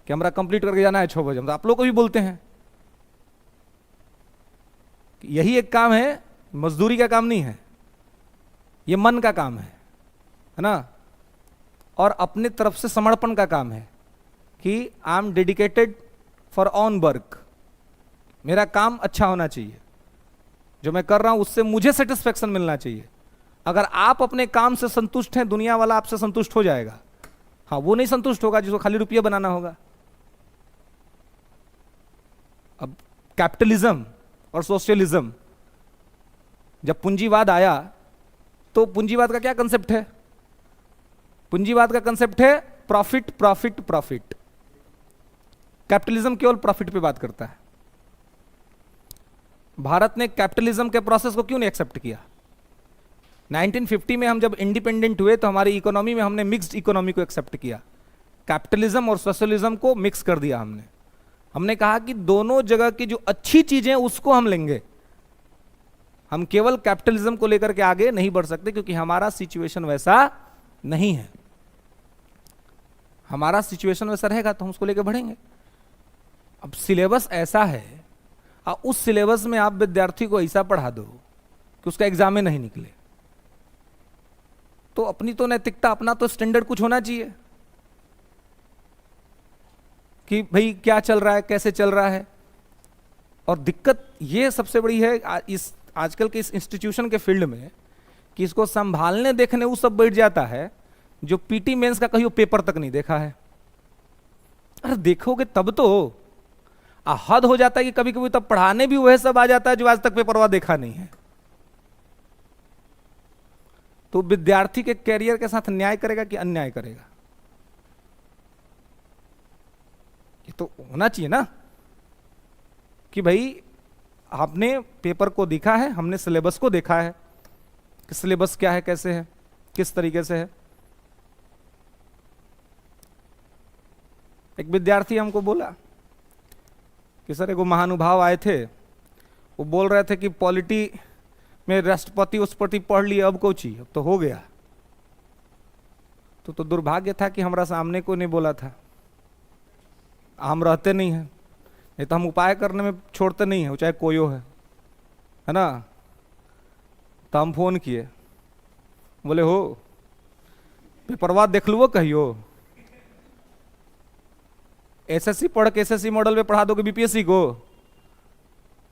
कि हमारा कंप्लीट करके जाना है 6 बजे। हम तो आप लोग को भी बोलते हैं कि यही एक काम है, मजदूरी का काम नहीं है, ये मन का काम है ना, और अपने तरफ से समर्पण का काम है कि I am dedicated for on work. मेरा काम अच्छा होना चाहिए, जो मैं कर रहा हूं उससे मुझे सेटिस्फेक्शन मिलना चाहिए। अगर आप अपने काम से संतुष्ट हैं, दुनिया वाला आपसे संतुष्ट हो जाएगा। हाँ, वो नहीं संतुष्ट होगा जिसको खाली रुपया बनाना होगा। अब कैपिटलिज्म और सोशलिज्म, जब पूंजीवाद आया तो पूंजीवाद का क्या कंसेप्ट है? पूंजीवाद का कंसेप्ट है प्रॉफिट प्रॉफिट प्रॉफिट। कैपिटलिज्म केवल प्रॉफिट पे बात करता है। भारत ने कैपिटलिज्म के प्रोसेस को क्यों नहीं एक्सेप्ट किया? 1950 में हम जब इंडिपेंडेंट हुए तो हमारी इकोनॉमी में हमने मिक्स्ड इकोनॉमी को एक्सेप्ट किया। कैपिटलिज्म और सोशलिज्म को मिक्स कर दिया हमने कहा कि दोनों जगह की जो अच्छी चीजें उसको हम लेंगे। हम केवल कैपिटलिज्म को लेकर के आगे नहीं बढ़ सकते, क्योंकि हमारा सिचुएशन वैसा नहीं है। हमारा सिचुएशन वैसा रहेगा तो हम उसको लेकर बढ़ेंगे। अब सिलेबस ऐसा है, और उस सिलेबस में आप विद्यार्थी को ऐसा पढ़ा दो कि उसका एग्जाम में नहीं निकले, तो अपनी तो नैतिकता, अपना तो स्टैंडर्ड कुछ होना चाहिए कि भाई क्या चल रहा है, कैसे चल रहा है। और दिक्कत ये सबसे बड़ी है इस आजकल के इस इंस्टीट्यूशन के फील्ड में कि इसको संभालने देखने वो सब बैठ जाता है जो पीटी मेंस का कहीं पेपर तक नहीं देखा है। अरे देखोगे तब तो हद हो जाता है कि कभी कभी तब पढ़ाने भी वह सब आ जाता है जो आज तक पेपरवा देखा नहीं है। तो विद्यार्थी के कैरियर के साथ न्याय करेगा कि अन्याय करेगा? ये तो होना चाहिए ना कि भाई आपने पेपर को देखा है, हमने सिलेबस को देखा है कि सिलेबस क्या है, कैसे है, किस तरीके से है। एक विद्यार्थी हमको बोला कि सर एगो महानुभाव आए थे, वो बोल रहे थे कि पॉलिटी में राष्ट्रपति उसपति पढ़ लिए, अब कोची, अब तो हो गया। तो दुर्भाग्य था कि हमारा सामने को नहीं बोला था। हम रहते नहीं हैं, नहीं तो हम उपाय करने में छोड़ते नहीं है, चाहे कोई है ना। तो हम फोन किए, बोले हो पेपरवा देख लो कहियो, एसएससी पढ़ के एसएससी मॉडल में पढ़ा दोगे बीपीएससी को?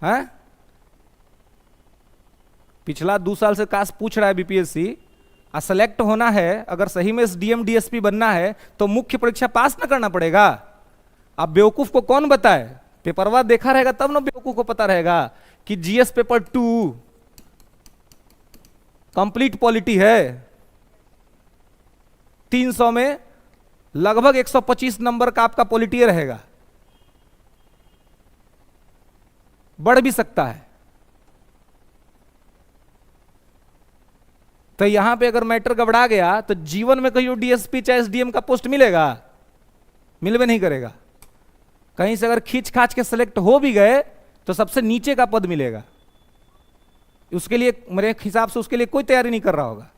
हैं? पिछला 2 साल से काश पूछ रहा है बीपीएससी, सेलेक्ट होना है, अगर सही में एसडीएम डीएसपी बनना है तो मुख्य परीक्षा पास ना करना पड़ेगा। अब बेवकूफ को कौन बताए? पेपरवा देखा रहेगा तब ना बेवकूफ को पता रहेगा कि जीएस पेपर 2 कंप्लीट पॉलिटी है, 300 में लगभग 125 नंबर का आपका पॉलिटी रहेगा, बढ़ भी सकता है। तो यहां पे अगर मैटर गड़बड़ा गया तो जीवन में कहीं डीएसपी चाहे एसडीएम का पोस्ट मिलेगा? मिलवे नहीं करेगा। कहीं से अगर खींच खाच के सेलेक्ट हो भी गए तो सबसे नीचे का पद मिलेगा। उसके लिए मेरे हिसाब से उसके लिए कोई तैयारी नहीं कर रहा होगा।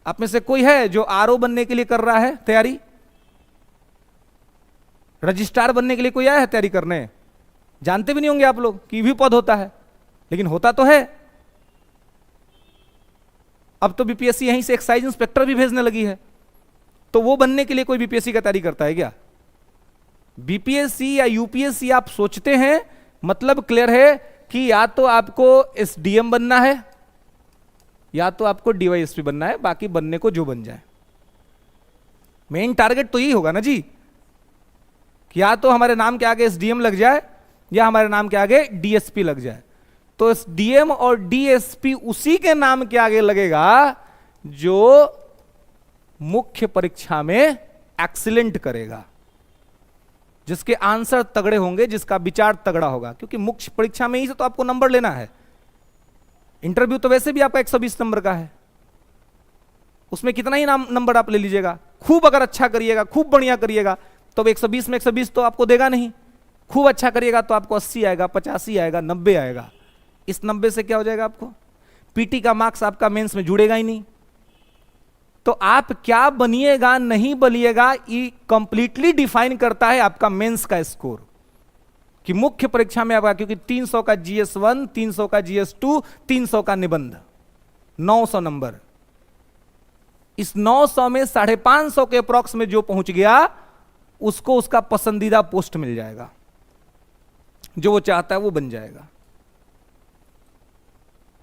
आप में से कोई है जो आरओ बनने के लिए कर रहा है तैयारी? रजिस्ट्रार बनने के लिए कोई आया है तैयारी करने? जानते भी नहीं होंगे आप लोग कि भी पद होता है, लेकिन होता तो है। अब तो बीपीएससी यहीं से एक्साइज इंस्पेक्टर भी भेजने लगी है, तो वो बनने के लिए कोई बीपीएससी का तैयारी करता है क्या? बीपीएससी या यूपीएससी आप सोचते हैं, मतलब क्लियर है कि या तो आपको एसडीएम बनना है या तो आपको डीवाईएसपी बनना है, बाकी बनने को जो बन जाए। मेन टारगेट तो यही होगा ना जी, कि या तो हमारे नाम के आगे एसडीएम लग जाए या हमारे नाम के आगे डीएसपी लग जाए। तो एसडीएम और डीएसपी उसी के नाम के आगे लगेगा जो मुख्य परीक्षा में एक्सीलेंट करेगा, जिसके आंसर तगड़े होंगे, जिसका विचार तगड़ा होगा। क्योंकि मुख्य परीक्षा में ही से तो आपको नंबर लेना है। इंटरव्यू तो वैसे भी आपका 120 नंबर का है, उसमें कितना ही नंबर आप ले लीजिएगा। खूब अगर अच्छा करिएगा, खूब बढ़िया करिएगा, तो 120 में 120 तो आपको देगा नहीं। खूब अच्छा करिएगा तो आपको 80 आएगा, 85 आएगा, 90 आएगा। इस 90 से क्या हो जाएगा? आपको पीटी का मार्क्स आपका मेंस में जुड़ेगा ही नहीं। तो आप क्या बनिएगा नहीं बनिएगा, ये कंप्लीटली डिफाइन करता है आपका मेंस का स्कोर, कि मुख्य परीक्षा में आपका, क्योंकि 300 का जीएस1, 300 का जीएस2, 300 का निबंध, 900 नंबर। इस 900 में 550 के अप्रॉक्स में जो पहुंच गया, उसको उसका पसंदीदा पोस्ट मिल जाएगा, जो वो चाहता है वो बन जाएगा।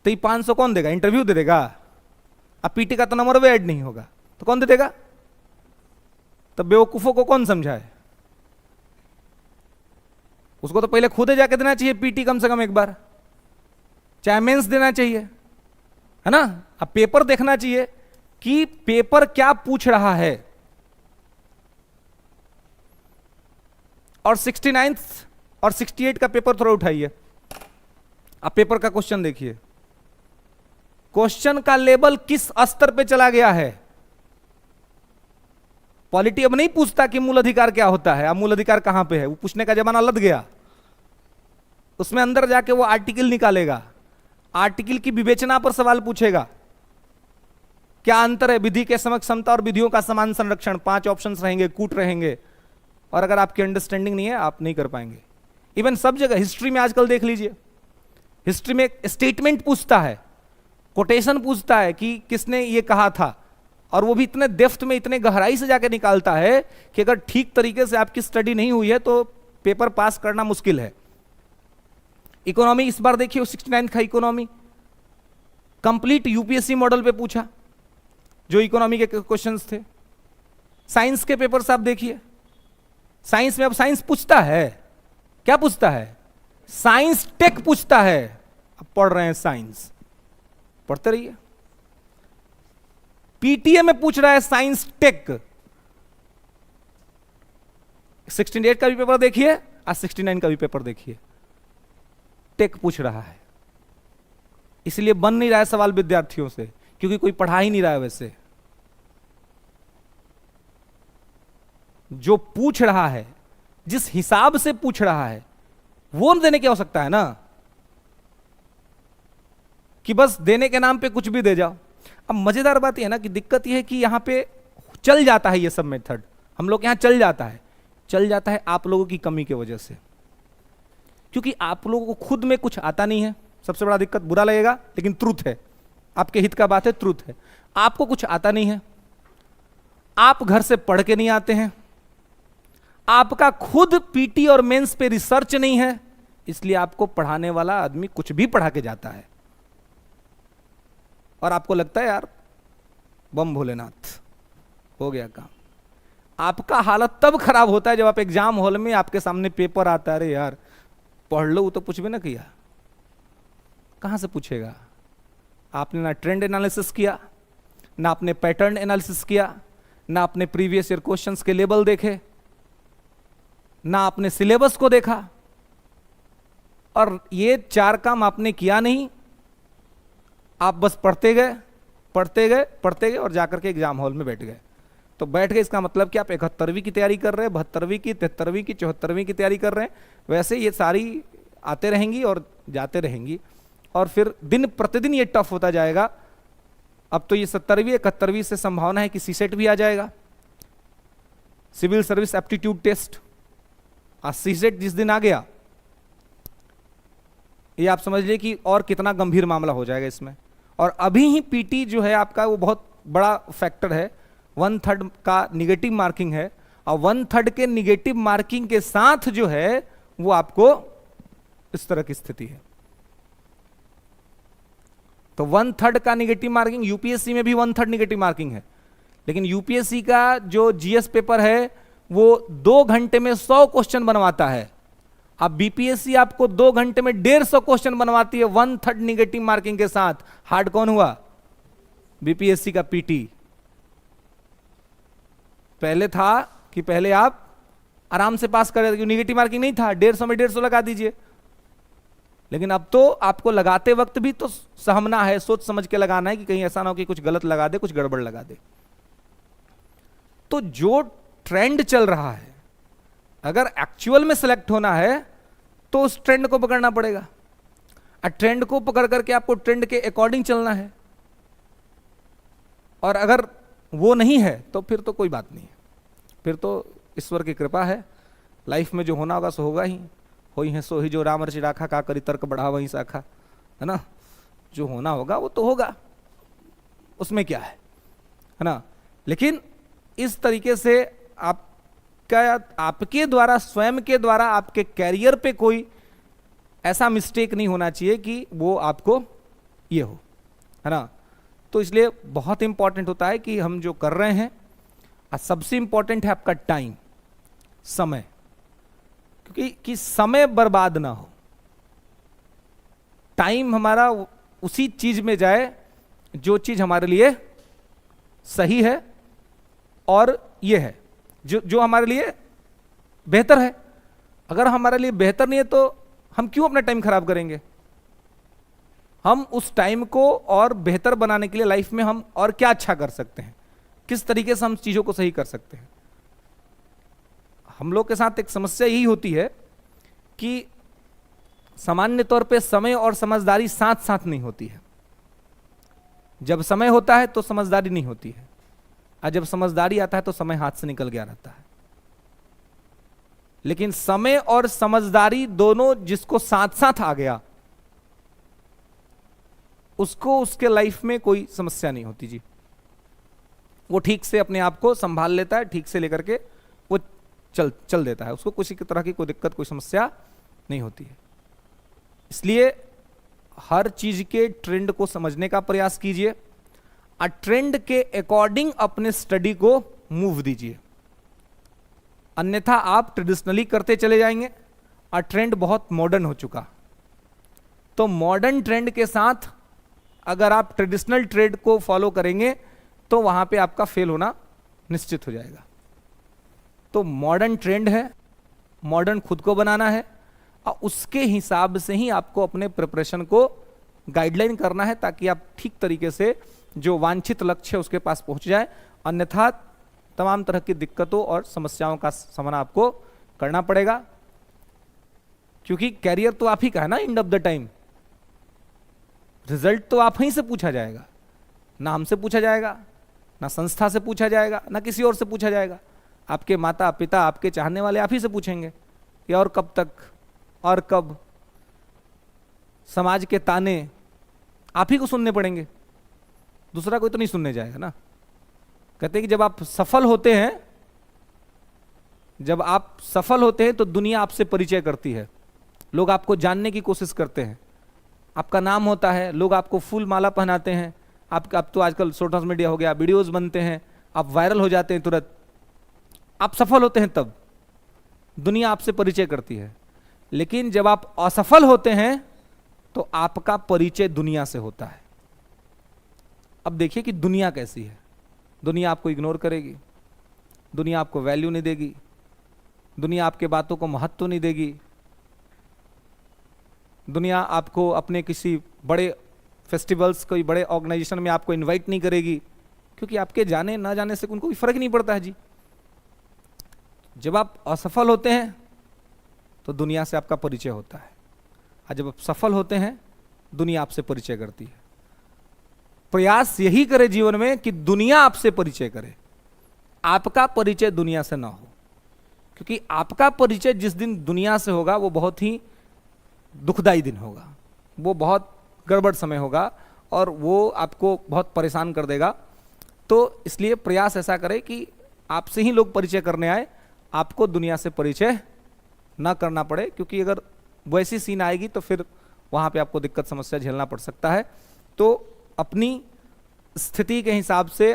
तो ये 500 कौन देगा? इंटरव्यू दे देगा। अब पीटी का तो नंबर भी ऐड नहीं होगा, तो कौन दे देगा? तब बेवकूफों को कौन समझाए? उसको तो पहले खुद जाके देना चाहिए पीटी, कम से कम एक बार, चाहे मेंस देना चाहिए, है ना। अब पेपर देखना चाहिए कि पेपर क्या पूछ रहा है। और 69 और 68 का पेपर थोड़ा उठाइए। अब पेपर का क्वेश्चन देखिए, क्वेश्चन का लेवल किस स्तर पे चला गया है। पॉलिटी अब नहीं पूछता कि मूल अधिकार क्या होता है, अब मूल अधिकार कहां पे है, वो पूछने का जमाना लद गया। उसमें अंदर जाके वो आर्टिकल निकालेगा, आर्टिकल की विवेचना पर सवाल पूछेगा। क्या अंतर है विधि के समक्ष समता और विधियों का समान संरक्षण, 5 ऑप्शंस रहेंगे, कूट रहेंगे। और अगर आपकी अंडरस्टैंडिंग नहीं है, आप नहीं कर पाएंगे। इवन सब जगह, हिस्ट्री में आजकल देख लीजिए, हिस्ट्री में स्टेटमेंट पूछता है, कोटेशन पूछता है कि किसने ये कहा था, और वो भी इतने डेप्थ में, इतने गहराई से जाके निकालता है कि अगर ठीक तरीके से आपकी स्टडी नहीं हुई है तो पेपर पास करना मुश्किल है। इकोनॉमी इस बार देखिए, 69 का इकोनॉमी कंप्लीट यूपीएससी मॉडल पे पूछा, जो इकोनॉमी के क्वेश्चंस थे। साइंस के पेपर्स आप देखिए, साइंस में अब साइंस पूछता है, क्या पूछता है? साइंस टेक पूछता है। अब पढ़ रहे हैं साइंस, पढ़ते रहिए। पीटीए में पूछ रहा है साइंस टेक। 68 का भी पेपर देखिए, आज 69 का भी पेपर देखिए, टेक पूछ रहा है। इसलिए बन नहीं रहा है सवाल विद्यार्थियों से, क्योंकि कोई पढ़ा ही नहीं रहा है। वैसे जो पूछ रहा है, जिस हिसाब से पूछ रहा है, वो देने की हो सकता है ना, कि बस देने के नाम पे कुछ भी दे जाओ। अब मजेदार बात यह है ना कि दिक्कत यह है कि यहां पे चल जाता है ये सब मेथड, हम लोग यहां चल जाता है आप लोगों की कमी की वजह से, क्योंकि आप लोगों को खुद में कुछ आता नहीं है। सबसे बड़ा दिक्कत, बुरा लगेगा लेकिन ट्रूथ है, आपके हित का बात है, ट्रूथ है। आपको कुछ आता नहीं है, आप घर से पढ़ के नहीं आते हैं, आपका खुद पीटी और मेंस पे रिसर्च नहीं है, इसलिए आपको पढ़ाने वाला आदमी कुछ भी पढ़ा के जाता है और आपको लगता है यार बम भोलेनाथ, हो गया काम। आपका हालत तब खराब होता है जब आप एग्जाम हॉल में, आपके सामने पेपर आता है, अरे यार पढ़ लो, वो तो कुछ भी ना किया। कहां से पूछेगा? आपने ना ट्रेंड एनालिसिस किया, ना आपने पैटर्न एनालिसिस किया, ना आपने प्रीवियस ईयर क्वेश्चंस के लेवल देखे, ना आपने सिलेबस को देखा, और ये 4 काम आपने किया नहीं। आप बस पढ़ते गए और जाकर के एग्जाम हॉल में बैठ गए। तो बैठ गए इसका मतलब कि आप 71वीं की तैयारी कर रहे हैं, 72वीं की, 73वीं की, 74वीं की तैयारी कर रहे हैं। वैसे ये सारी आते रहेंगी और जाते रहेंगी, और फिर दिन प्रतिदिन ये टफ होता जाएगा। अब तो ये 70वीं 71वीं से संभावना है कि सीसेट भी आ जाएगा, सिविल सर्विस एप्टीट्यूड टेस्ट, आज सीसेट जिस दिन आ गया, ये आप समझ लीजिए कि और कितना गंभीर मामला हो जाएगा इसमें। और अभी ही पीटी जो है आपका वो बहुत बड़ा फैक्टर है, 1/3 का निगेटिव मार्किंग है, और 1/3 के निगेटिव मार्किंग के साथ जो है वो आपको इस तरह की स्थिति है। तो 1/3 का निगेटिव मार्किंग, यूपीएससी में भी 1/3 निगेटिव मार्किंग है, लेकिन यूपीएससी का जो जीएस पेपर है वो 2 घंटे में 100 क्वेश्चन बनवाता है। अब बीपीएससी आपको 2 घंटे में 150 क्वेश्चन बनवाती है 1/3 निगेटिव मार्किंग के साथ। हार्ड कौन हुआ? बीपीएससी का पीटी। पहले था कि पहले आप आराम से पास कर रहे थे, निगेटिव मार्किंग नहीं था, 150 में 150 लगा दीजिए। लेकिन अब तो आपको लगाते वक्त भी तो सहमना है, सोच समझ के लगाना है कि कहीं ऐसा ना हो कि कुछ गलत लगा दे, कुछ गड़बड़ लगा दे। तो जो ट्रेंड चल रहा है, अगर एक्चुअल में सिलेक्ट होना है तो उस ट्रेंड को पकड़ना पड़ेगा, और ट्रेंड को पकड़ करके आपको ट्रेंड के अकॉर्डिंग चलना है। और अगर वो नहीं है तो फिर तो कोई बात नहीं है, फिर तो ईश्वर की कृपा है, लाइफ में जो होना होगा सो होगा ही। होई है सो ही जो राम रचि राखा, का करी तर्क बढ़ा वही शाखा, है ना। जो होना होगा वो तो होगा, उसमें क्या है ना। लेकिन इस तरीके से आपके द्वारा, स्वयं के द्वारा आपके कैरियर पे कोई ऐसा मिस्टेक नहीं होना चाहिए कि वो आपको ये हो, है ना। तो इसलिए बहुत इंपॉर्टेंट होता है कि हम जो कर रहे हैं, सबसे इंपॉर्टेंट है आपका टाइम, समय, क्योंकि समय बर्बाद ना हो। टाइम हमारा उसी चीज में जाए जो चीज हमारे लिए सही है और ये है जो हमारे लिए बेहतर है। अगर हमारे लिए बेहतर नहीं है तो हम क्यों अपना टाइम खराब करेंगे। हम उस टाइम को और बेहतर बनाने के लिए लाइफ में हम और क्या अच्छा कर सकते हैं, किस तरीके से हम चीजों को सही कर सकते हैं। हम लोग के साथ एक समस्या यही होती है कि सामान्य तौर पे समय और समझदारी साथ साथ नहीं होती है। जब समय होता है तो समझदारी नहीं होती है, और जब समझदारी आता है तो समय हाथ से निकल गया रहता है। लेकिन समय और समझदारी दोनों जिसको साथ साथ आ गया, उसको उसके लाइफ में कोई समस्या नहीं होती जी। वो ठीक से अपने आप को संभाल लेता है, ठीक से लेकर के वो चल देता है, उसको किसी तरह की कोई दिक्कत, कोई समस्या नहीं होती है। इसलिए हर चीज के ट्रेंड को समझने का प्रयास कीजिए, और ट्रेंड के अकॉर्डिंग अपने स्टडी को मूव दीजिए। अन्यथा आप ट्रेडिशनली करते चले जाएंगे, और ट्रेंड बहुत मॉडर्न हो चुका। तो मॉडर्न ट्रेंड के साथ अगर आप ट्रेडिशनल ट्रेंड को फॉलो करेंगे तो वहां पे आपका फेल होना निश्चित हो जाएगा। तो मॉडर्न ट्रेंड है, मॉडर्न खुद को बनाना है, और उसके हिसाब से ही आपको अपने प्रिपरेशन को गाइडलाइन करना है, ताकि आप ठीक तरीके से जो वांछित लक्ष्य है उसके पास पहुंच जाए। अन्यथा तमाम तरह की दिक्कतों और समस्याओं का सामना आपको करना पड़ेगा, क्योंकि कैरियर तो आप ही का है ना। End of the time result तो आप ही से पूछा जाएगा, ना हमसे पूछा जाएगा, ना संस्था से पूछा जाएगा, ना किसी और से पूछा जाएगा। आपके माता पिता, आपके चाहने वाले आप ही से पूछेंगे कि और कब तक, और कब। समाज के ताने आप ही को सुनने पड़ेंगे, दूसरा कोई तो नहीं सुनने जाएगा ना। कहते हैं कि जब आप सफल होते हैं, जब आप सफल होते हैं तो दुनिया आपसे परिचय करती है, लोग आपको जानने की कोशिश करते हैं, आपका नाम होता है, लोग आपको फूल माला पहनाते हैं, आप तो आजकल सोशल मीडिया हो गया, वीडियोस बनते हैं, आप वायरल हो जाते हैं तुरंत। आप सफल होते हैं तब दुनिया आपसे परिचय करती है। लेकिन जब आप असफल होते हैं तो आपका परिचय दुनिया से होता है। अब देखिए कि दुनिया कैसी है। दुनिया आपको इग्नोर करेगी, दुनिया आपको वैल्यू नहीं देगी, दुनिया आपके बातों को महत्व नहीं देगी, दुनिया आपको अपने किसी बड़े फेस्टिवल्स, कोई बड़े ऑर्गेनाइजेशन में आपको इनवाइट नहीं करेगी, क्योंकि आपके जाने ना जाने से उनको कोई फर्क नहीं पड़ता है जी। जब आप असफल होते हैं तो दुनिया से आपका परिचय होता है, और जब आप सफल होते हैं दुनिया आपसे परिचय करती है। प्रयास यही करे जीवन में कि दुनिया आपसे परिचय करे, आपका परिचय दुनिया से ना हो। क्योंकि आपका परिचय जिस दिन दुनिया से होगा वो बहुत ही दुखदाई दिन होगा, वो बहुत गड़बड़ समय होगा और वो आपको बहुत परेशान कर देगा। तो इसलिए प्रयास ऐसा करें कि आपसे ही लोग परिचय करने आए, आपको दुनिया से परिचय ना करना पड़े, क्योंकि अगर वैसी सीन आएगी तो फिर वहाँ पे आपको दिक्कत समस्या झेलना पड़ सकता है। तो अपनी स्थिति के हिसाब से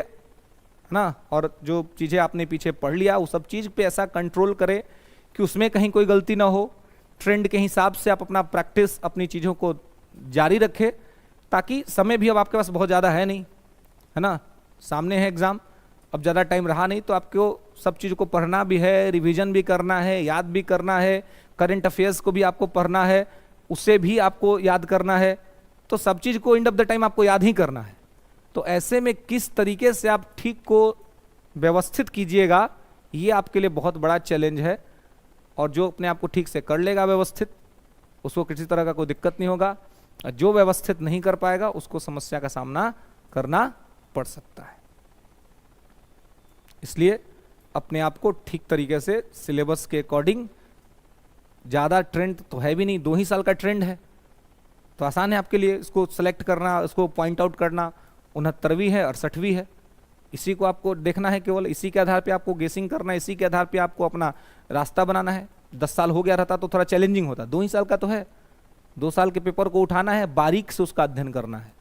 ना, और जो चीज़ें आपने पीछे पढ़ लिया उस सब चीज़ पे ऐसा कंट्रोल करें कि उसमें कहीं कोई गलती ना हो। ट्रेंड के हिसाब से आप अपना प्रैक्टिस, अपनी चीज़ों को जारी रखें, ताकि समय भी अब आपके पास बहुत ज़्यादा है नहीं, है ना, सामने है एग्ज़ाम, अब ज़्यादा टाइम रहा नहीं, तो आपको सब चीज़ को पढ़ना भी है, रिवीजन भी करना है, याद भी करना है, करंट अफेयर्स को भी आपको पढ़ना है, उसे भी आपको याद करना है। तो सब चीज़ को एंड ऑफ द टाइम आपको याद ही करना है। तो ऐसे में किस तरीके से आप ठीक को व्यवस्थित कीजिएगा, ये आपके लिए बहुत बड़ा चैलेंज है। और जो अपने आप को ठीक से कर लेगा व्यवस्थित, उसको किसी तरह का कोई दिक्कत नहीं होगा, और जो व्यवस्थित नहीं कर पाएगा उसको समस्या का सामना करना पड़ सकता है। इसलिए अपने आप को ठीक तरीके से सिलेबस के अकॉर्डिंग, ज़्यादा ट्रेंड तो है भी नहीं, 2 ही साल का ट्रेंड है, तो आसान है आपके लिए इसको सेलेक्ट करना, इसको पॉइंट आउट करना। 69वीं है, 68वीं है, इसी को आपको देखना है, केवल इसी के आधार पे आपको गेसिंग करना है, इसी के आधार पे आपको अपना रास्ता बनाना है। 10 साल हो गया रहता तो थोड़ा चैलेंजिंग होता, 2 ही साल का तो है। 2 साल के पेपर को उठाना है, बारीक से उसका अध्ययन करना है,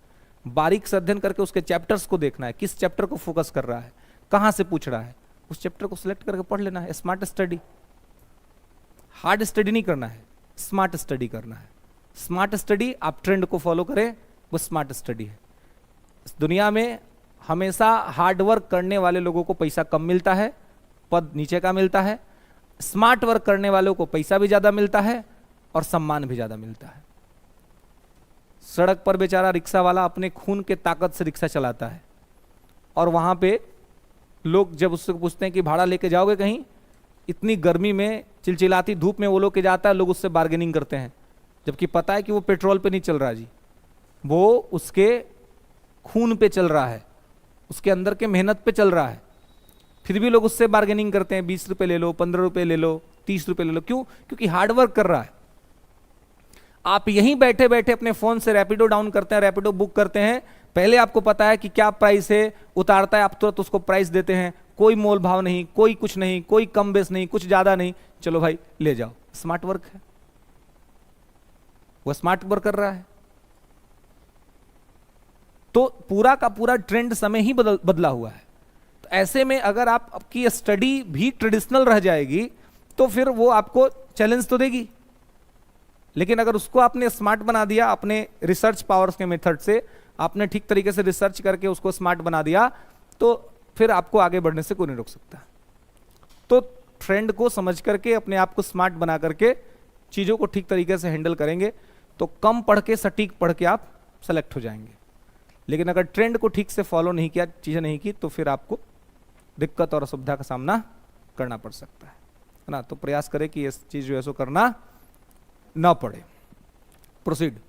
बारीक से अध्ययन करके उसके चैप्टर्स को देखना है, किस चैप्टर को फोकस कर रहा है, कहाँ से पूछ रहा है, उस चैप्टर को सिलेक्ट करके पढ़ लेना है। स्मार्ट स्टडी, हार्ड स्टडी नहीं करना है, स्मार्ट स्टडी करना है। स्मार्ट स्टडी आप ट्रेंड को फॉलो करें, वो स्मार्ट स्टडी है। इस दुनिया में हमेशा हार्ड वर्क करने वाले लोगों को पैसा कम मिलता है, पद नीचे का मिलता है। स्मार्ट वर्क करने वालों को पैसा भी ज्यादा मिलता है और सम्मान भी ज्यादा मिलता है। सड़क पर बेचारा रिक्शा वाला अपने खून के ताकत से रिक्शा चलाता है, और वहां पे लोग जब उससे पूछते हैं कि भाड़ा लेके जाओगे कहीं, इतनी गर्मी में चिलचिलाती धूप में वो लोग के जाता है, लोग उससे बार्गेनिंग करते हैं, जबकि पता है कि वो पेट्रोल पे नहीं चल रहा जी, वो उसके खून पे चल रहा है, उसके अंदर के मेहनत पे चल रहा है। फिर भी लोग उससे बार्गेनिंग करते हैं, 20 रुपए ले लो, 15 रुपए ले लो, 30 रुपए ले लो। क्यों? क्योंकि हार्ड वर्क कर रहा है। आप यहीं बैठे बैठे अपने फोन से रैपिडो डाउन करते हैं, रैपिडो बुक करते हैं, पहले आपको पता है कि क्या प्राइस है, उतारता है, आप तुरंत उसको प्राइस देते हैं, कोई मोल भाव नहीं, कोई कुछ नहीं, कोई कम बेस नहीं, कुछ ज्यादा नहीं, चलो भाई ले जाओ। स्मार्ट वर्क है, वो स्मार्ट वर्क कर रहा है। तो पूरा का पूरा ट्रेंड समय ही बदला हुआ है। तो ऐसे में अगर आपकी स्टडी भी ट्रेडिशनल रह जाएगी तो फिर वो आपको चैलेंज तो देगी, लेकिन अगर उसको आपने स्मार्ट बना दिया, अपने रिसर्च पावर्स के मेथड से आपने ठीक तरीके से रिसर्च करके उसको स्मार्ट बना दिया, तो फिर आपको आगे बढ़ने से कोई नहीं रोक सकता। तो ट्रेंड को समझ करके अपने आप को स्मार्ट बना करके चीजों को ठीक तरीके से हैंडल करेंगे तो कम पढ़ के सटीक पढ़ के आप सेलेक्ट हो जाएंगे। लेकिन अगर ट्रेंड को ठीक से फॉलो नहीं किया, चीजें नहीं की, तो फिर आपको दिक्कत और असुविधा का सामना करना पड़ सकता है ना। तो प्रयास करें कि ये चीज जो है सो करना ना पड़े। प्रोसीड।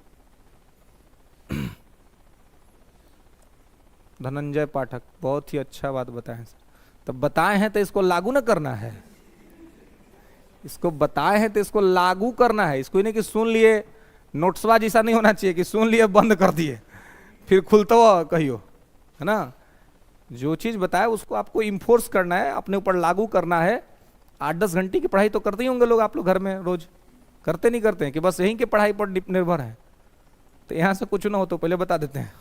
धनंजय पाठक, बहुत ही अच्छा बात बताए सर। तब बताए हैं तो इसको लागू ना करना है, इसको बताए हैं तो इसको लागू करना है। इसको नहीं कि सुन लिए, नोट्सवा जैसा नहीं होना चाहिए कि सुन लिए बंद कर दिए फिर खुलता हुआ कहियो, है ना। जो चीज बताए उसको आपको इंफोर्स करना है, अपने ऊपर लागू करना है। 8-10 घंटे की पढ़ाई तो करते ही होंगे लोग, आप लोग घर में रोज करते नहीं करते हैं कि बस यहीं के पढ़ाई पर निर्भर है। तो यहां से कुछ ना हो तो पहले बता देते हैं,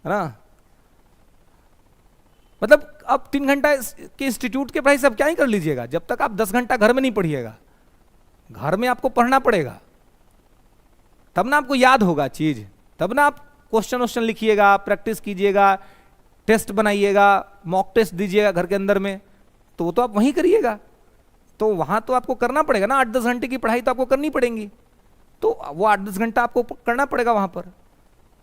है ना। मतलब अब 3 घंटा के इंस्टीट्यूट के पढ़ाई से अब क्या ही कर लीजिएगा, जब तक आप 10 घंटा घर में नहीं पढ़िएगा। घर में आपको पढ़ना पड़ेगा, तब ना आपको याद होगा चीज, तब ना आप क्वेश्चन लिखिएगा, प्रैक्टिस कीजिएगा, टेस्ट बनाइएगा, मॉक टेस्ट दीजिएगा घर के अंदर में, तो वो तो आप वहीं करिएगा। तो वहां तो आपको करना पड़ेगा ना, 8-10 घंटे की पढ़ाई तो आपको करनी पड़ेगी, तो वो 8-10 घंटा आपको करना पड़ेगा वहां पर।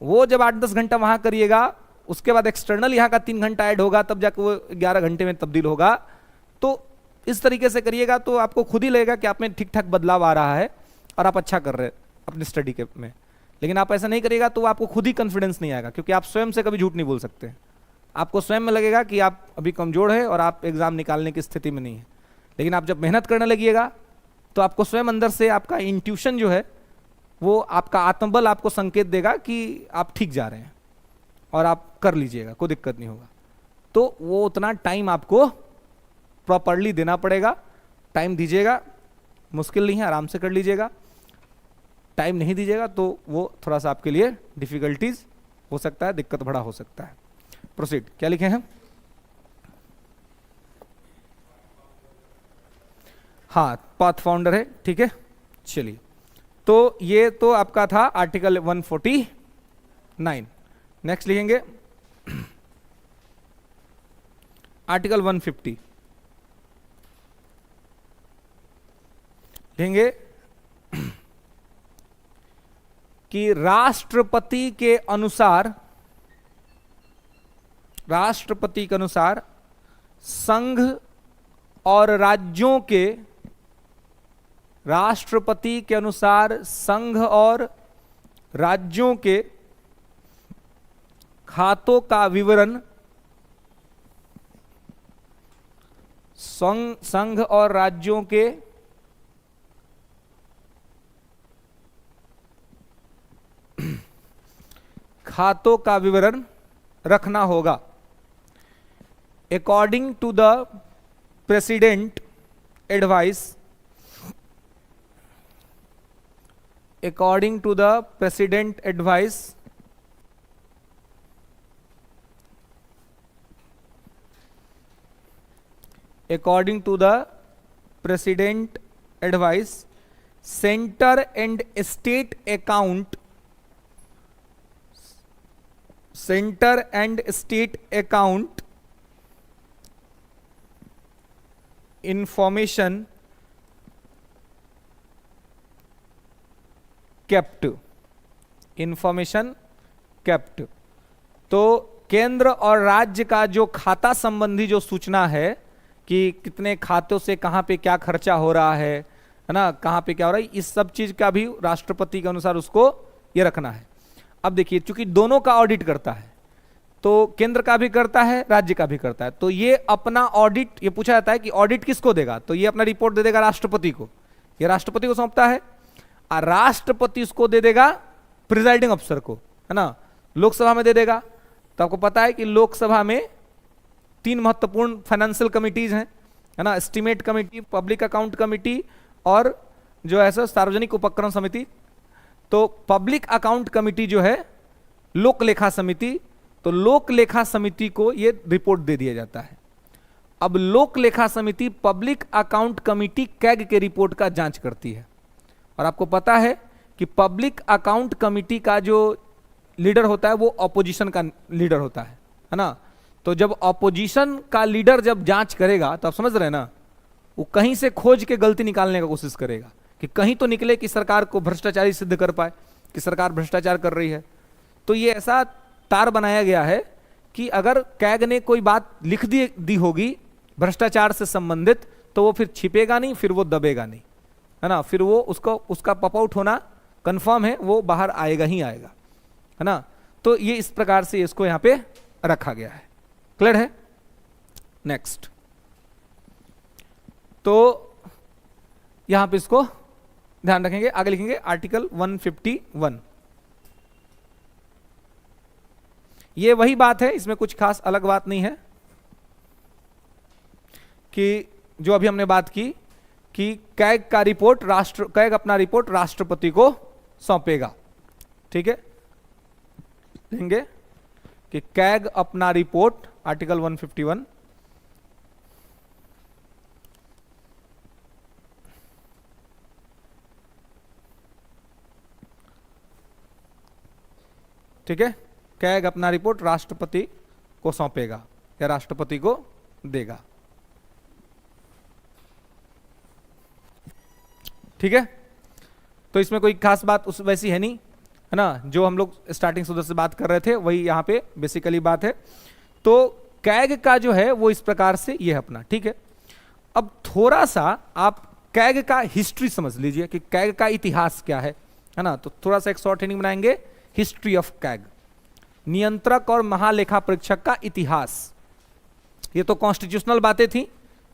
वो जब 8-10 घंटा वहां करिएगा, उसके बाद एक्सटर्नल यहाँ का 3 घंटा ऐड होगा, तब जाकर वो 11 घंटे में तब्दील होगा। तो इस तरीके से करिएगा तो आपको खुद ही लगेगा कि आप में ठीक ठाक बदलाव आ रहा है और आप अच्छा कर रहे हैं अपनी स्टडी के में। लेकिन आप ऐसा नहीं करिएगा तो आपको खुद ही कॉन्फिडेंस नहीं आएगा, क्योंकि आप स्वयं से कभी झूठ नहीं बोल सकते। आपको स्वयं में लगेगा कि आप अभी कमजोर है और आप एग्जाम निकालने की स्थिति में नहीं है। लेकिन आप जब मेहनत करने लगिएगा तो आपको स्वयं अंदर से आपका इंट्यूशन जो है, वो आपका आत्मबल आपको संकेत देगा कि आप ठीक जा रहे हैं और आप कर लीजिएगा, कोई दिक्कत नहीं होगा। तो वो उतना टाइम आपको प्रॉपरली देना पड़ेगा। टाइम दीजिएगा, मुश्किल नहीं है, आराम से कर लीजिएगा। टाइम नहीं दीजिएगा तो वो थोड़ा सा आपके लिए डिफिकल्टीज हो सकता है, दिक्कत बड़ा हो सकता है। प्रोसीड, क्या लिखे हैं? हाँ, पाथ फाउंडर है, ठीक है। चलिए, तो ये तो आपका था आर्टिकल 149। नेक्स्ट लिखेंगे आर्टिकल 150। लिखेंगे कि राष्ट्रपति के अनुसार संघ और राज्यों के, राष्ट्रपति के अनुसार संघ और राज्यों के खातों का विवरण, संघ और राज्यों के खातों का विवरण रखना होगा। According to the president advice, according to the president advice, according to the president advice, center and state account, center and state account information kept, information kept. तो केंद्र और राज्य का जो खाता संबंधी जो सूचना है कि कितने खातों से कहां पे क्या खर्चा हो रहा है ना, कहां पे क्या हो रहा है, इस सब चीज का भी राष्ट्रपति के अनुसार उसको ये रखना है। अब देखिए, चूंकि दोनों का ऑडिट करता है, तो केंद्र का भी करता है, राज्य का भी करता है, तो ये अपना ऑडिट, ये पूछा जाता है कि ऑडिट किसको देगा, तो ये अपना रिपोर्ट दे देगा राष्ट्रपति को, ये राष्ट्रपति को सौंपता है। राष्ट्रपति उसको दे देगा प्रिजाइडिंग अफसर को, है ना, लोकसभा में दे देगा। तो आपको पता है कि लोकसभा में 3 महत्वपूर्ण फाइनेंशियल कमिटीज हैं, है ना, estimate committee, public account committee और जो है सो सार्वजनिक उपक्रम समिति। तो पब्लिक अकाउंट कमिटी जो है लोक लेखा समिति, तो लोक लेखा समिति को ये रिपोर्ट दे दिया जाता है। अब लोक लेखा समिति पब्लिक अकाउंट कमिटी कैग के रिपोर्ट का जांच करती है। और आपको पता है कि पब्लिक अकाउंट कमिटी का जो लीडर होता है वो ऑपोजिशन का लीडर होता है ना। तो जब ऑपोजिशन का लीडर जब जांच करेगा तो आप समझ रहे हैं ना, वो कहीं से खोज के गलती निकालने का कोशिश करेगा कि कहीं तो निकले कि सरकार को भ्रष्टाचारी सिद्ध कर पाए कि सरकार भ्रष्टाचार कर रही है। तो ये ऐसा तार बनाया गया है कि अगर कैग ने कोई बात लिख दी होगी भ्रष्टाचार से संबंधित, तो वो फिर छिपेगा नहीं, फिर वो दबेगा नहीं, है ना, फिर वो उसका पॉप आउट होना कंफर्म है, वो बाहर आएगा ही आएगा, है ना। तो ये इस प्रकार से इसको यहां पे रखा गया है। क्लियर है? नेक्स्ट, तो यहां पे इसको ध्यान रखेंगे। आगे लिखेंगे आर्टिकल 151। ये वही बात है, इसमें कुछ खास अलग बात नहीं है कि जो अभी हमने बात की कि कैग का रिपोर्ट कैग अपना रिपोर्ट राष्ट्रपति को सौंपेगा। ठीक है, लेंगे कि कैग अपना रिपोर्ट, आर्टिकल 151, ठीक है, कैग अपना रिपोर्ट राष्ट्रपति को सौंपेगा या राष्ट्रपति को देगा। ठीक है, तो इसमें कोई खास बात उस वैसी है नहीं, है ना, जो हम लोग स्टार्टिंग से उधर से बात कर रहे थे वही यहाँ पे बेसिकली बात है। तो कैग का जो है वो इस प्रकार से ये है अपना। ठीक है, अब थोड़ा सा आप कैग का हिस्ट्री समझ लीजिए कि कैग का इतिहास क्या है ना। तो थोड़ा सा एक शॉर्ट हेडिंग बनाएंगे, हिस्ट्री ऑफ कैग, नियंत्रक और महालेखा परीक्षक का इतिहास। ये तो कॉन्स्टिट्यूशनल बातें थी,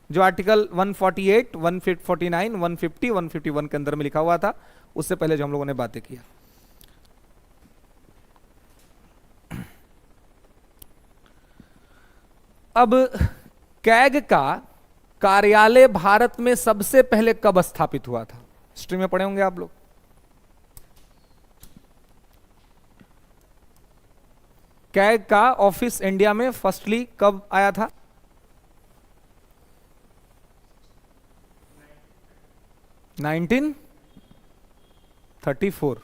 जो आर्टिकल 148, 149, 150, 151 के अंदर में लिखा हुआ था, उससे पहले जो हम लोगों ने बातें किया। अब कैग का कार्यालय भारत में सबसे पहले कब स्थापित हुआ था? हिस्ट्री में पढ़े होंगे आप लोग। कैग का ऑफिस इंडिया में फर्स्टली कब आया था? 1934।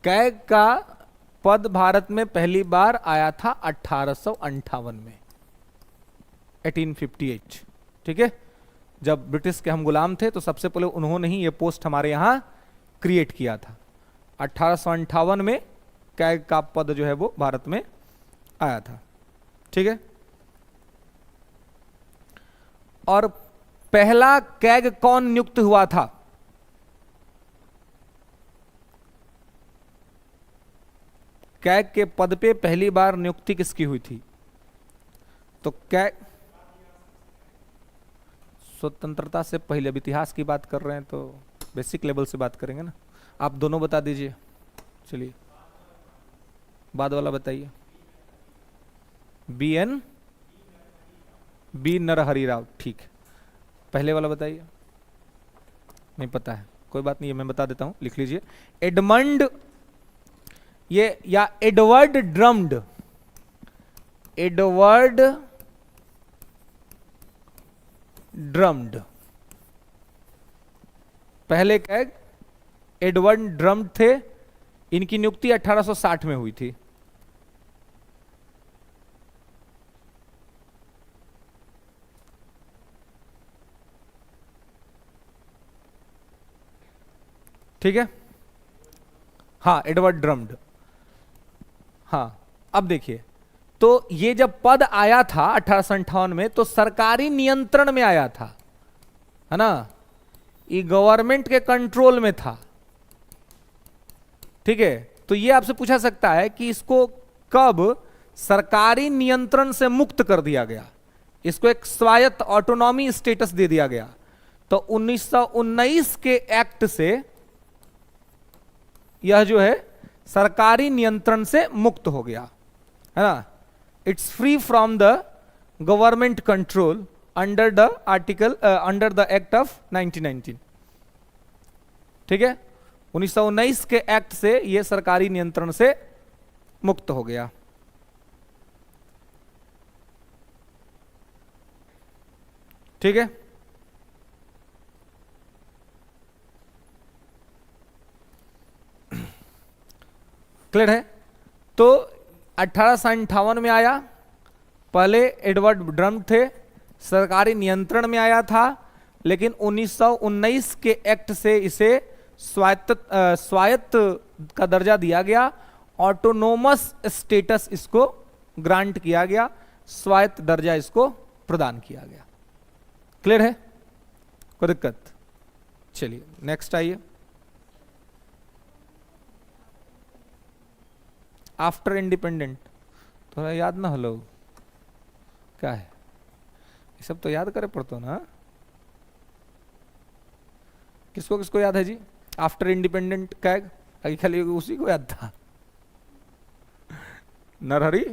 कैग का पद भारत में पहली बार आया था 1858 में, 1858। ठीक है, जब ब्रिटिश के हम गुलाम थे तो सबसे पहले उन्होंने ही ये पोस्ट हमारे यहां क्रिएट किया था। 1858 में कैग का पद जो है वो भारत में आया था। ठीक है, और पहला कैग कौन नियुक्त हुआ था? कैग के पद पे पहली बार नियुक्ति किसकी हुई थी? तो कैग स्वतंत्रता से पहले, अब इतिहास की बात कर रहे हैं तो बेसिक लेवल से बात करेंगे ना। आप दोनों बता दीजिए। चलिए, बाद वाला बताइए। बी नरहरि राव। ठीक है, पहले वाला बताइए। नहीं पता है, कोई बात नहीं है, मैं बता देता हूं, लिख लीजिए। एडमंड, ये या एडवर्ड ड्रम्ड, एडवर्ड ड्रम्ड पहले कैग एडवर्ड ड्रम्ड थे। इनकी नियुक्ति 1860 में हुई थी। ठीक है, हाँ, एडवर्ड ड्रम्ड। हाँ, अब देखिए, तो ये जब पद आया था 1858 में तो सरकारी नियंत्रण में आया था, है ना, ये गवर्नमेंट के कंट्रोल में था। ठीक है, तो ये आपसे पूछा सकता है कि इसको कब सरकारी नियंत्रण से मुक्त कर दिया गया, इसको एक स्वायत्त ऑटोनॉमी स्टेटस दे दिया गया। तो 1919 के एक्ट से यह जो है सरकारी नियंत्रण से मुक्त हो गया, है ना। It's free from the government control under the article under the act of 1919। ठीक है, 1919 के एक्ट से यह सरकारी नियंत्रण से मुक्त हो गया। ठीक है, क्लियर है। तो 1858 में आया, पहले एडवर्ड ड्रम्ड थे, सरकारी नियंत्रण में आया था, लेकिन 1919 के एक्ट से इसे स्वायत्त का दर्जा दिया गया, ऑटोनोमस स्टेटस इसको ग्रांट किया गया, स्वायत्त दर्जा इसको प्रदान किया गया। क्लियर है, कोई दिक्कत? चलिए नेक्स्ट आइए। आफ्टर इंडिपेंडेंट, थोड़ा याद ना हलो क्या है, ये सब तो याद करे पड़तो ना। किसको किसको याद है जी आफ्टर इंडिपेंडेंट कैग? खाली उसी को याद था। नरहरि,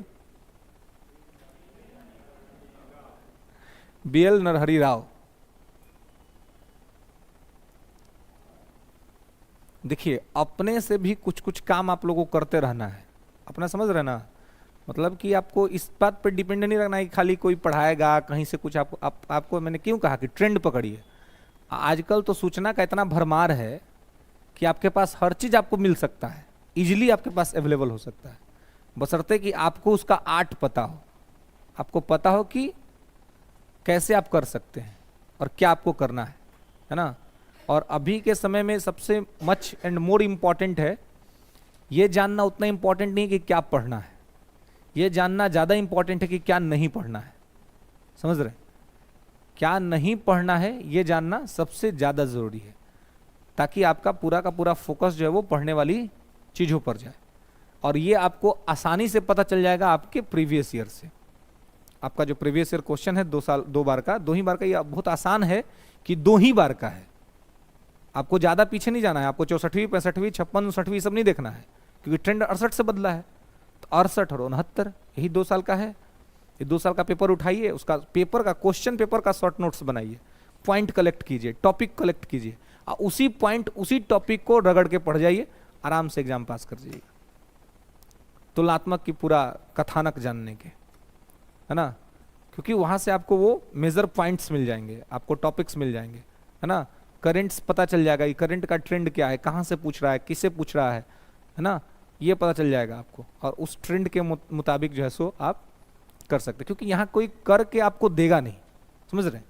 बीएल नरहरि राव। देखिए, अपने से भी कुछ कुछ काम आप लोगों को करते रहना है, अपना समझ रहे ना। मतलब कि आपको इस बात पर डिपेंड नहीं रखना है कि खाली कोई पढ़ाएगा कहीं से कुछ आपको मैंने क्यों कहा कि ट्रेंड पकड़िए। आजकल तो सूचना का इतना भरमार है कि आपके पास हर चीज आपको मिल सकता है, इजीली आपके पास अवेलेबल हो सकता है, बशर्ते कि आपको उसका आर्ट पता हो, आपको पता हो कि कैसे आप कर सकते हैं और क्या आपको करना है ना। और अभी के समय में सबसे मच एंड मोर इम्पॉर्टेंट है, ये जानना उतना इम्पॉर्टेंट नहीं है कि क्या पढ़ना है, ये जानना ज़्यादा इम्पॉर्टेंट है कि क्या नहीं पढ़ना है। समझ रहे? क्या नहीं पढ़ना है ये जानना सबसे ज़्यादा ज़रूरी है, ताकि आपका पूरा का पूरा फोकस जो है वो पढ़ने वाली चीज़ों पर जाए। और ये आपको आसानी से पता चल जाएगा आपके प्रीवियस ईयर से। आपका जो प्रीवियस ईयर क्वेश्चन है 2 बार का, 2 ही बार का, ये बहुत आसान है कि 2 ही बार का है। आपको ज्यादा पीछे नहीं जाना है, आपको 64वीं 65वीं 56 59वीं सब नहीं देखना है, क्योंकि ट्रेंड 68 से बदला है। तो 68 और 69 यही 2 साल का है। ये 2 साल का पेपर उठाइए, उसका पेपर का क्वेश्चन पेपर का शॉर्ट नोट्स बनाइए, पॉइंट कलेक्ट कीजिए, टॉपिक कलेक्ट कीजिए, और उसी पॉइंट उसी टॉपिक को रगड़ के पढ़ जाइए, आराम से एग्जाम पास कर जाइए। तुलनात्मक की पूरा कथानक जानने के, है ना, क्योंकि वहां से आपको वो मेजर पॉइंट्स मिल जाएंगे, आपको टॉपिक्स मिल जाएंगे, है ना, करंट्स पता चल जाएगा, ये करंट का ट्रेंड क्या है, कहाँ से पूछ रहा है, किससे पूछ रहा है ना, ये पता चल जाएगा आपको, और उस ट्रेंड के मुताबिक जो है सो आप कर सकते हैं। क्योंकि यहाँ कोई करके आपको देगा नहीं, समझ रहे हैं,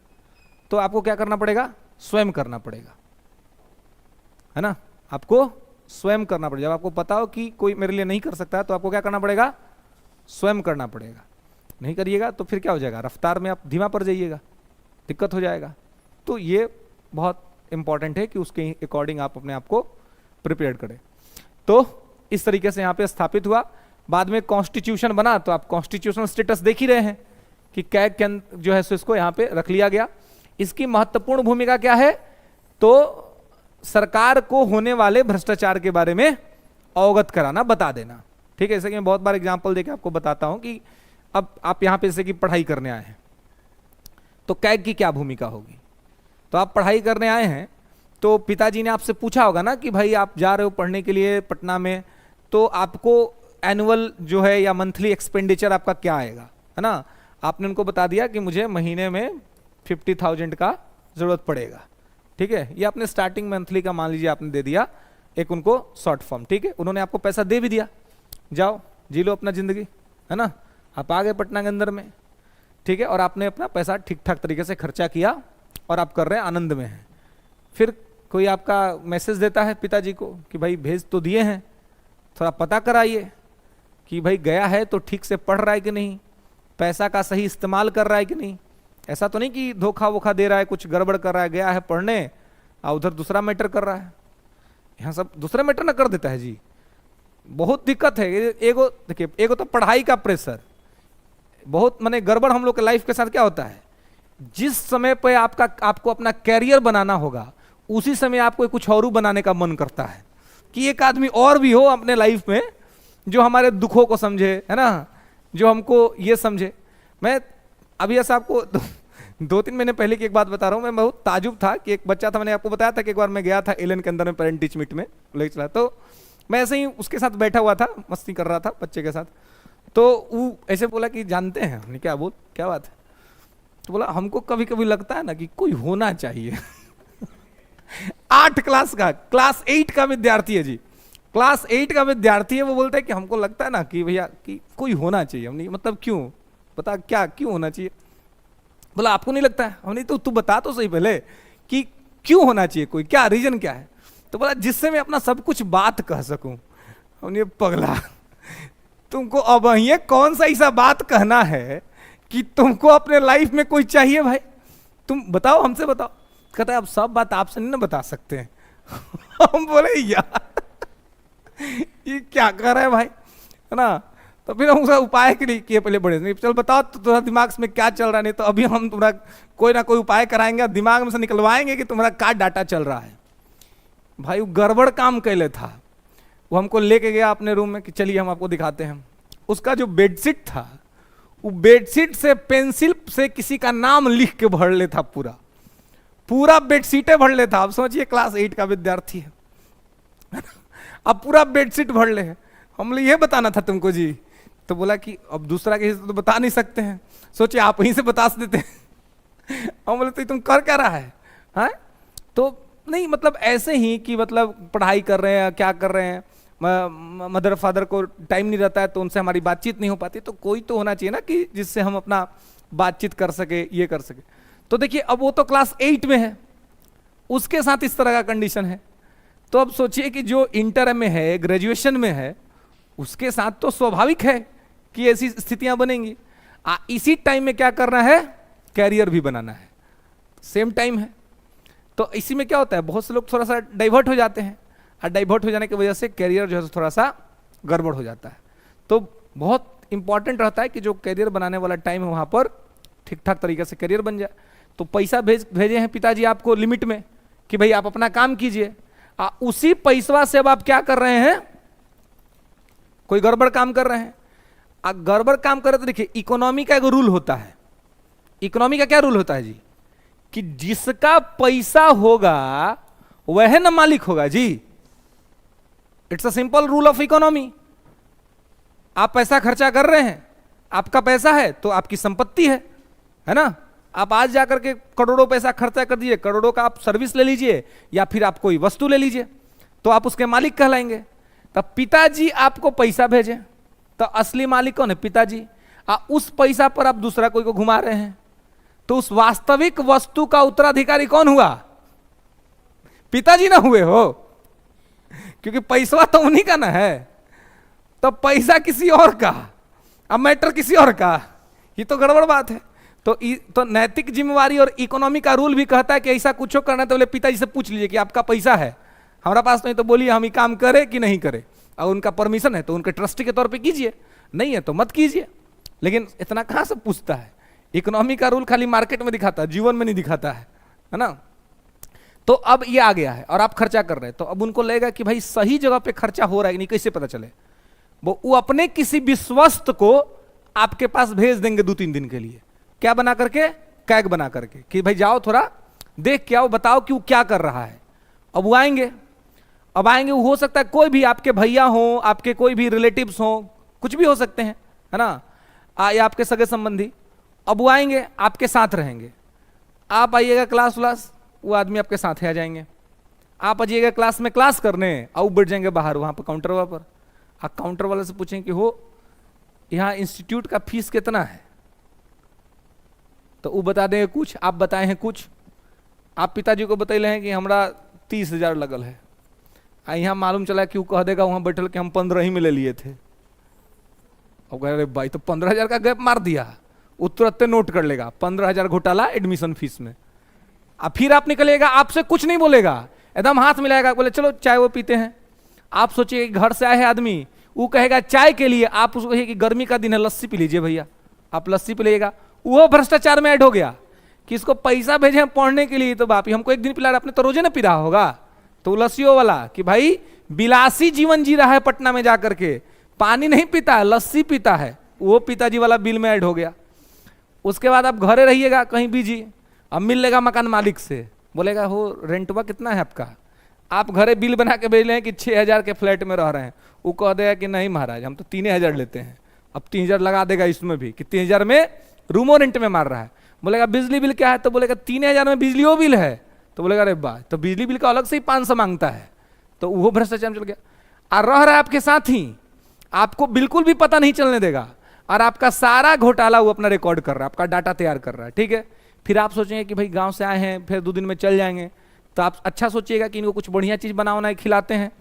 तो आपको क्या करना पड़ेगा, स्वयं करना पड़ेगा, है ना, आपको स्वयं करना पड़ेगा। जब आपको पता हो कि कोई मेरे लिए नहीं कर सकता, तो आपको क्या करना पड़ेगा, स्वयं करना पड़ेगा। नहीं करिएगा तो फिर क्या हो जाएगा, रफ्तार में आप धीमा पड़ जाइएगा, दिक्कत हो जाएगा। तो ये बहुत इंपॉर्टेंट है कि उसके अकॉर्डिंग आप अपने आप को प्रिपेयर करें। तो इस तरीके से यहाँ पे स्थापित हुआ। बाद में कॉन्स्टिट्यूशन बना, तो आप कॉन्स्टिट्यूशनल स्टेटस देख ही रहे हैं कि क्या जो है सो इसको यहाँ पे रख लिया गया। इसकी महत्वपूर्ण भूमिका क्या है, तो सरकार को होने वाले भ्रष्टाचार के बारे में अवगत कराना, बता देना। ठीक है, जैसे कि मैं बहुत बार एग्जांपल देके आपको बताता हूं कि अब आप यहां पे जैसे कि पढ़ाई करने आए हैं, तो कैग की क्या भूमिका होगी। तो आप पढ़ाई करने आए हैं, तो पिताजी ने आपसे पूछा होगा ना कि भाई आप जा रहे हो पढ़ने के लिए पटना में, तो आपको एनुअल जो है या मंथली एक्सपेंडिचर आपका क्या आएगा, है ना। आपने उनको बता दिया कि मुझे महीने में 50,000 का जरूरत पड़ेगा। ठीक है, ये आपने स्टार्टिंग मंथली का मान लीजिए आपने दे दिया एक उनको शॉर्ट फॉर्म। ठीक है, उन्होंने आपको पैसा दे भी दिया, जाओ जी लो अपना जिंदगी, है ना। आप आ गए पटना के अंदर में, ठीक है, और आपने अपना पैसा ठीक ठाक तरीके से खर्चा किया और आप कर रहे हैं, आनंद में हैं। फिर कोई आपका मैसेज देता है पिताजी को कि भाई भेज तो दिए हैं, थोड़ा पता कराइए कि भाई गया है तो ठीक से पढ़ रहा है कि नहीं, पैसा का सही इस्तेमाल कर रहा है कि नहीं। ऐसा तो नहीं कि धोखा वोखा दे रहा है, कुछ गड़बड़ कर रहा है, गया है पढ़ने और उधर दूसरा मैटर कर रहा है। यहाँ सब दूसरा मैटर ना कर देता है जी, बहुत दिक्कत है। एगो देखिए, एगो तो पढ़ाई का प्रेशर बहुत, माने गड़बड़ हम लोग के लाइफ के साथ क्या होता है, जिस समय पे आपको अपना कैरियर बनाना होगा, उसी समय आपको कुछ और बनाने का मन करता है कि एक आदमी और भी हो अपने लाइफ में जो हमारे दुखों को समझे, है ना, जो हमको ये समझे। मैं अभी ऐसा आपको 2-3 महीने पहले की एक बात बता रहा हूँ। मैं बहुत ताजुब था कि एक बच्चा था, मैंने आपको बताया था कि एक बार मैं गया था एलन के अंदर में पेरेंट टीच मीट में ले चला, तो मैं ऐसे ही उसके साथ बैठा हुआ था, मस्ती कर रहा था बच्चे के साथ। तो वो ऐसे बोला कि जानते हैं, हमने क्या बात है, तो बोला हमको कभी कभी लगता है ना कि कोई होना चाहिए 8 क्लास का, क्लास 8 का विद्यार्थी है जी, क्लास 8 का विद्यार्थी है। वो बोलता है कि हमको लगता है ना कि भैया कि कोई होना चाहिए। हमने मतलब क्यों, बता क्या क्यों होना चाहिए। बोला आपको नहीं लगता है। हमने तो तू बता तो सही पहले कि क्यों होना चाहिए, कोई क्या रीजन क्या है। तो बोला जिससे मैं अपना सब कुछ बात कह सकूं। हमने पगला तुमको अब ये कौन सा ऐसा बात कहना है कि तुमको अपने लाइफ में कोई चाहिए भाई, तुम बताओ, हमसे बताओ। कहता है अब सब बात आपसे नहीं ना बता सकते हैं हम बोले यार ये क्या कर रहा है भाई, है ना। तो फिर हम उसका उपाय के लिए किए पहले बड़े, नहीं चल बताओ तो तुम्हारा दिमाग में क्या चल रहा है, नहीं तो अभी हम तुम्हारा कोई ना कोई उपाय कराएंगे, दिमाग में से निकलवाएंगे कि तुम्हारा क्या डाटा चल रहा है। भाई वो गड़बड़ काम कैले था। वो हमको लेके गया अपने रूम में कि चलिए हम आपको दिखाते हैं। उसका जो बेडशीट था, वो बेडशीट से पेंसिल से किसी का नाम लिख के भर ले था, पूरा बेडशीटे भर ले था। अब सोचिए क्लास 8 का विद्यार्थी है अब पूरा बेडशीट भर ले। हम ये बताना था तुमको जी। तो बोला कि अब दूसरा किसी तो बता नहीं सकते हैं, सोचिए आप वहीं से बता देते हैं हम बोले तो तुम कर क्या रहा है, हाँ? तो नहीं मतलब ऐसे ही कि मतलब पढ़ाई कर रहे हैं, क्या कर रहे हैं, मदर फादर को टाइम नहीं रहता है तो उनसे हमारी बातचीत नहीं हो पाती, तो कोई तो होना चाहिए ना कि जिससे हम अपना बातचीत कर सके, ये कर सके। तो देखिए अब वो तो क्लास 8 में है, उसके साथ इस तरह का कंडीशन है। तो अब सोचिए कि जो इंटर में है, ग्रेजुएशन में है, उसके साथ तो स्वाभाविक है कि ऐसी स्थितियां बनेंगी। इसी टाइम में क्या करना है, कैरियर भी बनाना है, सेम टाइम है। तो इसी में क्या होता है, बहुत से लोग थोड़ा सा डाइवर्ट हो जाते हैं, और डाइवर्ट हो जाने की वजह से कैरियर जो है थोड़ा सा गड़बड़ हो जाता है। तो बहुत इंपॉर्टेंट रहता है कि जो करियर बनाने वाला टाइम है वहां पर ठीक ठाक तरीके से करियर बन जाए। तो पैसा भेजे हैं पिताजी आपको लिमिट में कि भाई आप अपना काम कीजिए, उसी पैसा से अब आप क्या कर रहे हैं, कोई गड़बड़ काम कर रहे हैं। गड़बड़ काम कर रहे तो देखिए इकोनॉमी का एक रूल होता है। इकोनॉमी का क्या रूल होता है जी, कि जिसका पैसा होगा वह ना मालिक होगा जी। It's a simple rule of economy. आप पैसा खर्चा कर रहे हैं, आपका पैसा है तो आपकी संपत्ति है ना। आप आज जाकर के करोड़ों पैसा खर्चा कर दीजिए, करोड़ों का आप सर्विस ले लीजिए या फिर आप कोई वस्तु ले लीजिए तो आप उसके मालिक कहलाएंगे। तब पिताजी आपको पैसा भेजे तो असली मालिक कौन है, पिताजी। उस पैसा पर आप दूसरा कोई को घुमा रहे हैं तो उस वास्तविक वस्तु का उत्तराधिकारी कौन हुआ, पिताजी ना हुए हो, क्योंकि पैसा तो उन्हीं का ना है। तो पैसा किसी और का, अब मैटर किसी और का, ये तो गड़बड़ बात है। तो नैतिक जिम्मेवारी और इकोनॉमी का रूल भी कहता है कि ऐसा कुछ करना है तो बोले पिताजी से पूछ लीजिए कि आपका पैसा है, हमारा पास नहीं तो बोलिए हम ये काम करें कि नहीं करें। और उनका परमिशन है तो उनके ट्रस्टी के तौर पे कीजिए, नहीं है तो मत कीजिए। लेकिन इतना कहां से पूछता है। इकोनॉमी का रूल खाली मार्केट में दिखाता है, जीवन में नहीं दिखाता है ना। तो अब ये आ गया है और आप खर्चा कर रहे हैं, तो अब उनको लगेगा कि भाई सही जगह पे खर्चा हो रहा है कि नहीं, कैसे पता चले। वो अपने किसी विश्वस्त को आपके पास भेज देंगे 2-3 दिन के लिए, क्या बना करके, कैग बना करके कि भाई जाओ थोड़ा देख के आओ, बताओ कि वो क्या कर रहा है। अब वो आएंगे, वो हो सकता है कोई भी आपके भैया हो, आपके कोई भी रिलेटिव्स हो, कुछ भी हो सकते हैं, है ना, या आपके सगे संबंधी। अब वो आएंगे, आपके साथ रहेंगे। आप आइएगा क्लास व्लास, वो आदमी आपके साथ ही आ जाएंगे। आप आइएगा क्लास में क्लास करने, और बैठ जाएंगे बाहर वहां पर काउंटर पर। आप काउंटर वाले से पूछें कि हो यहाँ इंस्टीट्यूट का फीस कितना है, तो वो बता देंगे कुछ, आप बताए हैं कुछ। आप पिताजी को बतैले हैं कि हमारा 30,000 लगल है, यहाँ मालूम चला कि वो कह देगा वहां बैठल कि हम 15 ही में ले लिए थे। अब कह रहे भाई तो 15,000 का गैप मार दिया, वो तुरंत नोट कर लेगा 15,000 घोटाला एडमिशन फीस में। अब फिर आप निकलेगा, आपसे कुछ नहीं बोलेगा, एकदम हाथ मिलाएगा, बोले चलो चाय वो पीते हैं। आप सोचिए घर से आए हैं आदमी, वो कहेगा चाय के लिए, आप उसको कहिए कि गर्मी का दिन है लस्सी पी लीजिए भैया, आप लस्सी पी लीजिएगा। वो भ्रष्टाचार में ऐड हो गया कि इसको पैसा भेजे पढ़ने के लिए, तो बाप हमको एक दिन पिला रहा, अपने तो रोजे ना पी रहा होगा। तो लस्सियों वाला कि भाई बिलासी जीवन जी रहा है पटना में जाकर के, पानी नहीं पीता है, लस्सी पीता है, वो पिताजी वाला बिल में ऐड हो गया। उसके बाद आप घरे रहिएगा कहीं बिजी, अब मिल लेगा मकान मालिक से, बोलेगा हो रेंटवा कितना है आपका, आप घरे बिल बना के भेज लें कि 6,000 के फ्लैट में रह रहे हैं, वो कह देगा कि नहीं महाराज हम तो 3,000 लेते हैं। अब 3,000 लगा देगा इसमें भी कि 3,000 में रूमो रेंट में मार रहा है। बोलेगा बिजली बिल क्या है, तो बोलेगा 3,000 में बिजलियों बिल है, तो बोलेगा अरे वाह, तो बिजली बिल का अलग से ही 500 मांगता है, तो वो भ्रष्टाचार में चल गया। और रह रहा है आपके साथ ही, आपको बिल्कुल भी पता नहीं चलने देगा, और आपका सारा घोटाला वो अपना रिकॉर्ड कर रहा है, आपका डाटा तैयार कर रहा है, ठीक है। फिर आप सोचेंगे कि भाई गांव से आए हैं, फिर 2 दिन में चल जाएंगे, तो आप अच्छा सोचिएगा कि इनको कुछ बढ़िया चीज बनाना है, खिलाते हैं।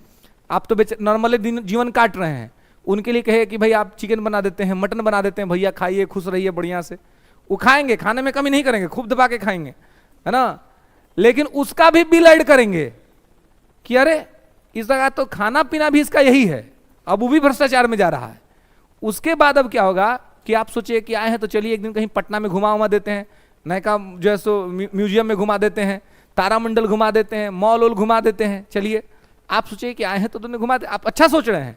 आप तो नॉर्मली दिन जीवन काट रहे हैं, उनके लिए कहे कि भाई आप चिकन बना देते हैं, मटन बना देते हैं, भैया खाइए खुश रहिए बढ़िया से। वो खाएंगे, खाने में कमी नहीं करेंगे, खूब दबा के खाएंगे, है ना। लेकिन उसका भी बिल ऐड करेंगे कि अरे इस जगह तो खाना पीना भी इसका यही है, अब वो भी भ्रष्टाचार में जा रहा है। उसके बाद अब क्या होगा कि आप सोचिए कि आए हैं तो चलिए एक दिन कहीं पटना में घुमा उमा देते हैं, नयका जो है सो म्यूजियम में घुमा देते हैं, तारामंडल घुमा देते हैं, मॉल वॉल घुमा देते हैं। चलिए आप सोचिए कि आए हैं तो तुमने घुमा दे, आप अच्छा सोच रहे हैं,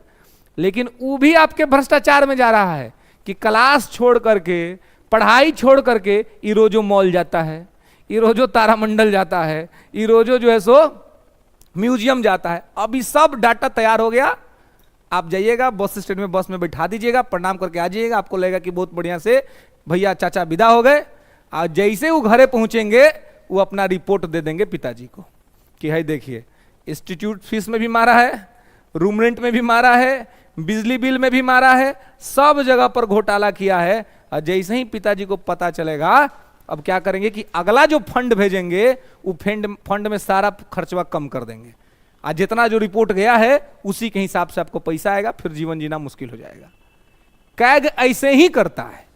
लेकिन वो भी आपके भ्रष्टाचार में जा रहा है कि क्लास छोड़ करके, पढ़ाई छोड़ करके ये रोजो मॉल जाता है, ये रोजो तारामंडल जाता है, ये रोजो जो है सो म्यूजियम जाता है। अभी सब डाटा तैयार हो गया, आप जाइएगा बस स्टैंड में, बस में बैठा दीजिएगा, प्रणाम करके आ जाइएगा, आपको लगेगा कि बहुत बढ़िया से भैया चाचा विदा हो गए। और जैसे वो घरे पहुंचेंगे वो अपना रिपोर्ट दे देंगे पिताजी को कि है देखिए इंस्टीट्यूट फीस में भी मारा है, रूम रेंट में भी मारा है, बिजली बिल में भी मारा है, सब जगह पर घोटाला किया है। और जैसे ही पिताजी को पता चलेगा, अब क्या करेंगे कि अगला जो फंड भेजेंगे वो फंड में सारा खर्चवा कम कर देंगे, आज जितना जो रिपोर्ट गया है उसी के हिसाब से आपको पैसा आएगा, फिर जीवन जीना मुश्किल हो जाएगा। कैग ऐसे ही करता है।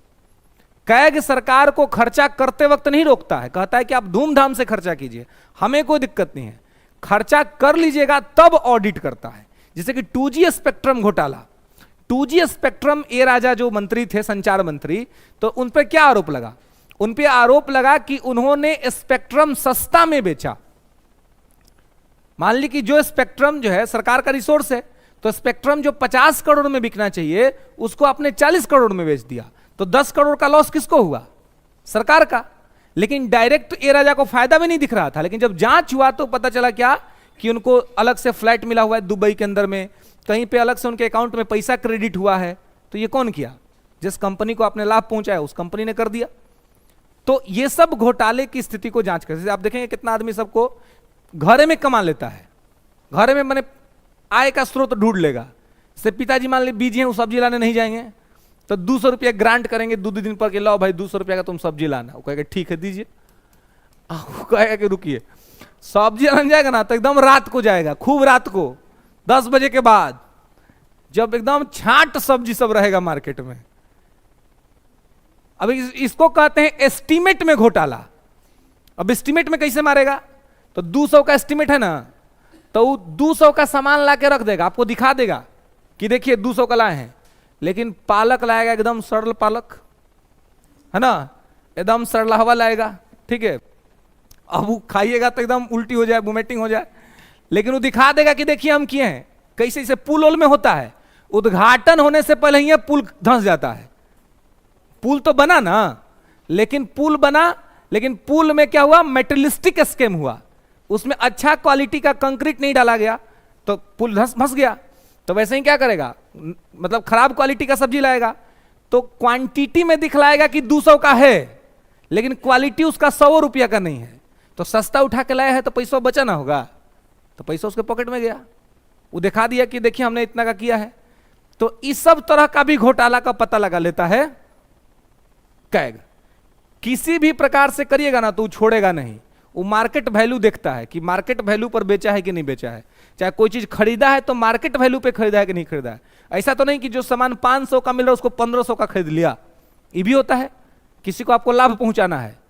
कैग सरकार को खर्चा करते वक्त नहीं रोकता है, कहता है कि आप धूमधाम से खर्चा कीजिए, हमें कोई दिक्कत नहीं है, खर्चा कर लीजिएगा, तब ऑडिट करता है। जैसे कि 2G स्पेक्ट्रम घोटाला, 2G स्पेक्ट्रम ए राजा जो मंत्री थे, संचार मंत्री, तो उन पर क्या आरोप लगा? उन पे आरोप लगा कि उन्होंने स्पेक्ट्रम सस्ता में बेचा। मान ली कि जो स्पेक्ट्रम जो है सरकार का रिसोर्स है, तो स्पेक्ट्रम जो 50 करोड़ में बिकना चाहिए उसको आपने 40 करोड़ में बेच दिया, तो 10 करोड़ का लॉस किसको हुआ? सरकार का। लेकिन डायरेक्ट ए राजा को फायदा भी नहीं दिख रहा था, लेकिन जब जांच हुआ तो पता चला क्या कि उनको अलग से फ्लैट मिला हुआ है दुबई के अंदर में, कहीं पे अलग से उनके अकाउंट में पैसा क्रेडिट हुआ है। तो ये कौन किया? जिस कंपनी को आपने लाभ पहुंचाया उस कंपनी ने कर दिया। तो ये सब घोटाले की स्थिति को जांच कर, आप देखेंगे कितना आदमी सबको घरे में कमा लेता है, घरे में मैंने आय का स्रोत ढूंढ लेगा। से पिताजी मान ली बीजी हैं, वो सब्जी लाने नहीं जाएंगे तो 200 रुपया ग्रांट करेंगे 2 दिन पर के, लाओ भाई 200 रुपया का तुम सब्जी लाना। वो कहेगा ठीक है दीजिए, वो कहेगा कि रुकिए, सब्जी लाने जाएगा ना तो एकदम रात को जाएगा, खूब रात को 10 बजे के बाद, जब एकदम छांट सब्जी सब रहेगा मार्केट में। अब इसको कहते हैं एस्टीमेट में घोटाला। अब एस्टीमेट में कैसे मारेगा? तो 200 का एस्टीमेट है ना, तो वो 200 का सामान ला के रख देगा, आपको दिखा देगा कि देखिए 200 का लाए हैं, लेकिन पालक लाएगा एकदम सरल पालक, है ना, एकदम सरला हवा लाएगा, ठीक है। अब वो खाइएगा तो एकदम उल्टी हो जाए, वोमिटिंग हो जाए, लेकिन वो दिखा देगा कि देखिए हम किए हैं। कैसे? इसे पुल ओल में होता है, उद्घाटन होने से पहले ही पुल धंस जाता है। पुल तो बना ना, लेकिन पुल बना, लेकिन पुल में क्या हुआ? मेटलिस्टिक स्कैम हुआ, उसमें अच्छा क्वालिटी का कंक्रीट नहीं डाला गया तो पुल धंस गया। तो वैसे ही क्या करेगा, मतलब खराब क्वालिटी का सब्जी लाएगा तो क्वांटिटी में दिखलाएगा कि 200 का है, लेकिन क्वालिटी उसका 100 रुपया का नहीं है। तो सस्ता उठा के लाया है तो पैसा बचा ना होगा, तो पैसा उसके पॉकेट में गया, वो दिखा दिया कि देखिए हमने इतना का किया है। तो इस सब तरह का भी घोटाला का पता लगा लेता है कैग। किसी भी प्रकार से करिएगा ना तो छोड़ेगा नहीं, वो मार्केट वैल्यू देखता है कि मार्केट वैल्यू पर बेचा है कि नहीं बेचा है। चाहे कोई चीज खरीदा है तो मार्केट वैल्यू पे खरीदा है कि नहीं खरीदा है। ऐसा तो नहीं कि जो सामान 500 का मिल रहा है उसको 1500 का खरीद लिया। ये भी होता है, किसी को आपको लाभ पहुंचाना है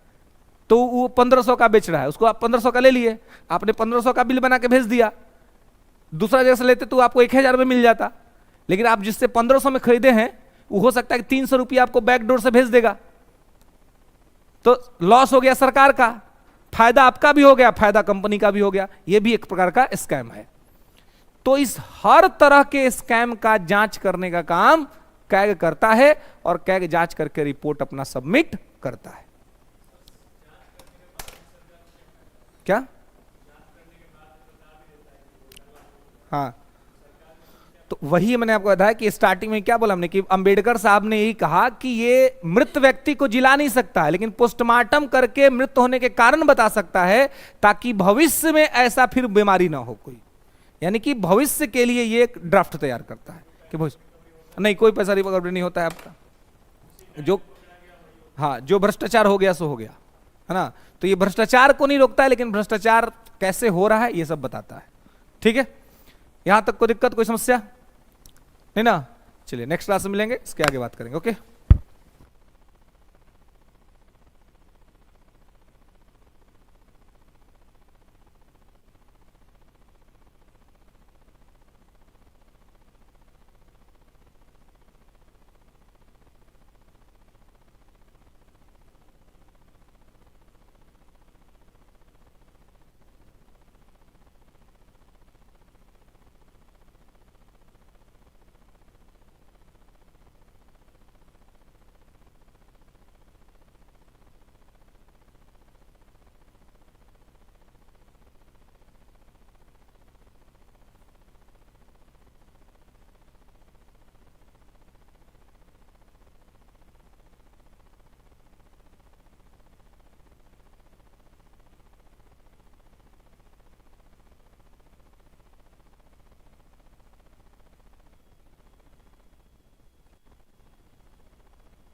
तो वो 1500 का बेच रहा है, उसको आप 1500 का ले लिए, आपने 1500 का बिल बना के भेज दिया। दूसरा जगह से लेते तो आपको 1000 में मिल जाता, लेकिन आप जिससे 1500 में खरीदे हैं वो हो सकता है कि 300 रुपया आपको बैकडोर से भेज देगा। तो लॉस हो गया सरकार का, फायदा आपका भी हो गया, फायदा कंपनी का भी हो गया। यह भी एक प्रकार का स्कैम है। तो इस हर तरह के स्कैम का जांच करने का काम कैग करता है और कैग जांच करके रिपोर्ट अपना सबमिट करता है। क्या? हाँ, तो वही मैंने आपको बताया कि स्टार्टिंग में क्या बोला हमने कि अंबेडकर साहब ने यही कहा कि ये मृत व्यक्ति को जिला नहीं सकता है, लेकिन पोस्टमार्टम करके मृत होने के कारण बता सकता है, ताकि भविष्य में ऐसा फिर बीमारी ना हो कोई। यानी कि भविष्य के लिए ये एक ड्राफ्ट तैयार करता है कि भविष्य नहीं कोई पैसा रिकवरी नहीं होता है आपका, जो हाँ जो भ्रष्टाचार हो गया सो हो गया, है ना। तो ये भ्रष्टाचार को नहीं रोकता है, लेकिन भ्रष्टाचार कैसे हो रहा है ये सब बताता है। ठीक है, यहां तक कोई दिक्कत, कोई समस्या नहीं ना? चलिए नेक्स्ट क्लास में मिलेंगे, इसके आगे बात करेंगे। ओके।